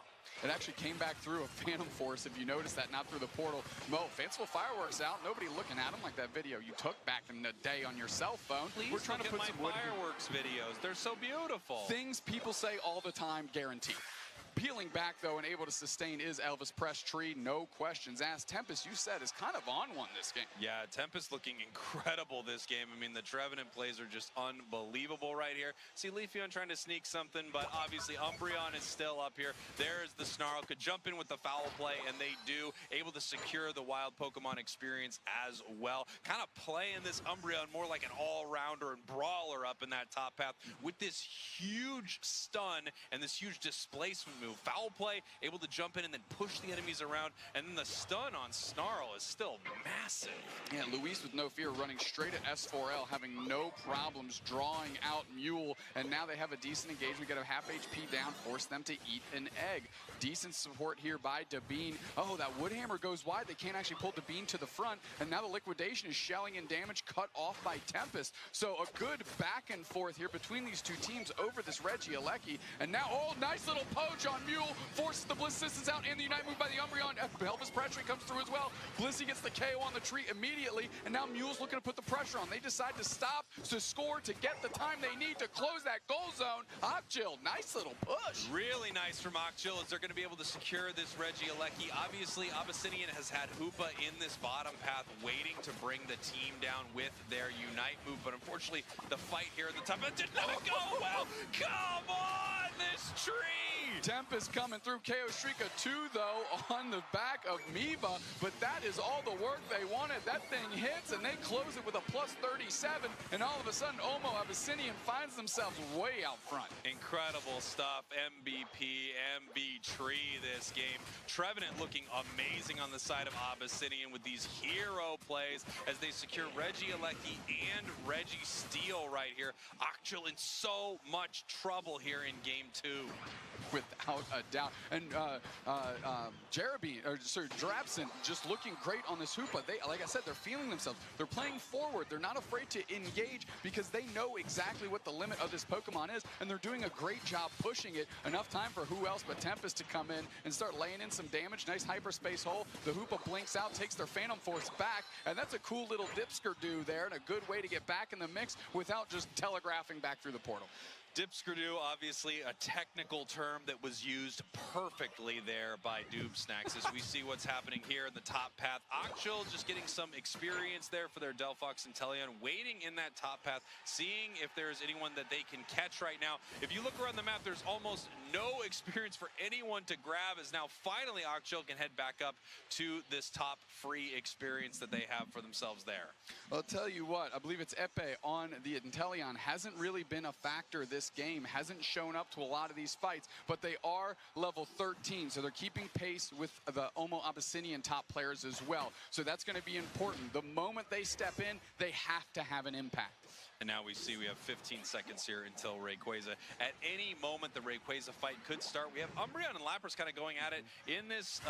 It actually came back through a Phantom Force, if you notice that, not through the portal. Mo, fanciful fireworks out. Nobody looking at them like that video you took back in the day on your cell phone. Please We're trying to put some wood fireworks videos. They're so beautiful. Things people say all the time, guaranteed. Peeling back, though, and able to sustain is Elvis Press Tree, no questions asked. Tempest, you said, is kind of on one this game. Yeah, Tempest looking incredible this game. I mean, the Trevenant plays are just unbelievable right here. See Leafeon trying to sneak something, but obviously Umbreon is still up here. There's the Snarl, could jump in with the foul play, and they do. Able to secure the wild Pokemon experience as well. Kind of playing this Umbreon more like an all-rounder and brawler up in that top path with this huge stun and this huge displacement move. Foul play, able to jump in and then push the enemies around, and then the stun on Snarl is still massive. Yeah, Luis with no fear running straight at S4L, having no problems drawing out Mule, and now they have a decent engagement, get a half HP down, force them to eat an egg. Decent support here by Dabine. Oh, that Woodhammer goes wide. They can't actually pull Dabine to the front, and now the liquidation is shelling in damage cut off by Tempest. So a good back and forth here between these two teams over this Regieleki, and now, oh, nice little poach on Mule, forces the Bliss Assistance out, and the Unite move by the Umbreon. Elvis Pressure comes through as well. Blissey gets the KO on the tree immediately, and now Mule's looking to put the pressure on. They decide to stop, to score, to get the time they need to close that goal zone. Aegislash, nice little push. Really nice from Aegislash as they're going to be able to secure this Regieleki. Obviously, Abyssinian has had Hoopa in this bottom path waiting to bring the team down with their Unite move, but unfortunately, the fight here at the top did not go well. Come on, this tree! Tempest coming through. KO Shrika 2, though, on the back of Miva. But that is all the work they wanted. That thing hits, and they close it with a +37. And all of a sudden, Omo Abyssinian finds themselves way out front. Incredible stuff. MVP, MV Tree this game. Trevenant looking amazing on the side of Abyssinian with these hero plays as they secure Reggie Alecki and Reggie Steele right here. Aegislash in so much trouble here in game 2. Without a doubt. And Drabson just looking great on this Hoopa. They, like I said, they're feeling themselves. They're playing forward. They're not afraid to engage because they know exactly what the limit of this Pokemon is, and they're doing a great job pushing it. Enough time for who else but Tempest to come in and start laying in some damage. Nice hyperspace hole. The Hoopa blinks out, takes their Phantom Force back, and that's a cool little Dipskirdu there and a good way to get back in the mix without just telegraphing back through the portal. Dipskirdu, obviously a technical term that was used perfectly there by Dubsnax as we see what's happening here in the top path. Aegislash just getting some experience there for their Delphox and Teleon, waiting in that top path, seeing if there's anyone that they can catch right now. If you look around the map, there's almost no experience for anyone to grab, as now finally Aegislash can head back up to this top free experience that they have for themselves there. I'll tell you what, I believe it's Epe on the Inteleon hasn't really been a factor this game, hasn't shown up to a lot of these fights, but they are level 13, so they're keeping pace with the Omo Abyssinian top players as well. So that's going to be important. The moment they step in, they have to have an impact. And now we see we have 15 seconds here until Rayquaza. At any moment, the Rayquaza fight could start. We have Umbreon and Lapras kind of going at it in this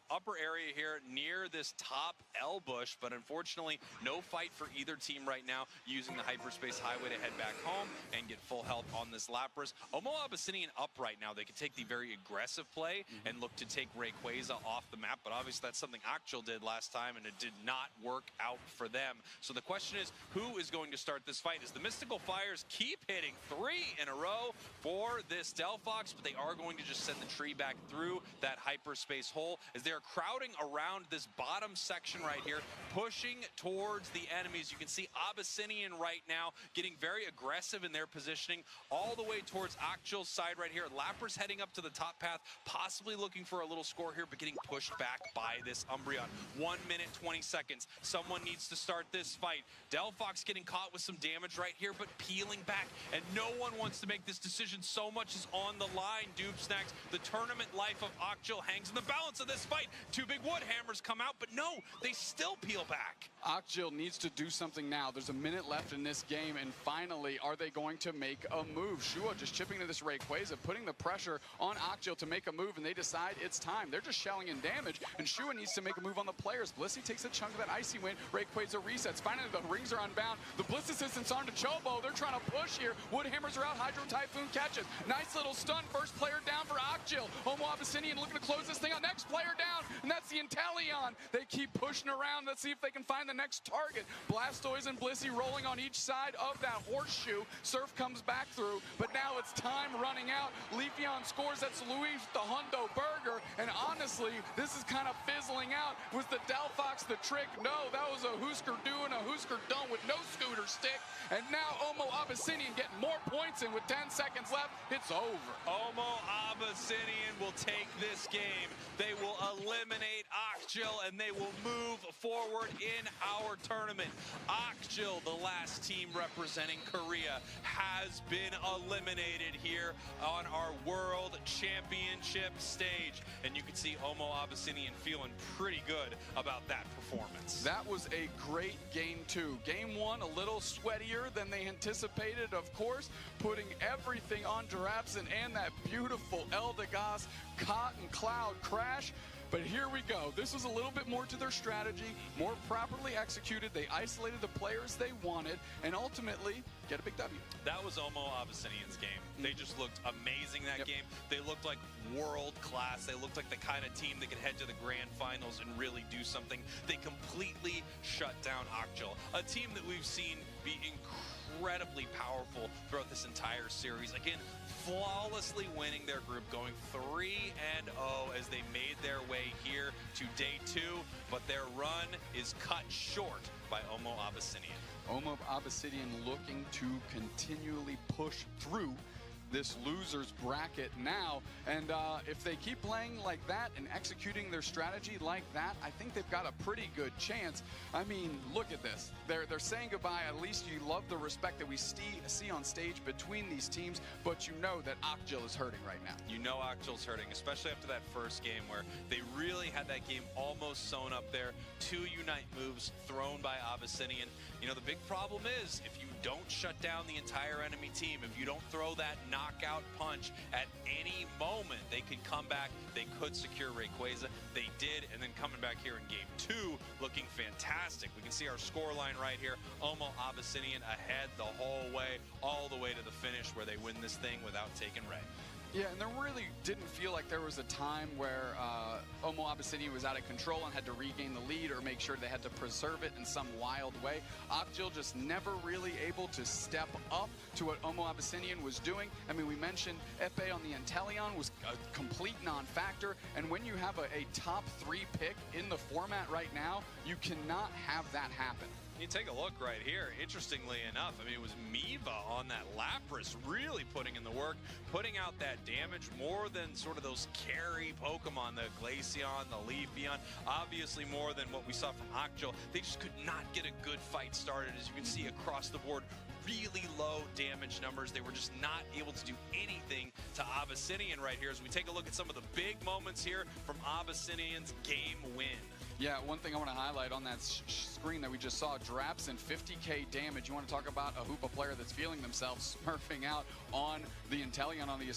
upper area here near this top L bush, but unfortunately, no fight for either team right now, using the hyperspace highway to head back home and get full health on this Lapras. Omo Abyssinian up right now. They could take the very aggressive play and look to take Rayquaza off the map, but obviously that's something Aegislash did last time, and it did not work out for them. So the question is, who is going to start this fight? As the Mystical Fires keep hitting 3 in a row for this Delphox, but they are going to just send the tree back through that hyperspace hole as they're crowding around this bottom section right here, pushing towards the enemies. You can see Abyssinian right now getting very aggressive in their positioning all the way towards Aegislash's side right here. Lapras heading up to the top path, possibly looking for a little score here, but getting pushed back by this Umbreon. 1 minute, 20 seconds. Someone needs to start this fight. Delphox getting caught with some damage right here, but peeling back, and no one wants to make this decision. So much is on the line, Dubsnax. The tournament life of Aegislash hangs in the balance of this fight. 2 big wood hammers come out, but no, they still peel back. Aegislash needs to do something now. There's a minute left in this game, and finally, are they going to make a move? Shua just chipping to this Rayquaza, putting the pressure on Aegislash to make a move, and they decide it's time. They're just shelling in damage, and Shua needs to make a move on the players. Blissey takes a chunk of that Icy Wind. Rayquaza resets. Finally, the rings are unbound. The Bliss assistance on to Chobo. They're trying to push here. Wood hammers are out. Hydro Typhoon catches. Nice little stun. First player down for Aegislash. Omo Abyssinian looking to close this thing out. Next player down, and that's the Inteleon. They keep pushing around. Let's see if they can find the next target. Blastoise and Blissey rolling on each side of that horseshoe. Surf comes back through, but now it's time running out. Leafeon scores. That's Luis the Hundo Burger, and honestly, this is kind of fizzling out. Was the Delphox the trick? No, that was a Husker do and a Husker don't with no scooter stick, and now Omo Abyssinian getting more points in with 10 seconds left. It's over. Omo Abyssinian will take this game. They will eliminate Aegislash, and they will move forward in our tournament. Aegislash, the last team representing Korea, has been eliminated here on our World Championship stage. And you can see Omo Abyssinian feeling pretty good about that performance. That was a great game 2. Game 1, a little sweatier than they anticipated, of course, putting everything on Drabson and that beautiful Eldegoss Cotton Cloud crash. But here we go. This was a little bit more to their strategy, more properly executed. They isolated the players they wanted, and ultimately get a big W. That was Omo Abyssinian's game. They just looked amazing that game. They looked like world class. They looked like the kind of team that could head to the grand finals and really do something. They completely shut down Aegislash, a team that we've seen be incredibly powerful throughout this entire series. Again, flawlessly winning their group, going 3-0 as they made their way here to day 2, but their run is cut short by Omo Abyssinian. Omo Abyssinian looking to continually push through this loser's bracket now. And if they keep playing like that and executing their strategy like that, I think they've got a pretty good chance. I mean, look at this. They're saying goodbye. At least you love the respect that we see on stage between these teams, but you know that aegislash is hurting right now. You know aegislash's hurting, especially after that first game where they really had that game almost sewn up there. 2 Unite moves thrown by Abyssinian. You know, the big problem is if you don't shut down the entire enemy team, if you don't throw that knockout punch at any moment, they could come back, they could secure Rayquaza. They did, and then coming back here in game 2, looking fantastic. We can see our score line right here. Omo Abyssinian ahead the whole way, all the way to the finish where they win this thing without taking Ray. Yeah, and there really didn't feel like there was a time where Omo Abyssinian was out of control and had to regain the lead or make sure they had to preserve it in some wild way. aegislash just never really able to step up to what Omo Abyssinian was doing. I mean, we mentioned Epe on the Inteleon was a complete non-factor, and when you have a top 3 pick in the format right now, you cannot have that happen. You take a look right here. Interestingly enough, I mean, it was Miva on that Lapras really putting in the work, putting out that damage more than sort of those carry Pokemon, the Glaceon, the Leafeon, obviously more than what we saw from aegislash. They just could not get a good fight started, as you can see across the board. Really low damage numbers. They were just not able to do anything to Abyssinian right here as we take a look at some of the big moments here from Abyssinian's game win. Yeah, one thing I want to highlight on that screen that we just saw, Draps and 50k damage. You want to talk about a Hoopa player that's feeling themselves smurfing out on the Inteleon on the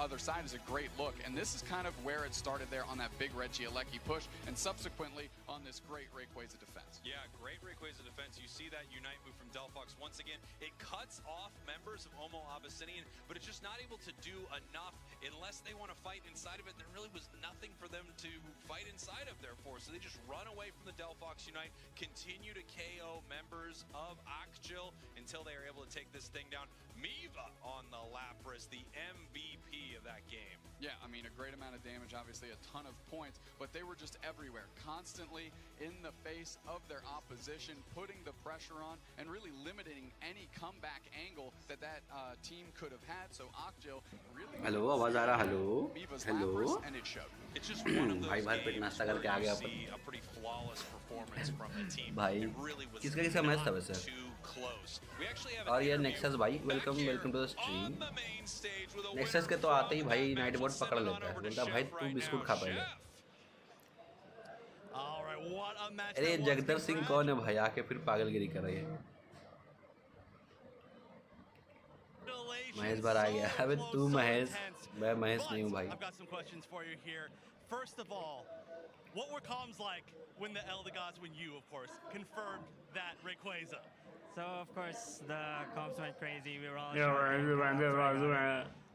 other side is a great look. And this is kind of where it started there on that big Regieleki push, and subsequently on this great Rayquaza defense. Yeah, great Rayquaza defense. You see that Unite move from Delphox once again. It cuts off members of Omo Abyssinian, but it's just not able to do enough unless they want to fight inside of it. There really was nothing for them to fight inside of, therefore. So they just run away from the Delphox Unite, continue to KO members of aegislash until they are able to take this thing down. Miva on the Lapras, the MVP of that game. Yeah, I mean, a great amount of damage, obviously a ton of points, but they were just everywhere, constantly in the face of their opposition, putting the pressure on and really limiting any comeback angle that team could have had. So aegislash really hello, आवाज आ रहा, hello, hello, and it showed. It's just one of those भाई बाहर पेट नाश्ता करके आ गया see a pretty flawless performance from the team. भाई It really was किसका match था वैसे? too close. We actually have और an ये interview नेक्सस भाई back here welcome to the stream. on the main stage with a Nexus के तो आते ही भाई नाइट बोर्ड पकड़ लेता है, बोलता भाई तू बिस्कुट खा पहले। अरे जगदर सिंह कौन है भाई, आके फिर पागलगिरी कर रही है। महेश बार आ गया। अबे तू महेश, मैं महेश नहीं हूँ भाई। First of all, what were comms like when the Elder Gods, when you, of course, confirmed that Rayquaza? So, of course, the comms went crazy. We were all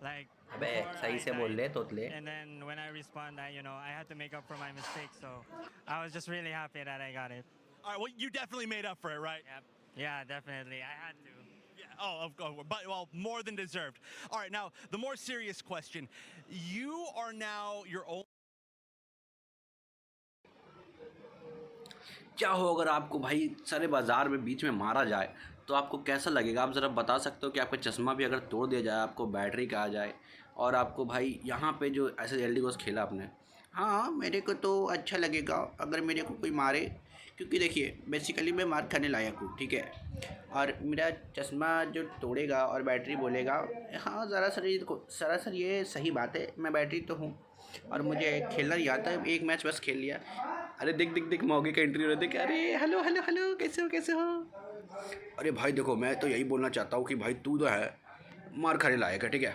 like, अबे सही से बोल ले तोतले। and then when I respond, I had to make up for my mistake. So I was just really happy that I got it. All right, well, you definitely made up for it, right? Yep. Yeah, definitely. I had to. Yeah. Oh, of course. But, well, more than deserved. All right, now, the more serious question. You are now your own... क्या हो अगर आपको भाई सारे बाजार में बीच में मारा जाए तो आपको कैसा लगेगा? आप ज़रा बता सकते हो कि आपका चश्मा भी अगर तोड़ दिया जाए, आपको बैटरी कहा जाए, और आपको भाई यहाँ पे जो ऐसे एल्डिगोस खेला आपने? हाँ, मेरे को तो अच्छा लगेगा अगर मेरे को कोई मारे, क्योंकि देखिए बेसिकली मैं मार खाने लायक हूँ, ठीक है, और मेरा चश्मा जो तोड़ेगा और बैटरी बोलेगा हाँ सरासर ये सही बात है, मैं बैटरी तो हूँ और मुझे खेलना नहीं आता, एक मैच बस खेल लिया। अरे देख मौके का इंटरव्यू देख, अरे हेलो कैसे हो। अरे भाई देखो, मैं तो यही बोलना चाहता हूँ कि भाई तू तो है मार खाने लायक है, ठीक है,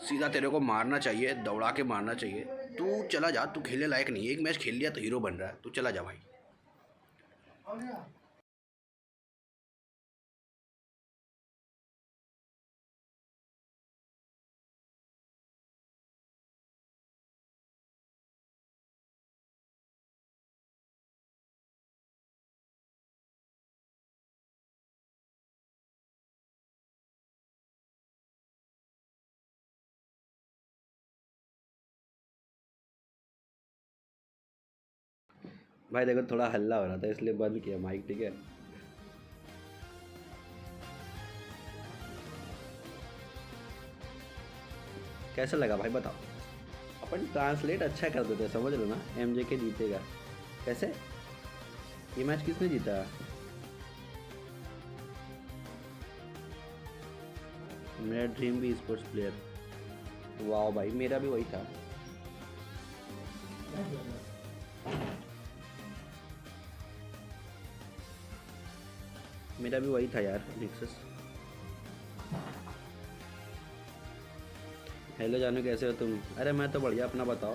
सीधा तेरे को मारना चाहिए, दौड़ा के मारना चाहिए। तू चला जा, तू खेलने लायक नहीं है, एक मैच खेल लिया तो हीरो बन रहा है, तू चला जा भाई। भाई देखो थोड़ा हल्ला हो रहा था इसलिए बंद किया माइक, ठीक है। कैसा लगा भाई बताओ? अपन ट्रांसलेट अच्छा कर देते, समझ लो ना। एमजे के जीतेगा कैसे? ये मैच किसने जीता? मेरा ड्रीम भी स्पोर्ट्स प्लेयर। वाह भाई, मेरा भी वही था। मेरा भी वही था यार, नेक्सस। हेलो जानू, कैसे हो तुम? अरे मैं तो बढ़िया, अपना बताओ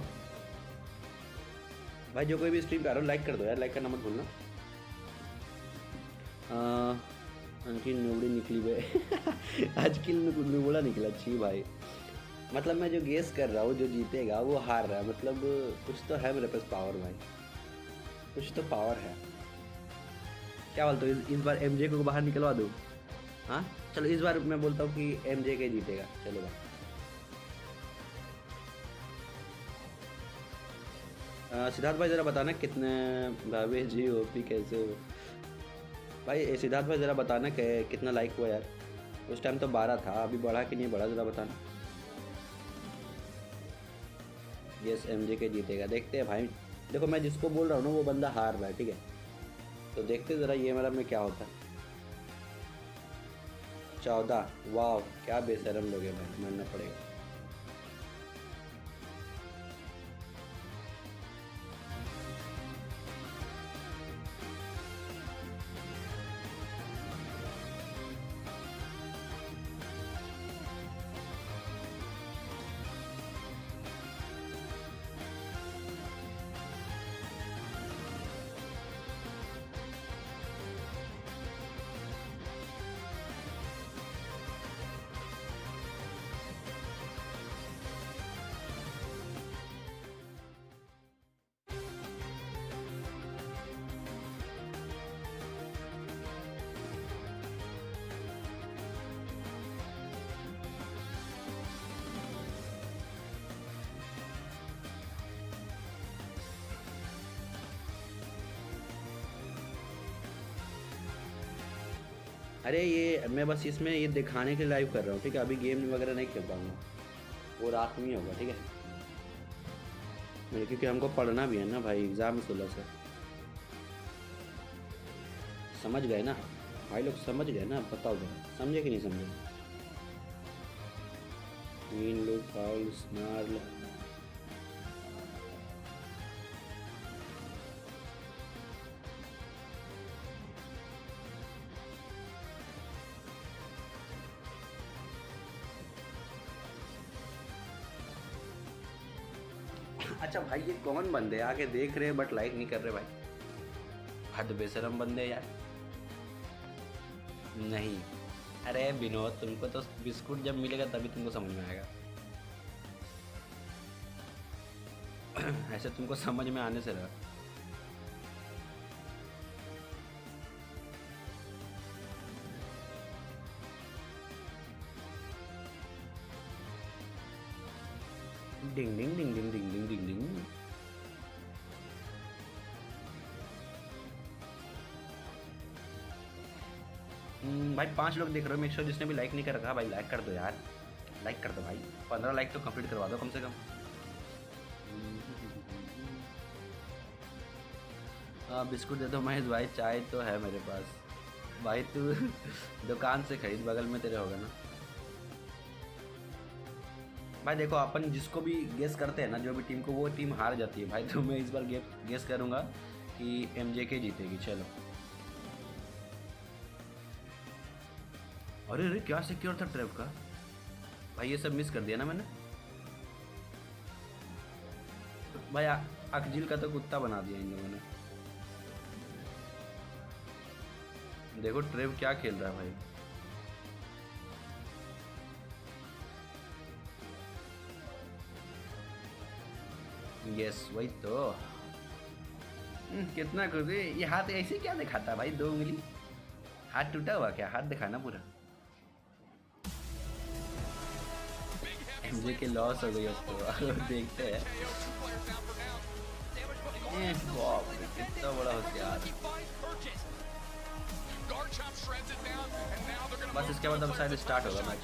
भाई। जो कोई भी स्ट्रीम कर रहा हो लाइक कर दो यार, लाइक करना मत भूलना। उनकी नुबड़ी निकली बे आज की नुबड़ा निकला। अच्छी भाई, मतलब मैं जो गेस कर रहा हूँ जो जीतेगा वो हार रहा है, मतलब कुछ तो है मेरे पास पावर भाई, कुछ तो पावर है। क्या बोलते हो, इस बार एमजे को बाहर निकलवा दूँ? हाँ चलो, इस बार मैं बोलता हूँ कि एमजे के जीतेगा। चलो भाई। सिद्धार्थ भाई ज़रा बताना कितने भाभी जी ओपी कैसे हो भाई? सिद्धार्थ भाई ज़रा बताना कितना लाइक हुआ यार? उस टाइम तो 12 था, अभी बढ़ा कि नहीं बढ़ा, ज़रा बताना। यस, एमजे के जीतेगा। देखते हैं भाई। देखो मैं जिसको बोल रहा हूँ ना वो बंदा हार रहा है, ठीक है? तो देखते ज़रा ये मेरा में क्या होता है। 14, वाह क्या बेशरम लोग हैं भाई, मानना पड़ेगा। अरे ये मैं बस इसमें ये दिखाने के लिए लाइव कर रहा हूँ, ठीक है? अभी गेम वगैरह नहीं खेल पाऊँगा, वो रात में ही होगा, ठीक है? मेरे क्योंकि हमको पढ़ना भी है ना भाई, एग्ज़ाम 16 से। समझ गए ना भाई लोग, समझ गए ना? बताओ जरा, समझे कि नहीं समझे? Mean look foul snarl. अच्छा भाई, ये कौन बंदे आके देख रहे हैं बट लाइक नहीं कर रहे भाई? हद बेशरम बंदे यार। नहीं, अरे विनोद तुमको तो बिस्कुट जब मिलेगा तभी तुमको समझ में आएगा। ऐसे तुमको समझ में आने से रहा। डिंग डिंग डिंग डिंग डिंग डिंग डिंग डिंग। भाई 5 लोग देख रहे हो, मेक श्योर जिसने भी लाइक नहीं कर रखा भाई लाइक कर दो यार, लाइक कर दो भाई। 15 लाइक तो कंप्लीट करवा दो कम से कम। हाँ बिस्कुट दे दो महेश भाई, चाय तो है मेरे पास भाई, तू दुकान से खरीद, बगल में तेरे होगा ना भाई। देखो अपन जिसको भी गेस करते हैं ना, जो भी टीम को, वो टीम हार जाती है भाई। तो मैं इस बार गेस करूंगा कि एमजे के जीतेगी। चलो। अरे अरे क्या सिक्योर था ट्रैप का भाई, ये सब मिस कर दिया ना मैंने भाई। अकजिल का तो कुत्ता बना दिया इन लोगों ने। देखो ट्रेव क्या खेल रहा है भाई। यस वही तो। कितना कर दे ये हाथ, ऐसे क्या दिखाता भाई? 2 उंगली, हाथ टूटा हुआ क्या? हाथ दिखाना पूरा। एमजे के लॉस हो गई उसको। देखते हैं कितना बड़ा होशियार। बस इसके बाद अब शायद स्टार्ट होगा match.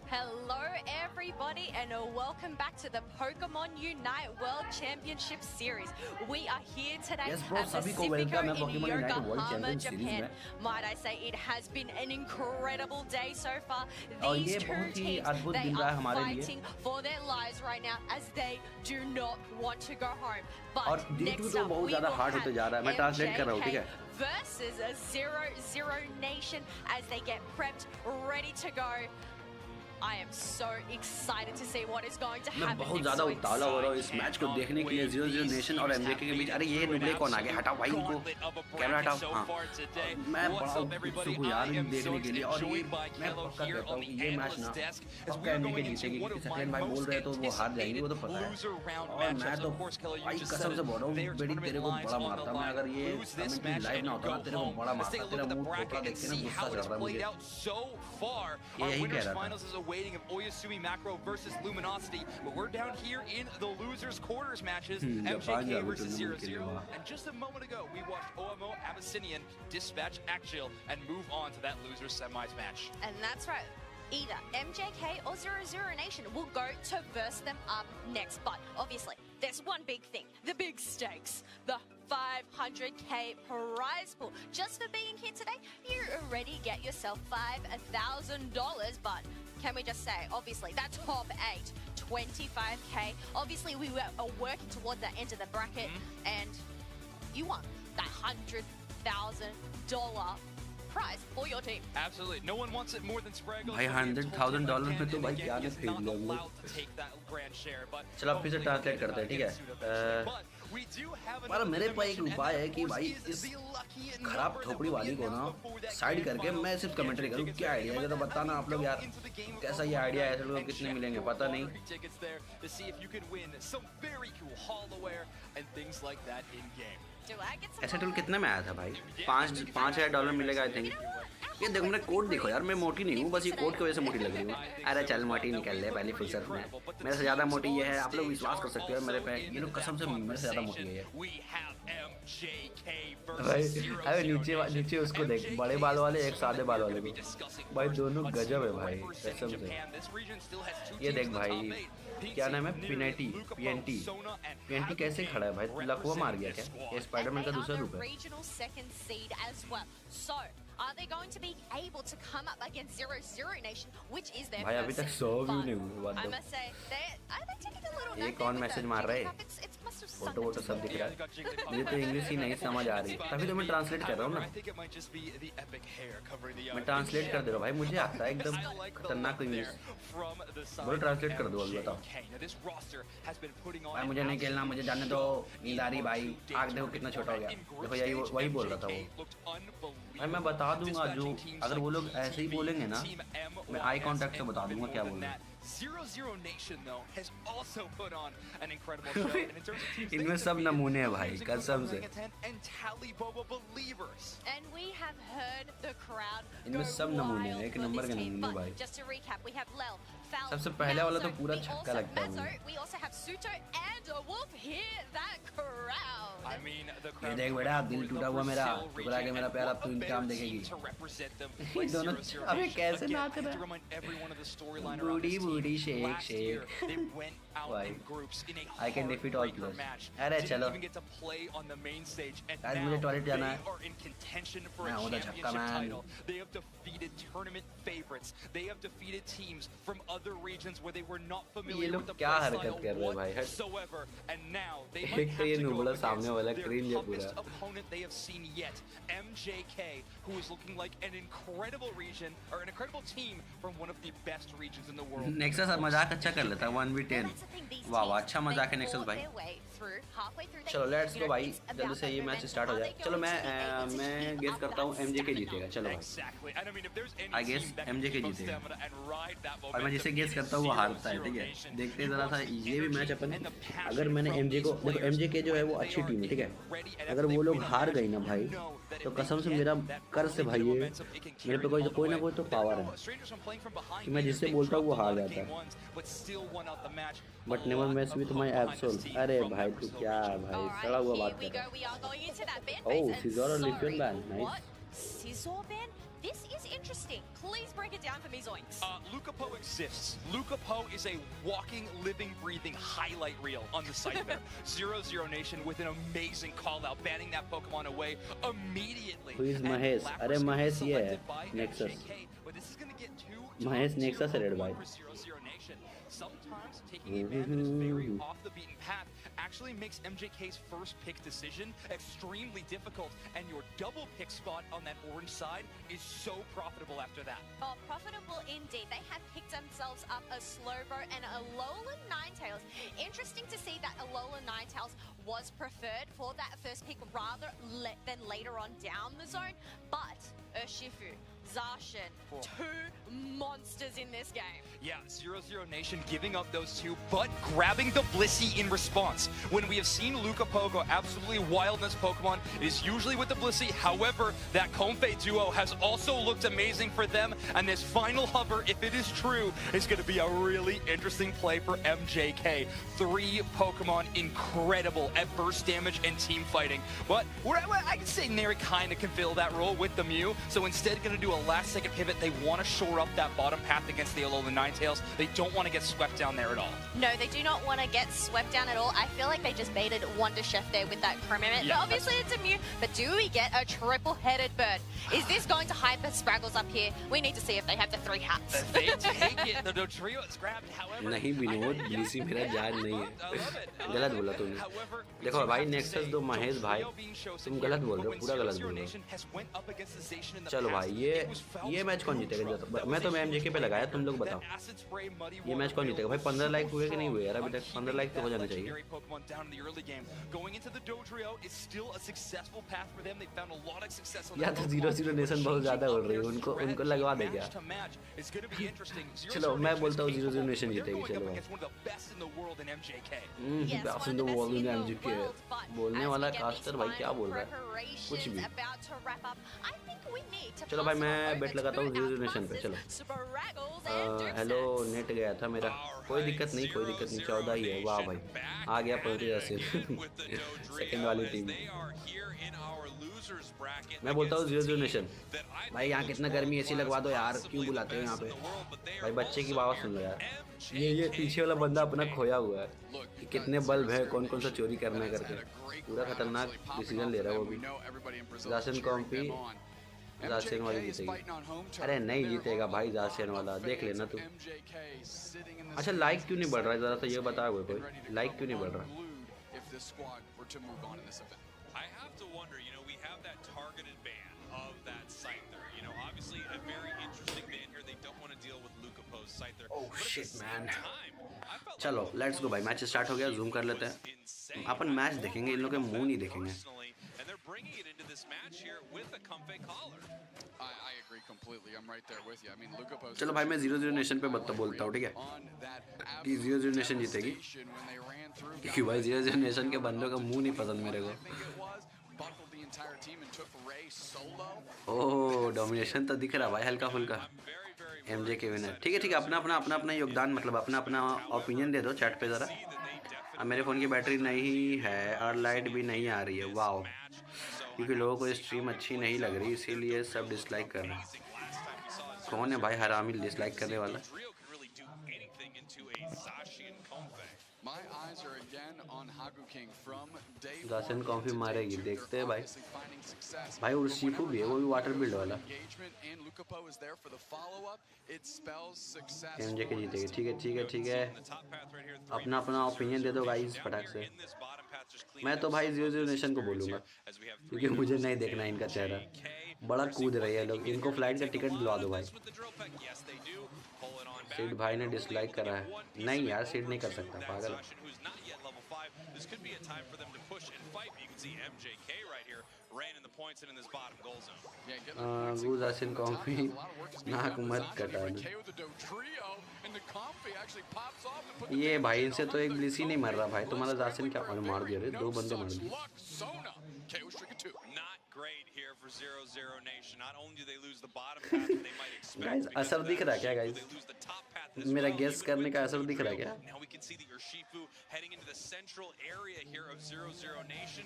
Hello everybody and welcome back to the Pokemon Unite World Championship Series. We are here today at Pacifico in Yokohama, Japan. Might I say it has been an incredible day so far. These two teams, they are fighting for their lives right now as they do not want to go home. But next up we will have MJK versus a 0-0 Nation as they get prepped, ready to go. I am so excited to see what is going to happen. मैं बहुत ज़्यादा उतावला हो रहा हूँ इस match को देखने के लिए 0-0 नेशन और एमजेके के बीच। अरे ये नुबले कौन आ गया? हटाओ भाई इनको, कैमरा हटाओ। हाँ, मैं बड़ा उत्सुक हूँ यार देखने के लिए और ये मैं पक्का कहता हूँ कि ये मैच ना पक्का एमजेके जीतेगी क्योंकि सेकंड भाई बोल रहे हैं तो वो हार जाएंगे, वो तो पता है। और मैं तो भाई कसम से बोल रहा हूँ बेटी तेरे को बड़ा मारता मैं अगर ये कमेंट्री लाइव ना होता ना तेरे को बड़ा मारता। तेरा मुंह टोकरा देख के ना गुस्सा चढ़ रहा है मुझे। ये यही कह रहा था। Waiting of Oyasumi Macro versus Luminosity, but we're down here in the losers quarters matches. MJK versus 0-0. And just a moment ago, we watched OMO Abyssinian dispatch Axial and move on to that losers semis match. And that's right. Either MJK or 0-0 Nation will go to verse them up next. But obviously, there's one big thing, the big stakes, the 500k prize pool. Just for being here today, you already get yourself $5,000. But can we just say, obviously, that top 8, 25k. Obviously, we were working towards that end of the bracket, and you won that $100,000 prize for your team. Absolutely, no one wants it more than Sprague. भाई $100,000 में तो भाई क्या ने fail लिया वो। चलो अब फिर से ट्रांसलेट करते हैं, ठीक है? पर मेरे पास एक उपाय है कि भाई इस खराब ठोकरी वाली को ना साइड करके मैं सिर्फ कमेंट्री करूँ। क्या आइडिया है जरा बताना आप लोग यार, कैसा ये आइडिया है? लोग कितने मिलेंगे पता नहीं। ऐसा टूल कितने में आया था भाई? $5,000 मिलेगा आई थिंक। ये देखो मेरा कोड देखो यार, मैं मोटी नहीं हूँ, बस ये कोड की वजह से मोटी लग रही हूँ। अरे चल मोटी निकल ले पहली फुर्सत में। मेरे से ज़्यादा मोटी ये है, आप लोग विश्वास कर सकते हो मेरे पे। ये लोग कसम से मेरे से ज़्यादा मोटी है भाई। अरे नीचे उसको देख, बड़े बाल वाले एक सादे बाल वाले भी भाई, दोनों गजब है भाई कसम से। ये देख भाई क्या नाम है? पीएनटी कैसे खड़ा है भाई? लकवा मार गया क्या? ये स्पाइडरमैन का दूसरा रूप है। Are they going to be able to come up against 0-0 Nation, which is their भाई अभी तक 100 व्यू नहीं हुए। I must say, are they taking a little? ये कौन मैसेज मार रहा है? फोटो वोटो सब दिख रहा है। मुझे तो इंग्लिश ही नहीं समझ आ रही, तभी तो मैं ट्रांसलेट कर रहा हूँ ना। मैं ट्रांसलेट कर दे रहा हूँ भाई, मुझे आता है एकदम खतरनाक इंग्लिश। बोलो ट्रांसलेट कर दो अभी, बताओ भाई। मुझे नहीं खेलना, मुझे जाने दो, नींद आ रही भाई। आग देखो कितना छोटा हो गया। देखो यही वही बोल रहा था वो भाई। मैं बता दूंगा जो, अगर वो लोग ऐसे ही बोलेंगे ना, मैं आई कांटेक्ट से बता दूंगा क्या बोल रहे हैं। 0-0 Nation though has also put on an incredible show, and in terms of teams, इनमें सब नमूने हैं भाई कसम से। And we have heard the crowd. इनमें सब नमूने हैं, एक नंबर के नमूने भाई। Just to recap, we have Lel, सबसे पहले वाला तो पूरा छक्का लगता है। We also have Suto and Wolf. Hear that crowd. I mean, the ये देख बेटा, दिल टूटा हुआ मेरा, टुकड़ा के मेरा प्यार, अब तू इंतकाम देखेगी। ये दोनों अबे कैसे नाच रहे हैं? बूढ़ी बूढ़ी शेक शेक भाई। I can defeat all players। अरे चलो आज मुझे टॉयलेट जाना है। मैं हूँ द छक्का मैन। ये लोग क्या हरकत कर रहे हैं भाई? एक तो ये नुबड़ा सामने वाला क्रीन है पूरा। MJK, who is looking like an incredible region or an incredible team from one of the best regions in the world. Nexus मजाक अच्छा कर लेता है 1v10। वाह वाह अच्छा मजाक है नेक्सस भाई। चलो लेट्स गो भाई, जल्दी से ये मैच स्टार्ट हो जाए। चलो मैं गेस करता हूँ MJK जीतेगा। चलो भाई आई गेस MJK जीतेगा और मैं जिसे गेस करता हूँ वो हारता है, ठीक है? देखते हैं जरा सा ये भी मैच अपन। अगर मैंने MJ को देखो, MJK जो है वो अच्छी टीम है, ठीक है? अगर वो लोग हार गई ना भाई तो कसम से मेरा कर से भाई ये मेरे पे कोई ना कोई तो पावर है कि मैं जिससे बोलता हूँ वो हार जाता है। But never match with my Absol. अरे भाई तू क्या भाई सड़ा हुआ बात कर रहा है? ओह सिज़ोरा लिफियन बैन, nice. This is interesting. Please break it down for me, Zoinks. Lucapo exists. Lucapo is a walking, living, breathing highlight reel on the site there. 0-0 Nation with an amazing call out, banning that Pokemon away immediately. Who is Mahesh? Arey Mahesh ye hai Nexus. Mahesh Nexus है red bhai. Sometimes taking advantage of very off the beaten path actually makes MJK's first pick decision extremely difficult, and your double pick spot on that orange side is so profitable after that. Oh, profitable indeed. They have picked themselves up a Slowbro and a alolan ninetales. Interesting to see that alolan ninetales was preferred for that first pick rather than later on down the zone, but Urshifu, Zacian, two monsters in this game. Yeah, 0-0 Nation giving up those two, but grabbing the Blissey in response. When we have seen Lucapo go absolutely wild in this Pokemon, it is usually with the Blissey. However, that Comfey duo has also looked amazing for them, and this final hover, if it is true, is going to be a really interesting play for MJK. 3 Pokemon incredible at burst damage and team fighting, but I can say Neri kind of can fill that role with the Mew, so instead going to do a last-second pivot. They want to shore up that bottom path against the alolan ninetales. They don't want to get swept down there at all. No, they do not want to get swept down at all. I feel like they just baited Wonder Chef there with that Chromament. Yeah, but obviously it's a Mew. But do we get a triple-headed bird? Is this going to hyper Spraggles up here? We need to see if they have the 3 hats. They take it. The trio is grabbed. However, नहीं Vinod BC मेरा जान नहीं है. गलत बोला तूने. देखो भाई नेक्सस दो महेश भाई तुम गलत बोल रहे हो, पूरा गलत बोल रहे हो. चलो भाई ये मैच कौन जीतेगा? मैं तो MJK पे लगाया, तुम लोग बताओ ये मैच कौन जीतेगा? भाई 15 लाइक हुए कि नहीं हुए यार? अभी तक 15 लाइक तो हो जाना चाहिए. या तो 0-0 नेशन बहुत ज्यादा बोल रही है, उनको लगवा दे क्या? चलो मैं बोलता हूँ 0-0 नेशन जीतेगी. चलो best in the world in MJK बोलने वाला कास्टर भाई क्या बोल रहा है? कुछ भी. चलो भाई मैं बेट लगाता हूँ 0-0 नेशन पे. चलो हेलो नेट गया था मेरा, कोई दिक्कत नहीं 14 ही है. वाह भाई आ गया 15 से सेकंड वाली टीम. मैं बोलता हूँ 0-0 नेशन. भाई यहाँ कितना गर्मी, एसी लगवा दो यार, क्यों बुलाते हो यहाँ पे? भाई बच्चे की आवाज़ सुन लो यार. ये पीछे वाला बंदा अपना खोया हुआ है कि कितने बल्ब है, कौन कौन सा चोरी करना है करके. पूरा खतरनाक डिसीजन ले रहा है वो भी. जासन कॉम्पी जासियन वाली जीतेगी. अरे नहीं जीतेगा भाई जासियन वाला, देख लेना तू. अच्छा लाइक क्यों नहीं बढ़ रहा है? ज़रा सा ये बताया हुआ कोई, लाइक क्यों नहीं बढ़ रहा? Oh shit man. चलो लेट्स गो भाई, मैच स्टार्ट हो गया. जूम कर लेते हैं, अपन मैच देखेंगे, इन लोगों के मुंह नहीं देखेंगे. चलो भाई मैं 0-0 नेशन पे बोलता हूँ, ठीक है कि 0-0 नेशन जीतेगी, क्योंकि भाई 0-0 नेशन के बंदों का मुंह नहीं पसंद मेरे को. ओह डोमिनेशन तो दिख रहा भाई हल्का फुल्का. MJK winner. ठीक है अपना योगदान, मतलब अपना ओपिनियन दे दो चैट पे ज़रा. अब मेरे फ़ोन की बैटरी नहीं है और लाइट भी नहीं आ रही है. वाओ, क्योंकि लोगों को स्ट्रीम अच्छी नहीं लग रही इसीलिए सब डिसलाइक कर रहे हैं. कौन है भाई हरामी डिसलाइक करने वाला? जासन कॉफी मारेगी, देखते हैं भाई. भाई और शीफू भी है, वो भी वाटर बिल्ड वाला. MJK जीतेगी. ठीक है अपना ओपिनियन दे दो गाइस फटाक से. मैं तो भाई 0-0 नेशन को बोलूँगा, क्योंकि मुझे नहीं देखना इनका चेहरा. बड़ा कूद रही है लोग, इनको फ्लाइट का टिकट दिलवा दो भाई. सीड भाई ने डिसलाइक करा है. नहीं यार सीड नहीं कर सकता, पागल. गुजासिन कॉफी नाक मत कटा दो. ये भाई इनसे तो एक ब्लिसी नहीं मर रहा भाई. तुम्हारा जासिन क्या मार दिया रे? 2 बंदे मार दिए. गाइस असर दिख रहा है क्या गाइस? मेरा गेस करने का असर दिख रहा है क्या?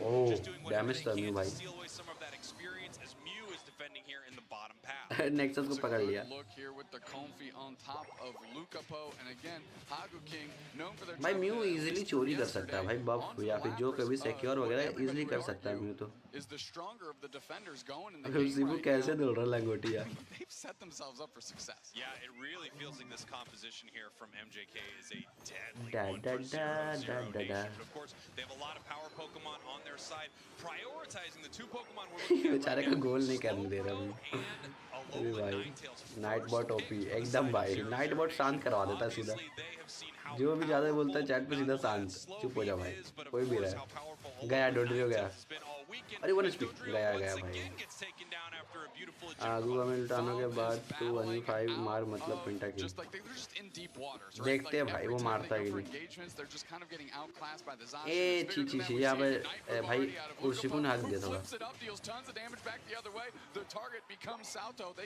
ओह डैमेज था म्यू भाई। नेक्सस को पकड़ लिया भाई। म्यू इजीली चोरी कर सकता है भाई बफ या फिर जो कभी सिक्योर वगैरह इजीली कर सकता है म्यू। तो अभी सिबू कैसे दौड़ रहा लंगोटिया। बेचारे का गोल नहीं करने दे रहा अभी भाई। नाइट बॉट ओपी एकदम भाई। नाइट बॉट शांत करवा देता है सीधा। जो भी ज्यादा बोलता है चैट पे सीधा शांत, चुप हो जा भाई। कोई भी रहा गया डोडरियो गया। अरे 1 HP गया भाई। आगू हमें लुटाने के बाद 215 मार मतलब पिंटा की। देखते हैं भाई वो मारता है कि नहीं। ए ची यहाँ पे भाई उर्शिपू ने हक दिया थोड़ा।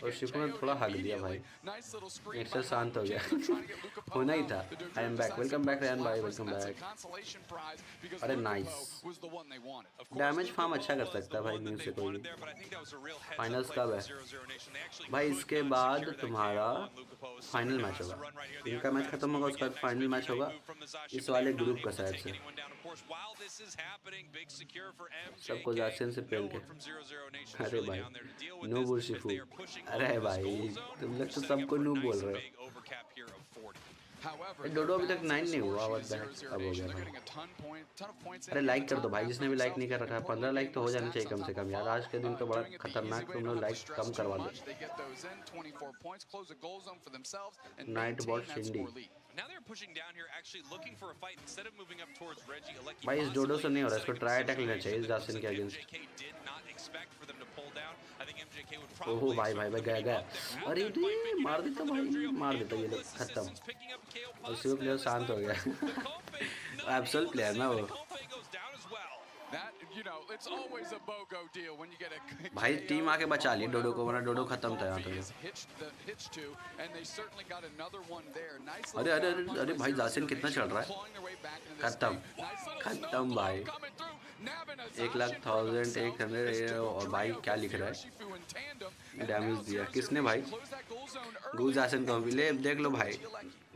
उर्शिपू ने थोड़ा हक दिया भाई। नेक्स्ट शांत हो गया। होना ही था। I am back. Welcome back रैन भाई, वेलकम बैक। अरे नाइस डैमेज फार्म अच्छा कर सकता है भाई म्यू से कोई। फाइनल्स कब है भाई? इसके बाद तुम्हारा फाइनल मैच होगा। इनका मैच खत्म होगा उसका फाइनल मैच होगा इस वाले ग्रुप का साइड से। सबको जासन से पेल के। अरे भाई नो बुर्शिफू। अरे भाई तुम लोग तो सबको नो बोल रहे हो। डोडो अभी तक 9 नहीं हुआ। अब हो गया भाई। अरे लाइक कर दो भाई जिसने भी लाइक नहीं कर रखा है। 15 लाइक तो हो जाने चाहिए कम से कम यार। आज के दिन तो बड़ा खतरनाक। तुम लोग लाइक कम करवा दो। नाइट बॉट शिंडी भाई इस डोडो से नहीं हो रहा। इसको ट्राई अटैक लेना चाहिए इस जासिन के अगेंस्ट। ओहो भाई गया। अरे मार देता भाई, मार देता। ये लोग खत्म। और सिर्फ प्लेयर शांत हो गया। एब्सल प्लेयर ना वो भाई। टीम आके बचा ली डोडो को, वरना डोडो खत्म था यहाँ तो। अरे भाई जासिन कितना चल रहा है। खत्म भाई। 1,100 और भाई क्या लिख रहा है। डैमेज दिया किसने भाई? गूज आसन कॉम्फी ले देख लो भाई।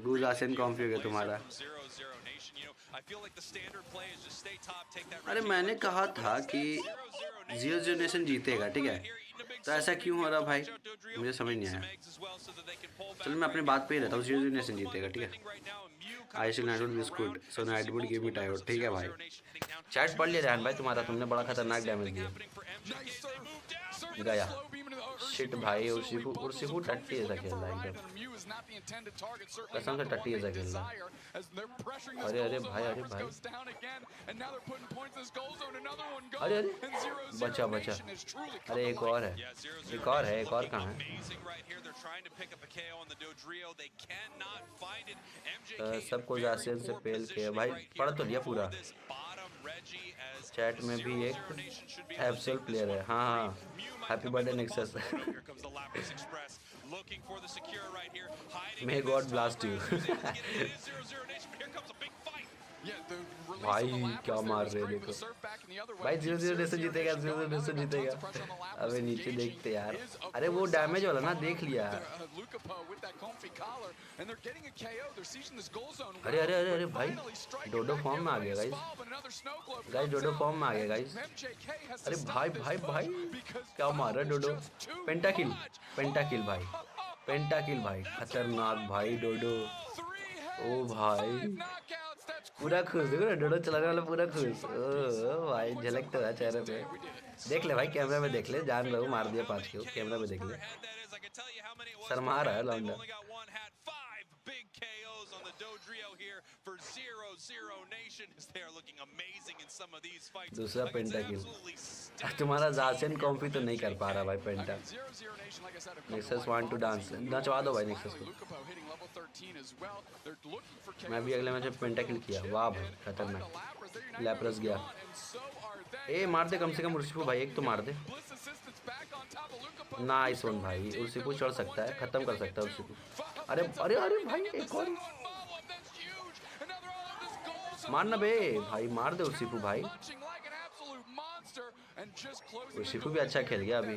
गूज आसन कॉम्फी हो गया तुम्हारा। अरे मैंने कहा था कि 0-0 नेशन जीतेगा, ठीक है? तो ऐसा क्यों हो रहा भाई मुझे समझ नहीं आया। चलो मैं अपनी बात पे ही रहता हूँ। 0-0 नेशन जीतेगा, ठीक है? I should night would biscuit so night would give me tight, ठीक है भाई? चैट पढ़ लिया रहन भाई तुम्हारा। तुमने बड़ा खतरनाक डैमेज दिया। गया शिट भाई। उर्शिफू टट्टी ऐसा खेल रहा है एकदम कसम से। टट्टी ऐसा खेल रहा है। अरे भाई अरे बचा। अरे एक और है। कहाँ है? सबको जासिन से पेल के भाई। पढ़ तो लिया पूरा। चैट में भी एक एब्सल प्लेयर है। हाँ happy birthday nexus. May God blast you. भाई क्या मार रहे हैं देखो भाई। 0-0 नेशन जीतेगा। 0-0 नेशन जीतेगा। अबे नीचे देखते यार। अरे वो डैमेज वाला ना देख लिया। अरे भाई डोडो फॉर्म में आ गया गाइस। डोडो फॉर्म में आ गया गाइस। अरे भाई क्या मार रहा है डोडो। पेंटाकिल भाई खतरनाक भाई डोडो। ओ भाई पूरा खुश देखो ना डोडो चलाने वाला पूरा खुश। ओ भाई झलक तो है चेहरे पे। देख ले भाई कैमरा में देख ले। जान लो मार दिया 5 को। कैमरा में देख ले। शर्मा रहा है लौंडा। दूसरा पेंटाकिल। तुम्हारा जासिन कॉम्पी तो नहीं कर पा रहा भाई penta. Nexus want to dance. नचवा दो भाई नेक्सस को। मैं भी अगले मैच में पेंटाकिल किया। वाह भाई खतरनाक। लैपरस गया। ए मार दे कम से कम उर्शिफू भाई। एक तो मार दे। नाइस वन भाई। उर्शिफू चढ़ सकता है, खत्म कर सकता है उर्शिफू। अरे अरे अरे भाई एक और मारना बे भाई, मार दे उसीपू भाई। उसीपू भी अच्छा खेल गया अभी।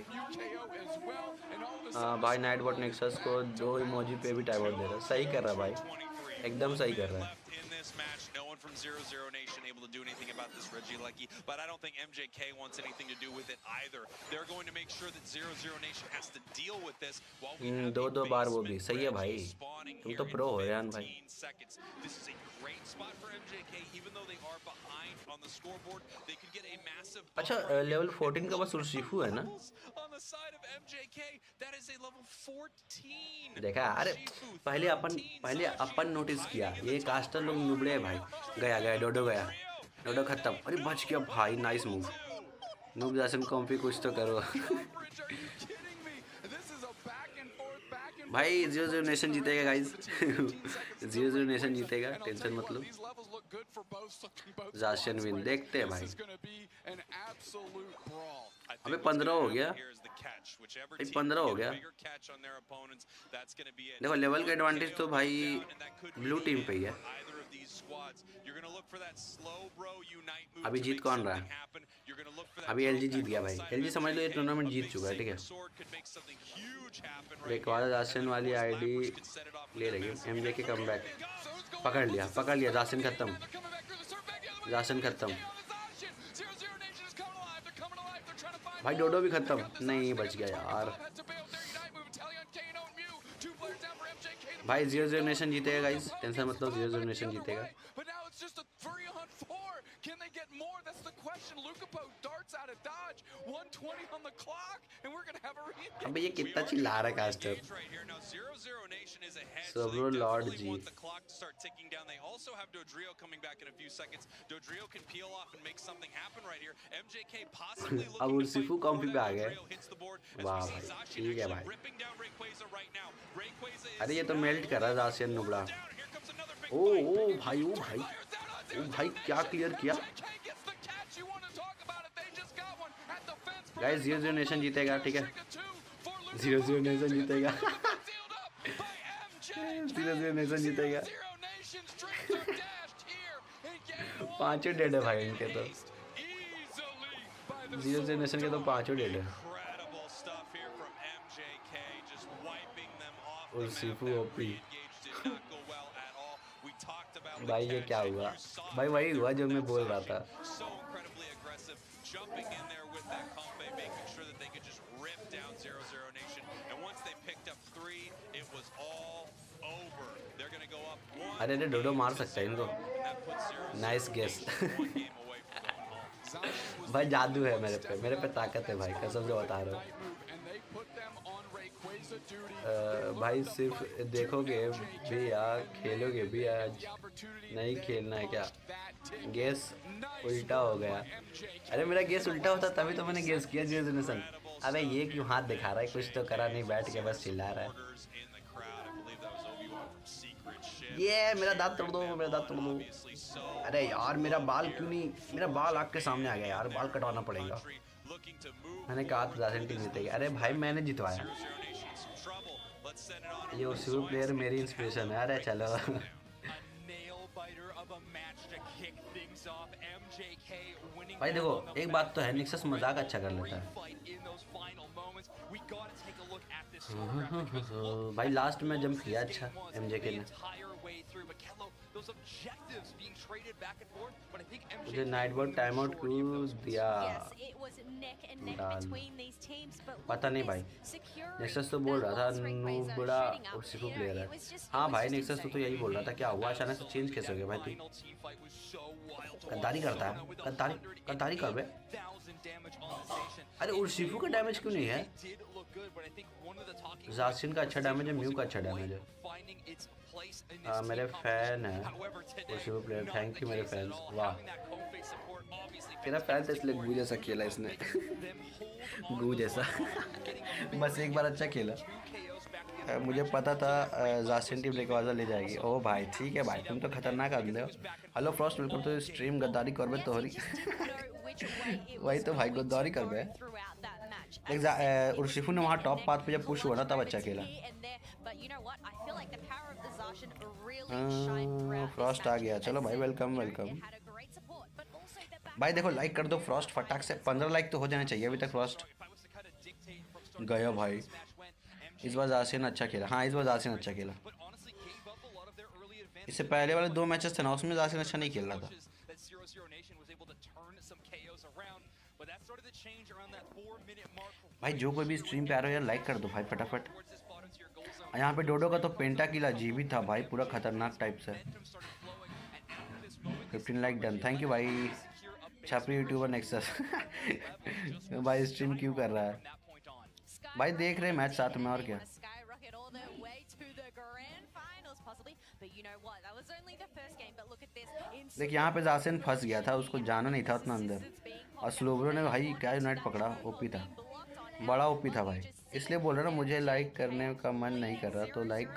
भाई नाइटबॉट नेक्सस को 2 इमोजी पे भी टाइम आउट दे रहा है, सही कर रहा है भाई, एकदम सही कर रहा है। From 0-0 Nation able to do anything about this Regieleki, but I don't think MJK wants anything to do with it either. They're going to make sure that 0-0 Nation has to deal with this while we have 2 बार वो भी सही है भाई, तुम तो pro हो यार भाई। This is a great spot for MJK, even though they are behind on the scoreboard. They could get a massive. अच्छा लेवल 14 का बस उर्शिफू है ना? On the side of MJK, that is a level 14. देखा, अरे पहले अपन notice किया ये कास्टर लोग नुबड़े भाई। गया डोडो गया, डोडो खत्म। अरे बच गया भाई, नाइस मूव। नूब जैसन कॉम्पी कुछ तो करो। भाई 0-0 नेशन जीतेगा गाइस। 0-0 नेशन जीतेगा, टेंशन मत लो। जाशियन विन देखते हैं भाई। अबे 15 हो गया, 15 हो गया। देखो लेवल का एडवांटेज तो भाई ब्लू टीम पे ही है। अभी जीत कौन रहा है? अभी एलजी जीत गया भाई। एलजी समझ लो ये टूर्नामेंट जीत चुका है, ठीक है। रेकवाड़ा जासिन वाली आईडी ले रही है। एमजे के कमबैक पकड़ लिया। जासिन खत्म। भाई डोडो भी खत्म, नहीं बच गया यार। भाई 0-0 नेशन जीतेगा गाइस, टेंशन मत लो, 0-0 नेशन जीतेगा। Can they get more? That's the question. Lucapo darts out of dodge. 120 on the clock, and we're gonna have a rematch. अबे ये कितना चिल्ला रहा है caster. Sobro Lord ji. The clock to start ticking down. They also have Dodrio coming back in a few seconds. Dodrio can peel off and make something happen right here. MJK possibly looking अब उर्सिफू कॉम्पी पे आ गए। वाह भाई, ठीक है भाई। अरे ये तो मेल्ट कर रहा है जासियन नुबड़ा। ओ भाई क्या क्लियर किया गाइस। 0-0 नेशन जीतेगा, ठीक है। 0-0 नेशन जीतेगा। 0-0 नेशन जीतेगा। 5 डेड है भाई इनके तो। 0-0 नेशन के तो 5 डेड है। और सिफू ओपी। भाई ये क्या हुआ भाई? वही हुआ जो मैं बोल रहा था। अरे डोडो मार सकता है इनको। Nice guess. भाई जादू है मेरे पे ताकत है भाई, कसम से बता रहा हूँ। भाई सिर्फ देखोगे भी या खेलोगे भी, आज नहीं खेलना है क्या? गेस उल्टा हो गया। अरे मेरा गेस उल्टा होता तभी तो मैंने गेस किया 0-0 नेशन। अबे ये क्यों हाथ दिखा रहा है? कुछ तो करा नहीं, बैठ के बस चिल्ला रहा है। ये मेरा दांत तोड़ दो। अरे यार मेरा बाल क्यों नहीं, मेरा बाल आँख के सामने आ गया यार, बाल कटवाना पड़ेगा। मैंने कहा था जासिन टीम जीतेगी। अरे भाई मैंने जितवाया। ये उसी प्लेयर मेरी इंस्पिरेशन है। अरे चलो। भाई देखो एक बात तो है, निक्सस मजाक अच्छा कर लेता है। भाई लास्ट में जंप किया अच्छा एमजेके ने। मुझे नाइटबॉट टाइम आउट क्यों दिया पता नहीं भाई। नेक्सस तो बोल रहा था नूबड़ा उर्सिफू प्लेयर है। हाँ भाई नेक्सस तो यही बोल रहा था। क्या हुआ अचानक से चेंज कैसे हो गया भाई? तू गद्दारी करता है, गद्दारी कर बे। अरे उर्सिफू का डैमेज क्यों नहीं है? जासिन का अच्छा डैमेज है, म्यू का अच्छा डैमेज है। मेरे फैन है उर्सिफू प्लेयर, थैंक यू मेरे फैंस। वाह तेरा फैन था इसलिए गू जैसा खेला इसने। गू जैसा। बस एक बार अच्छा खेला। मुझे पता था जासिन टीम रेकवाजा ले जाएगी। ओ भाई ठीक है भाई, तुम तो खतरनाक आदमी हो। Hello Frost, welcome to stream. गद्दारी करबे तोहरी। वही तो भाई गद्दारी करबे। उर्सिफू ने वहाँ टॉप पाथ पे जब पुश हुआ ना तब अच्छा खेला। फ्रॉस्ट आ गया, चलो भाई वेलकम वेलकम भाई। देखो लाइक कर दो फ्रॉस्ट फटाक से, 15 लाइक तो हो जाने चाहिए अभी तक। फ्रॉस्ट गया भाई, इस बार जासिन अच्छा खेला। हाँ इस बार जासिन अच्छा खेला। इससे पहले वाले 2 मैचेस थे ना, उसमें जासिन अच्छा नहीं खेल रहा था। भाई जो कोई भी स्ट्रीम पे आ रहा है यार लाइक कर दो भाई फटाफट। यहाँ पे डोडो का तो पेंटा किला जीवित था भाई, पूरा खतरनाक टाइप से। 15 लाइक डन, थैंक यू भाई। छापरी यूट्यूबर नेक्सस भाई स्ट्रीम क्यों कर रहा है भाई? देख रहे मैच साथ में और क्या। देख यहाँ पे जासिन फंस गया था, उसको जाना नहीं था उतना अंदर, और स्लोबरो ने भाई क्या यूनाइट पकड़ा, ओपी था, बड़ा ओपी था भाई। इसलिए बोल रहा ना मुझे लाइक करने का मन नहीं कर रहा, तो like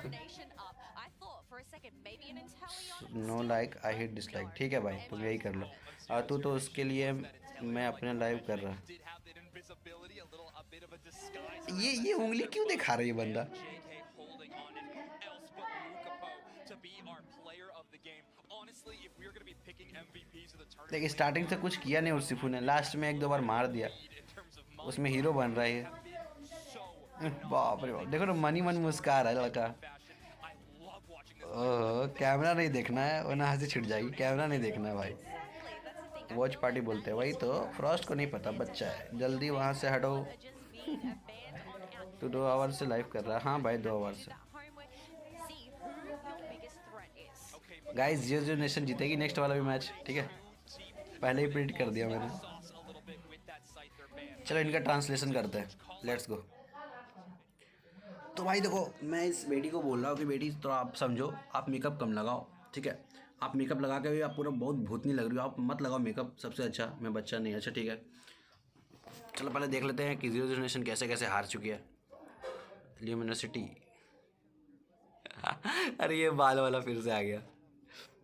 know like I hit dislike. ठीक है भाई तुम यही कर लो, और तू तो उसके लिए मैं अपने लाइव कर रहा। ये उंगली क्यों दिखा रही है बंदा? देखिए स्टार्टिंग से कुछ किया नहीं उर्सिफू ने, लास्ट में 1-2 बार मार दिया, उसमें हीरो बन रहा है। बाप रे बाप, देखो ना मनी मन मुस्का रहा है लड़का। ओह कैमरा नहीं देखना है वरना हंसी छिड़ जाएगी, कैमरा नहीं देखना है भाई। वॉच पार्टी बोलते हैं वही तो, फ्रॉस्ट को नहीं पता, बच्चा है, जल्दी वहाँ से हटो। तो 2 आवर से लाइव कर रहा है। हाँ भाई 2 आवर से। गाइस जियो नेशन जीतेगी नेक्स्ट वाला भी मैच, ठीक है पहले ही प्रिडिक्ट कर दिया मैंने। चलो इनका ट्रांसलेशन करते हैं, लेट्स गो। तो भाई देखो मैं इस बेटी को बोल रहा हूँ कि बेटी तो आप समझो, आप मेकअप कम लगाओ, ठीक है। आप मेकअप लगा के भी आप पूरा बहुत भूतनी लग रही हो, आप मत लगाओ मेकअप, सबसे अच्छा मैं बच्चा नहीं। अच्छा ठीक है चलो पहले देख लेते हैं कि जियो नेशन कैसे कैसे हार चुकी है। ल्यूमिनोसिटी अरे ये बाल वाला फिर से आ गया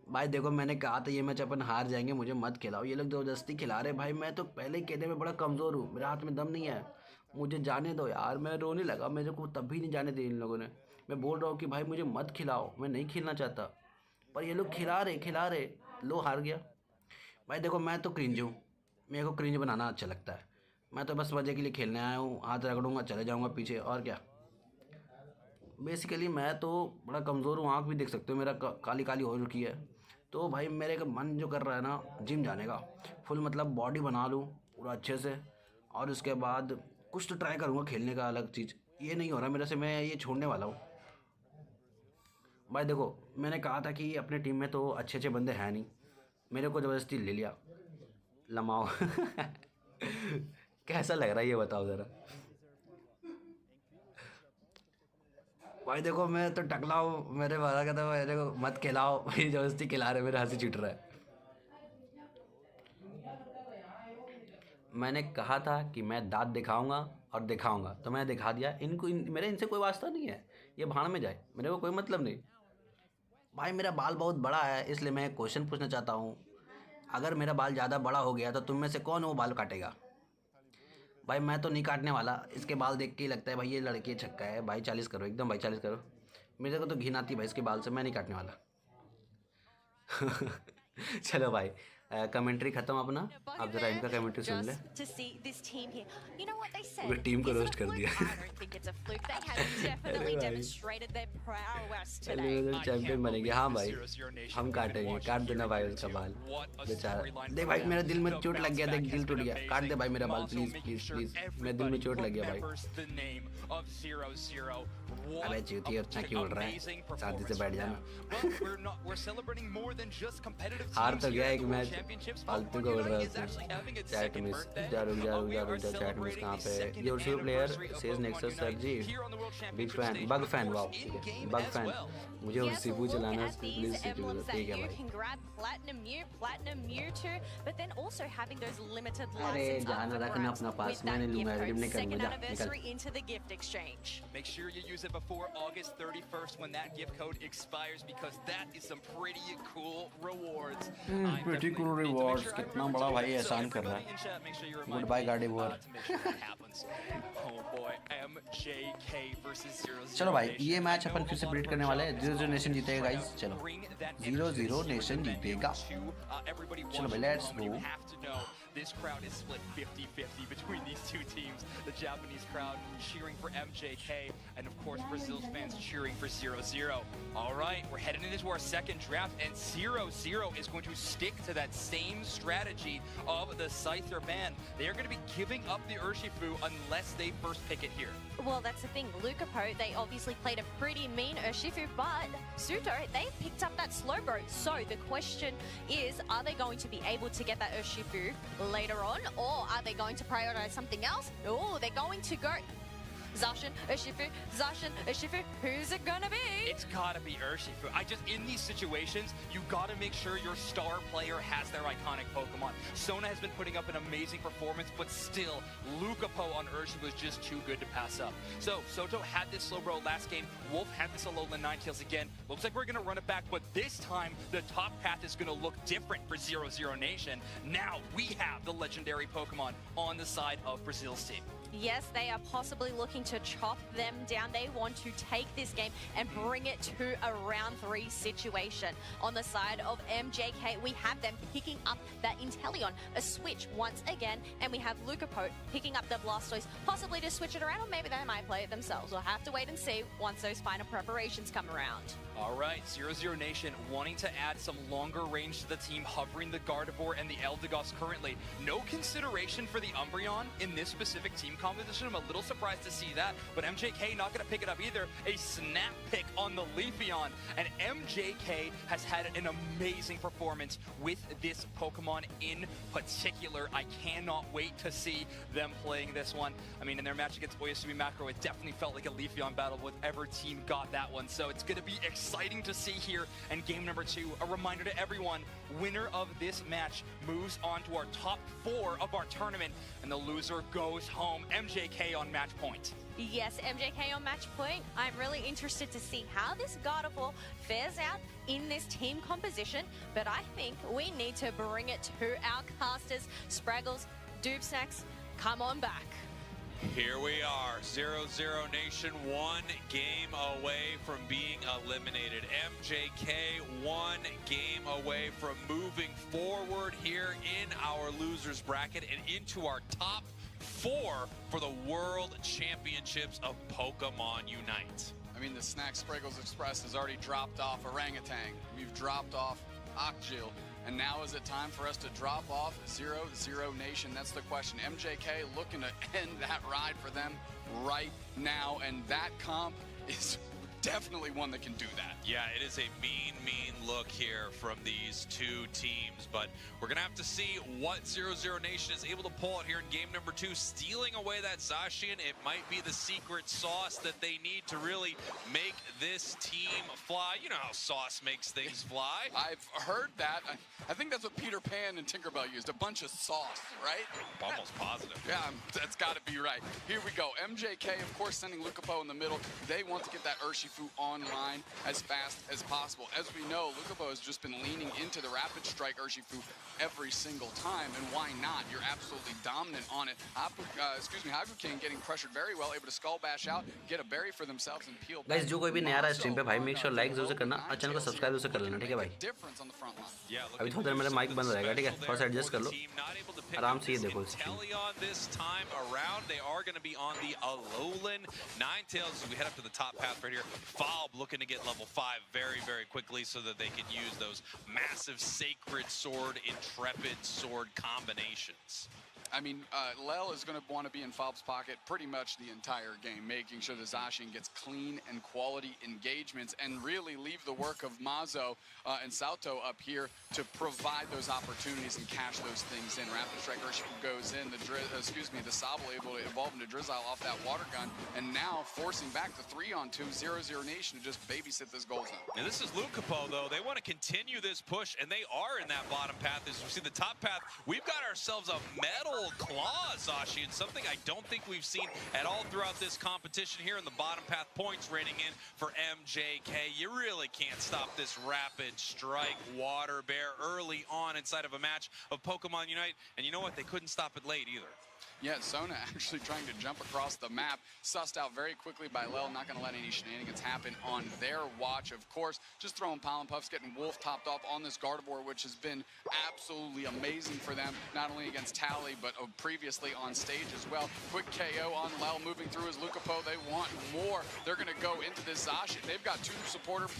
भाई। देखो मैंने कहा था ये मैच अपन हार जाएंगे, मुझे मत खिलाओ। ये लोग ज़बरदस्ती खिला रहे भाई, मैं तो पहले ही कहने में बड़ा कमज़ोर हूँ, मेरे हाथ में दम नहीं है, मुझे जाने दो यार। मैं रोने लगा, मेरे को तब भी नहीं जाने दी इन लोगों ने। मैं बोल रहा हूँ कि भाई मुझे मत खिलाओ, मैं नहीं खेलना चाहता, पर ये लोग खिला रहे। लो हार गया भाई। देखो मैं तो क्रिंज हूँ, मेरे को क्रिंज बनाना अच्छा लगता है, मैं तो बस मज़े के लिए खेलने आया हूँ, हाथ रगड़ूंगा चले जाऊँगा पीछे, और क्या। बेसिकली मैं तो बड़ा कमज़ोर हूँ, आँख भी देख सकते हो मेरा काली काली हो चुकी है। तो भाई मेरे का मन जो कर रहा है ना जिम जाने का, फुल मतलब बॉडी बना लूँ पूरा अच्छे से, और उसके बाद कुछ तो ट्राई करूँगा खेलने का अलग चीज़। ये नहीं हो रहा मेरे से, मैं ये छोड़ने वाला हूँ भाई। देखो मैंने कहा था कि अपने टीम में तो अच्छे अच्छे बंदे हैं नहीं, मेरे को ज़बरदस्ती ले लिया, लमाओ कैसा लग रहा है ये बताओ ज़रा भाई। देखो मैं तो टकला हूँ, मेरे वाला कहता है मेरे को मत खिलाओ, भाई ज़बरदस्ती खिला रहे, मेरे हंसी छूट रहा है। मैंने कहा था कि मैं दांत दिखाऊंगा और दिखाऊंगा, तो मैंने दिखा दिया। मेरे इनसे कोई वास्ता नहीं है, ये भाड़ में जाए, मेरे को कोई मतलब नहीं भाई। मेरा बाल बहुत बड़ा है, इसलिए मैं एक क्वेश्चन पूछना चाहता हूँ, अगर मेरा बाल ज़्यादा बड़ा हो गया तो तुम में से कौन वो बाल काटेगा? भाई मैं तो नहीं काटने वाला, इसके बाल देख के ही लगता है भाई ये लड़की छक्का है। भाई 40 करो, एकदम भाई 40 करो, मेरे को तो घिन आती है भाई इसके बाल से, मैं नहीं काटने वाला चलो भाई कमेंट्री खत्म अपना, अब जरा इनका कमेंट्री सुन ले। पूरी टीम को रोस्ट कर दिया चैंपियन बनेंगे। हाँ भाई हम काटेंगे, काट देना भाई उसका बाल बेचारा। देख भाई मेरे दिल में चोट लग गया, देख दिल टूट गया, काट दे भाई मेरा बाल प्लीज प्लीज प्लीज, मेरे दिल में चोट लग गया भाई। अबे चूती अच्छा क्यों उड़ रहा है, शांति से बैठ जाना हार तो गया एक मैच, फालतू का उड़ रहा है। चैट मिस जा चैट मिस कहाँ पे? Your player says Nexus sir ji big fan, bug fan, wow ठीक है बग फैन, मुझे और सीपू चलाना प्लीज सीपू, ठीक है भाई। अरे जाना रखना अपना पास, मैंने लूंगा रिडीम नहीं करूंगा, जा निकल। use it before August 31st when that gift code expires, because that is some pretty cool rewards. Pretty cool rewards. कितना बड़ा भाई एहसान कर रहा है. Goodbye Gardevoir. Oh boy, MJK versus 0-0. चलो भाई, ये मैच अपन फिर से प्रेडिक्ट करने वाले हैं. 0-0 नेशन जीतेगा गाइस. चलो 0-0 नेशन जीतेगा. चलो भाई, let's go. This crowd is split 50-50 between these two teams. The Japanese crowd cheering for MJK, and of course Brazil's fans cheering for 0-0. All right, we're heading into our second draft, and 0-0 is going to stick to that same strategy of the Scyther ban. They are going to be giving up the Urshifu unless they first pick it here. Well, that's the thing. Lucapo, they obviously played a pretty mean Urshifu, but Suto, they picked up that Slowbro. So the question is, are they going to be able to get that Urshifu later on, or are they going to prioritize something else? Oh, they're going to go Zacian, Urshifu, who's it gonna be? It's gotta be Urshifu. In these situations, you gotta make sure your star player has their iconic Pokemon. Sona has been putting up an amazing performance, but still, Lucapo on Urshifu is just too good to pass up. So, Soto had this Slowbro last game, Wolf had this alolan Ninetales again. Looks like we're gonna run it back, but this time, the top path is gonna look different for 0-0 Nation. Now, we have the legendary Pokemon on the side of Brazil's team. Yes, they are possibly looking to chop them down. They want to take this game and bring it to a round 3 situation. On the side of MJK, we have them picking up that Inteleon, a switch once again, and we have Lucapo picking up the Blastoise, possibly to switch it around, or maybe they might play it themselves. We'll have to wait and see once those final preparations come around. All right, 0-0 Nation wanting to add some longer range to the team, hovering the Gardevoir and the Eldegoss currently. No consideration for the Umbreon in this specific team composition. I'm a little surprised to see that, but MJK not going to pick it up either. A snap pick on the Leafeon, and MJK has had an amazing performance with this Pokemon in particular. I cannot wait to see them playing this one. I mean, in their match against Oyasumi Macro, it definitely felt like a Leafeon battle, whatever team got that one. So it's going to be exciting to see here in game number 2. A reminder to everyone, winner of this match moves on to our top 4 of our tournament, and the loser goes home. MJK on match point. Yes, MJK on match point. I'm really interested to see how this Gardevoir fares out in this team composition, but I think we need to bring it to our casters. Spraggles, Doobsnacks, come on back. Here we are, 0-0 Nation, 1 game away from being eliminated. MJK 1 game away from moving forward here in our losers bracket and into our top 4 for the World Championships of Pokemon Unite. I mean, the Snack Spraggles Express has already dropped off Orangutan. We've dropped off Aegislash. And now is it time for us to drop off 0-0 Nation? That's the question. MJK looking to end that ride for them right now, and that comp is definitely one that can do that. Yeah, it is a mean look here from these two teams, but we're gonna have to see what 0-0 Nation is able to pull out here in game number 2, stealing away that Zacian. It might be the secret sauce that they need to really make this team fly. You know how sauce makes things fly. I've heard that. I think that's what Peter Pan and Tinkerbell used, a bunch of sauce, right? Almost positive. Yeah, that's gotta be right. Here we go. MJK, of course, sending Lucapo in the middle. They want to get that Urshifu online as fast as possible. As we know, Lucapo has just been leaning into the Rapid Strike Urshifu every single time, and why not? You're absolutely dominant on it. Hakukin getting pressured very well, able to Skull Bash out, get a berry for themselves, and peel. Guys, जो कोई भी नया रहा stream पे भाई, make sure like जरूर से करना और चैनल को सब्सक्राइब जरूर से कर लेना, ठीक है भाई? अभी थोड़ी देर मेरा माइक बंद रहेगा, ठीक है? थोड़ा सा एडजस्ट कर लो, आराम से ये देखो stream. This time around, they are going to be on the alolan Ninetales as we head up to the top path right here. Falb looking to get level 5 very quickly so that they can use those massive Sacred Sword, Intrepid Sword combinations. I mean, Lel is going to want to be in Falb's pocket pretty much the entire game, making sure the Zacian gets clean and quality engagements and really leave the work of Mazo and Salto up here to provide those opportunities and cash those things in. Rapid Strike Urshifu goes in, the Sobble able to evolve into Drizzile off that water gun, and now forcing back the 3-on-2. 0-0 0 Nation to just babysit this goal zone. And this is Lucapo, though. They want to continue this push, and they are in that bottom path. As we see the top path, we've got ourselves a metal claw, Zashi, and something I don't think we've seen at all throughout this competition here in the bottom path. Points raining in for MJK. You really can't stop this rapid strike water bear early on inside of a match of Pokemon Unite. And you know what? They couldn't stop it late either. Yeah, Sona actually trying to jump across the map, sussed out very quickly by Lel, not going to let any shenanigans happen on their watch, of course. Just throwing Pollen Puffs, getting Wolf topped off on this Gardevoir, which has been absolutely amazing for them, not only against Tally, but previously on stage as well. Quick KO on Lel, moving through his Lucapo. They want more. They're going to go into this Zashi. They've got two support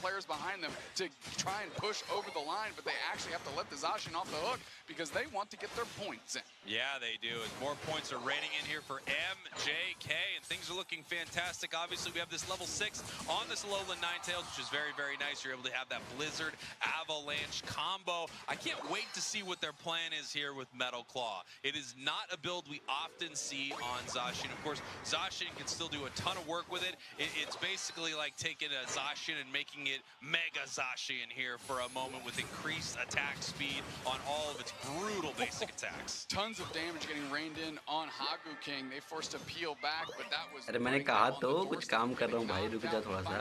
players behind them to try and push over the line, but they actually have to let the Zacian off the hook because they want to get their points in. Yeah, they do. More points are raining in here for MJK, and things are looking fantastic. Obviously, we have this level 6 on this alolan ninetales, which is very, very nice. You're able to have that Blizzard Avalanche combo. I can't wait to see what their plan is here with Metal Claw. It is not a build we often see on Zacian. Of course, Zacian can still do a ton of work with it. It's basically like taking a Zacian and making it Mega Zacian here for a moment with increased attack speed on all of its brutal basic attacks. Tons of damage getting rained in on Hagu King. They forced to peel back, but that was. अरे मैंने कहा तो कुछ काम कर रहा हूँ भाई, रुक जा थोड़ा सा।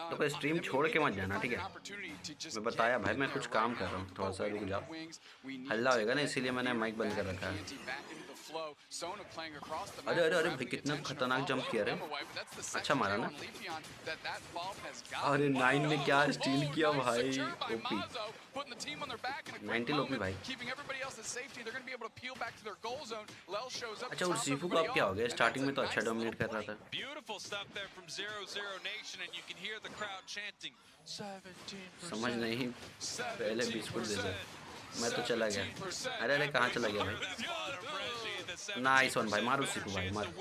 तो कोई स्ट्रीम छोड़ के मत जाना, ठीक है? मैं बताया भाई मैं कुछ काम कर रहा हूँ, थोड़ा सा रुक जाओ। हल्ला होएगा ना, इसीलिए मैंने माइक बंद कर रखा है। अरे अरे अरे भाई कितना खतरनाक जंप किया रे। अच्छा मारा ना। अरे 9 ने क्या स्टील किया भाई, ओपी। 90 ओपी भाई। अच्छा उस सीफू को अब क्या हो गया? स्टार्टिंग में तो अच्छा डोमिनेट कर रहा था। समझ नहीं, पहले बिस्कुट दे दे। मैं तो चला गया। अरे अरे कहाँ चला गया भाई? नाइस वन भाई, मारो सीफू भाई, मारो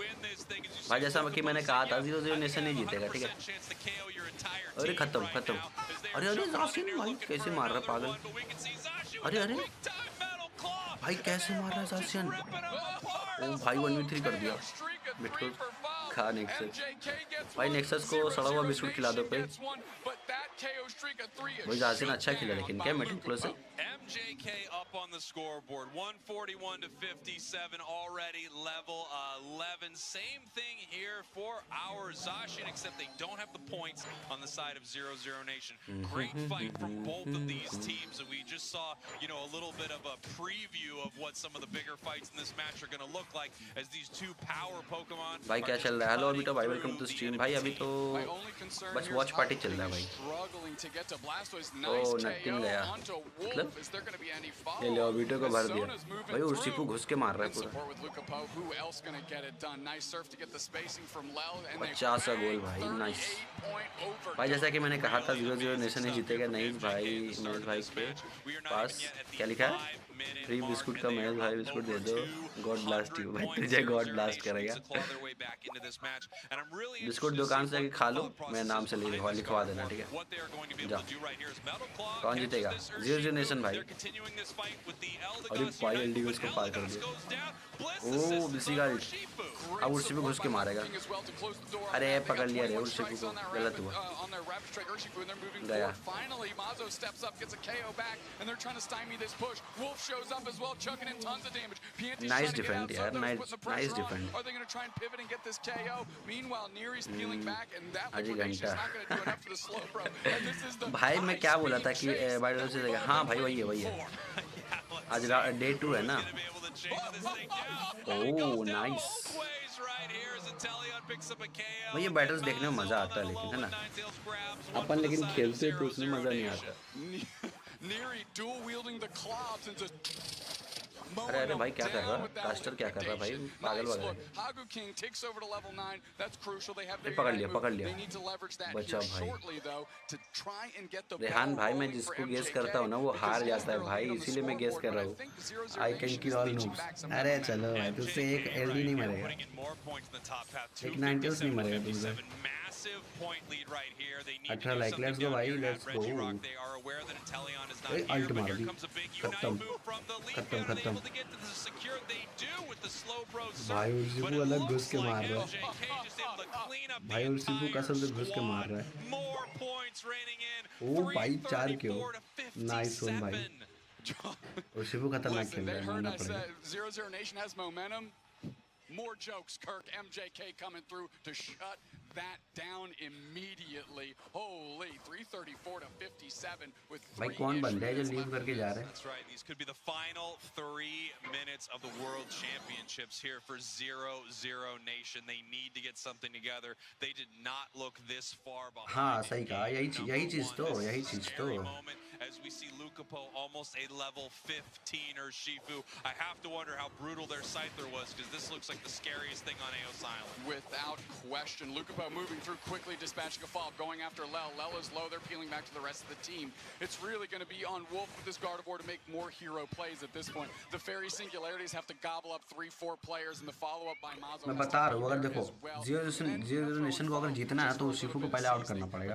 भाई। जैसा कि मैंने कहा था 0-0 नेशन नहीं जीतेगा, ठीक है? अरे खत्म खत्म। अरे अरे जासिन भाई कैसे मार रहा पागल? अरे अरे भाई कैसे मार रहा है जासिन? ओ भाई 1v3 कर दिया। बिल्कुल खा नेक्सस भाई, नेक्सस को सड़ा हुआ बिस्कुट खिला दो पे। भाई जासिन अच्छा खेला लेकिन क्या मेटल प्लस है? MJK up on the scoreboard, 141 to 57 already, level 11. Same thing here for our Zacian, except they don't have the points on the side of 0-0 Nation. Great fight from both of these teams, and we just saw, you know, a little bit of a preview of what some of the bigger fights in this match are going to look like as these two power Pokemon. भाई क्या चल रहा है? Hello अभी तो भाई, welcome to stream भाई। अभी तो बस वॉच पार्टी चल रहा है भाई। ओ नथिंग गया मतलब ये ले वीडियो को भर दिया भाई। उर्सिपू घुस के मार रहा है पूरा। 50 गोल भाई, नाइस भाई। जैसा कि मैंने कहा था 0-0 नेशन ही जीतेगा। नहीं भाई, महेश भाई के पास क्या लिखा है? फ्री बिस्कुट का महेश भाई बिस्कुट दे दो। गॉड ब्लास्ट यू भाई, तुझे गॉड ब्लास्ट करेगा। बिस्कुट दुकान से खा लो, मैं नाम से लिखवा देना, ठीक है? जाओ। कौन जीतेगा? 0-0 नेशन भाई। अरे भाई एलडी उसको पार कर दिया। ओ बिसी का अब उर्सी पे घुस के मारेगा। अरे पकड़ लिया रे उर्सी को, गलत हुआ गया। नाइस डिफेंड यार, नाइस डिफेंड। अजी घंटा भाई मैं क्या बोला था कि हाँ भाई वही है। आज डे 2 है ना। ओह नाइस भाई, ये बैटल्स देखने में मजा आता है लेकिन, है ना? अपन लेकिन खेलते तो उसमें मजा नहीं आता। अरे अरे भाई क्या कर रहा है? कास्टर क्या कर रहा है भाई? पागल वगैरह। पकड़ लिया बचा भाई। रेहान भाई मैं जिसको गेस करता हूँ ना वो हार जाता है भाई, इसीलिए मैं गेस कर रहा हूँ। I can kill all noobs. अरे चलो भाई, तुझसे एक एलडी नहीं मरेगा, एक नाइनटेल्स नहीं मरेगा तुझसे। massive point lead right here. They need to do like, something let's go, down here let's at Reggie go. Rock. They are aware that Inteleon is not here, but here comes a big Unite move from the Leafeon. Are they able to get to the secure? They do with the slow bro surge, but it looks like MJK just able to clean up the entire squad. More points raining in. 334 to 57. Listen, they heard I said 0-0 Nation has momentum. More jokes, Kirk. MJK coming through to shut that down immediately. Holy, 334 to 57 with 3 That's right. These could be the final 3 minutes of the World Championships here for 0-0 Nation. They need to get something together. They did not look this far behind. हाँ सही कहा यही चीज तो moment as we see Lucapo almost a level 15 or Shifu. I have to wonder how brutal their Scyther was, because this looks like the scariest thing on Eos Island. Without question. Lucapo moving through quickly, dispatching a fall, going after Lel. Lel is low, they're peeling back to the rest of the team. It's really going to be on Wolf with this Gardevoir to make more hero plays at this point. The Fairy Singularities have to gobble up 3-4 players, and the follow-up by Mazo. मैं बता रहा हूँ, अगर देखो 0-0 nation को अगर जीतना है तो शिफू को पहले आउट करना पड़ेगा।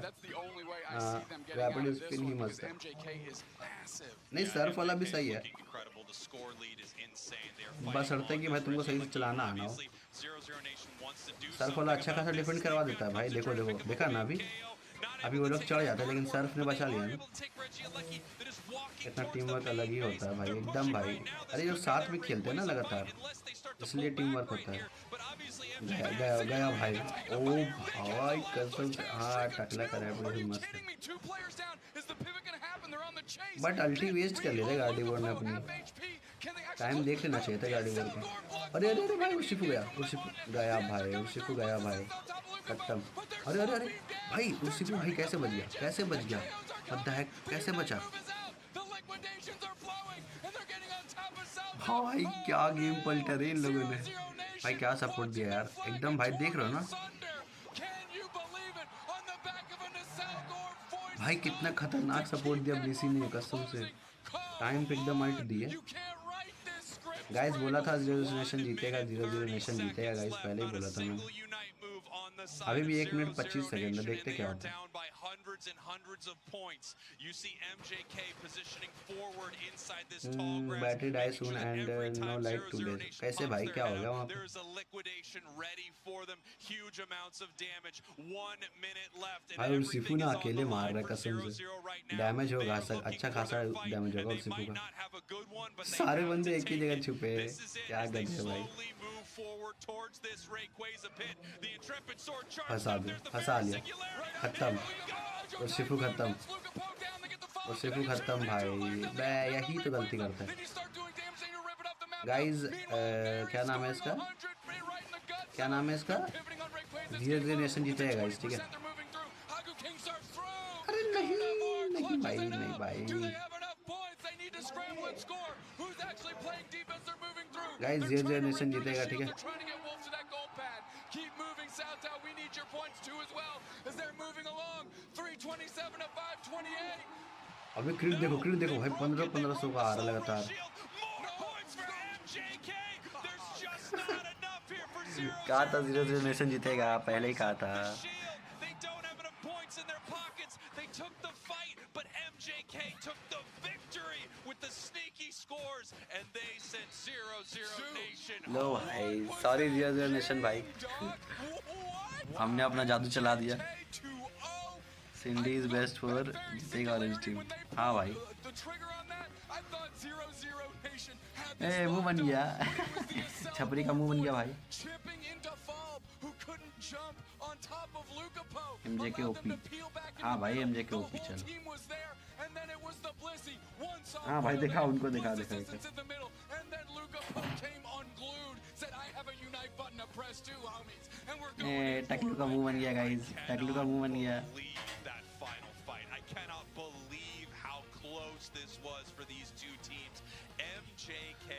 रैपिड स्पिन ही मस्त है। नहीं सर्फ वाला भी सही है, बस शर्त है कि भाई तुमको सही से चलाना आना हो। सर्फ वाला अच्छा खासा डिफेंड करवा देता है भाई। देखो देखो देखा ना अभी वो लोग चढ़ जाते हैं, लेकिन सर्फ ने बचा लिया ना। इतना टीम वर्क अलग ही होता है भाई, एकदम भाई। अरे जो साथ में खेलते हैं ना लगातार, इसलिए टीम वर्क होता है। गया भाई, ओ भाई कसम से। हाँ टकला करे बड़ी मस्त, बट अल्टी वेस्ट कर ले गार्डीवर ने अपनी। टाइम देख लेना चाहिए था गार्डीवर का। अरे अरे अरे भाई वो शिफू गया गया भाई, वो शिफू गया भाई खत्म। अरे अरे अरे भाई वो शिफू भाई कैसे बच गया कैसे बचा भाई। क्या गेम पलटा रहे इन लोगों ने भाई, क्या सपोर्ट दिया यार एकदम भाई। देख रहे हो ना भाई कितना खतरनाक सपोर्ट दिया BC ने, कसम से टाइम पे एकदम अल्ट दिए। गाइस बोला था 0-0 नेशन जीतेगा, 0-0 नेशन जीतेगा गाइस, पहले ही बोला था मैंने। अभी भी 1 मिनट 25 सेकंड है, देखते क्या होता है। Battery die soon and no light today. कैसे भाई क्या हो गया वहाँ पे? भाई उस सिफू ना अकेले मार रहा है कसम से। डैमेज होगा, अच्छा खासा डैमेज होगा उस सिफू का। सारे बंदे एक ही जगह छुपे हैं, क्या गधे भाई। फंसा लिया, खत्म। और शिफू खत्म भाई। मैं यही तो गलती करता है गाइज। क्या नाम है इसका 0-0 नेशन जीतेगा गाइज, ठीक है। अरे नहीं भाई, नहीं भाई गाइज 0-0 नेशन जीतेगा, ठीक है। Keep moving, Southtown. We need your points too as well as they're moving along. 327 to 528. अबे क्रिट देखो भाई 1500 का आ रहा लगातार। कहा था 0-0 नेशन जीतेगा, पहले ही कहा था। लो भाई सॉरी 0-0 नेशन भाई, हमने अपना जादू चला दिया। सिंडी इज बेस्ट फॉर जीतेगा ऑरेंज टीम। हाँ भाई ए मुंह बन गया छपरी का मुंह बन गया भाई। MJ के ओपी, हाँ भाई MJ के ओपी। चलो हाँ भाई देखा उनको, देखा टकलू का मुंह बन गया गाइस, टकलू का मुंह बन गया। This was for these two teams. MJK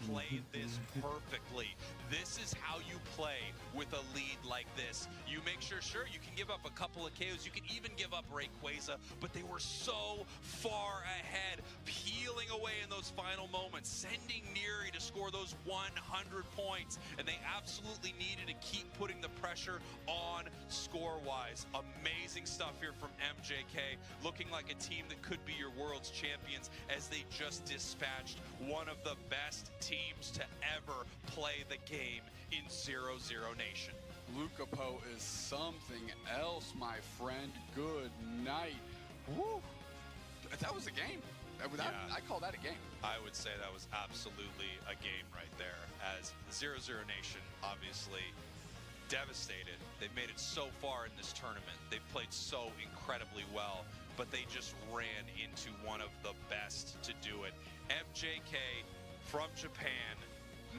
played this perfectly. This is how you play with a lead like this. You make sure you can give up a couple of KOs, you can even give up Rayquaza, but they were so far ahead, peeling away in those final moments, sending Neri to score those 100 points, and they absolutely needed to keep putting the pressure on score-wise. Amazing stuff here from MJK, looking like a team that could be your world's champions as they just dispatched one of the best teams to ever play the game in 0-0 Nation. Lucapo is something else, my friend. Good night. Woo! That was a game. I call that a game. I would say that was absolutely a game right there, as 0-0 Nation obviously devastated. They've made it so far in this tournament. They've played so incredibly well, but they just ran into one of the best to do it. MJK from Japan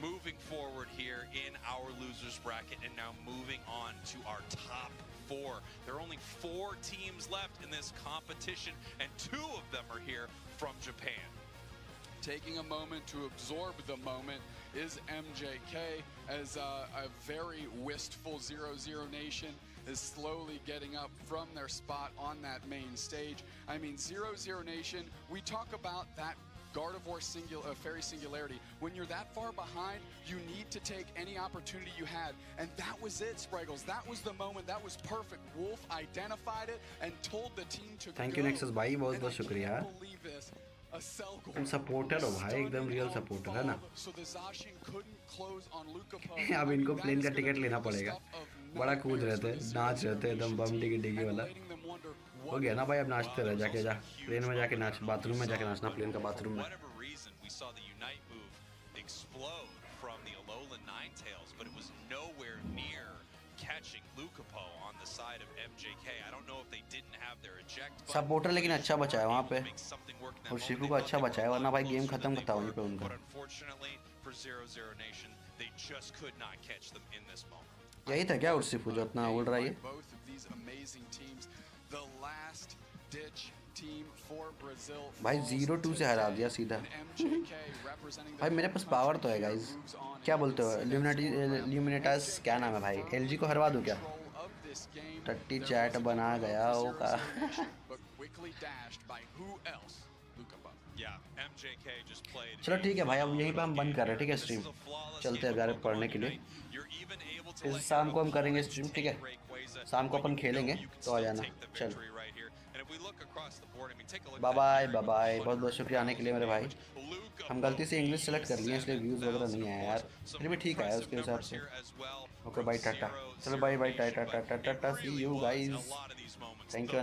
moving forward here in our losers bracket, and now moving on to our top 4. There are only 4 teams left in this competition, and 2 of them are here from Japan. Taking a moment to absorb the moment is MJK, as a very wistful 0-0 Nation is slowly getting up from their spot on that main stage. I mean, 0-0 Nation, we talk about that Gardevoir Fairy Singularity. When you're that far behind, you need to take any opportunity you had. And that was it, Spriggles. That was the moment. That was perfect. Wolf identified it and told the team to Thank you, Nexus भाई, बहुत बहुत शुक्रिया. तुम supporter हो भाई, एकदम real supporter है ना. अब इनको प्लेन का टिकट लेना पड़ेगा. बड़ा कूद रहे थे, नाच रहे थे, एकदम बम डिगी डिगी वाला. हो गया ना भाई, अब नाचते रहे, जाके जा प्लेन में जाके नाच, बाथरूम में जाके नाचना, प्लेन का बाथरूम में. We saw the Unite move explode from the alolan ninetales, but it was nowhere near catching Lucapo on the side of MJK. I don't know if they didn't have their eject. Supporter लेकिन अच्छा बचा है वहाँ पे, और Shifu को अच्छा बचा है, वरना भाई गेम खत्म करता वहीं पे उनका. But unfortunately for 0-0 Nation, they just could not catch them in this moment. यही था क्या उर्सिफू जो इतना उड़ रहा है? भाई 0-2 से हरा दिया सीधा. भाई मेरे पास पावर तो है गाइस. क्या बोलते हो? ल्यूमिनेटास क्या नाम है भाई? LG को हरवा दूं क्या? टट्टी चैट बना गया होगा. चलो ठीक है भाई, अब यहीं पे हम बंद कर रहे हैं, ठीक है स्ट्रीम. चलते हैं यार पढ़ने के लिए. फिर शाम को हम करेंगे स्ट्रीम, ठीक है. शाम को अपन खेलेंगे तो आ जाना. चल बाय बाय बाय बाय. बहुत बहुत शुक्रिया आने के लिए मेरे भाई. हम गलती से इंग्लिश सेलेक्ट कर लिए, इसलिए व्यूज़ वगैरह नहीं आया यार. फिर भी ठीक है उसके हिसाब से. Okay bye tata. चलो bye bye tata tata tata. See you guys. Thank you.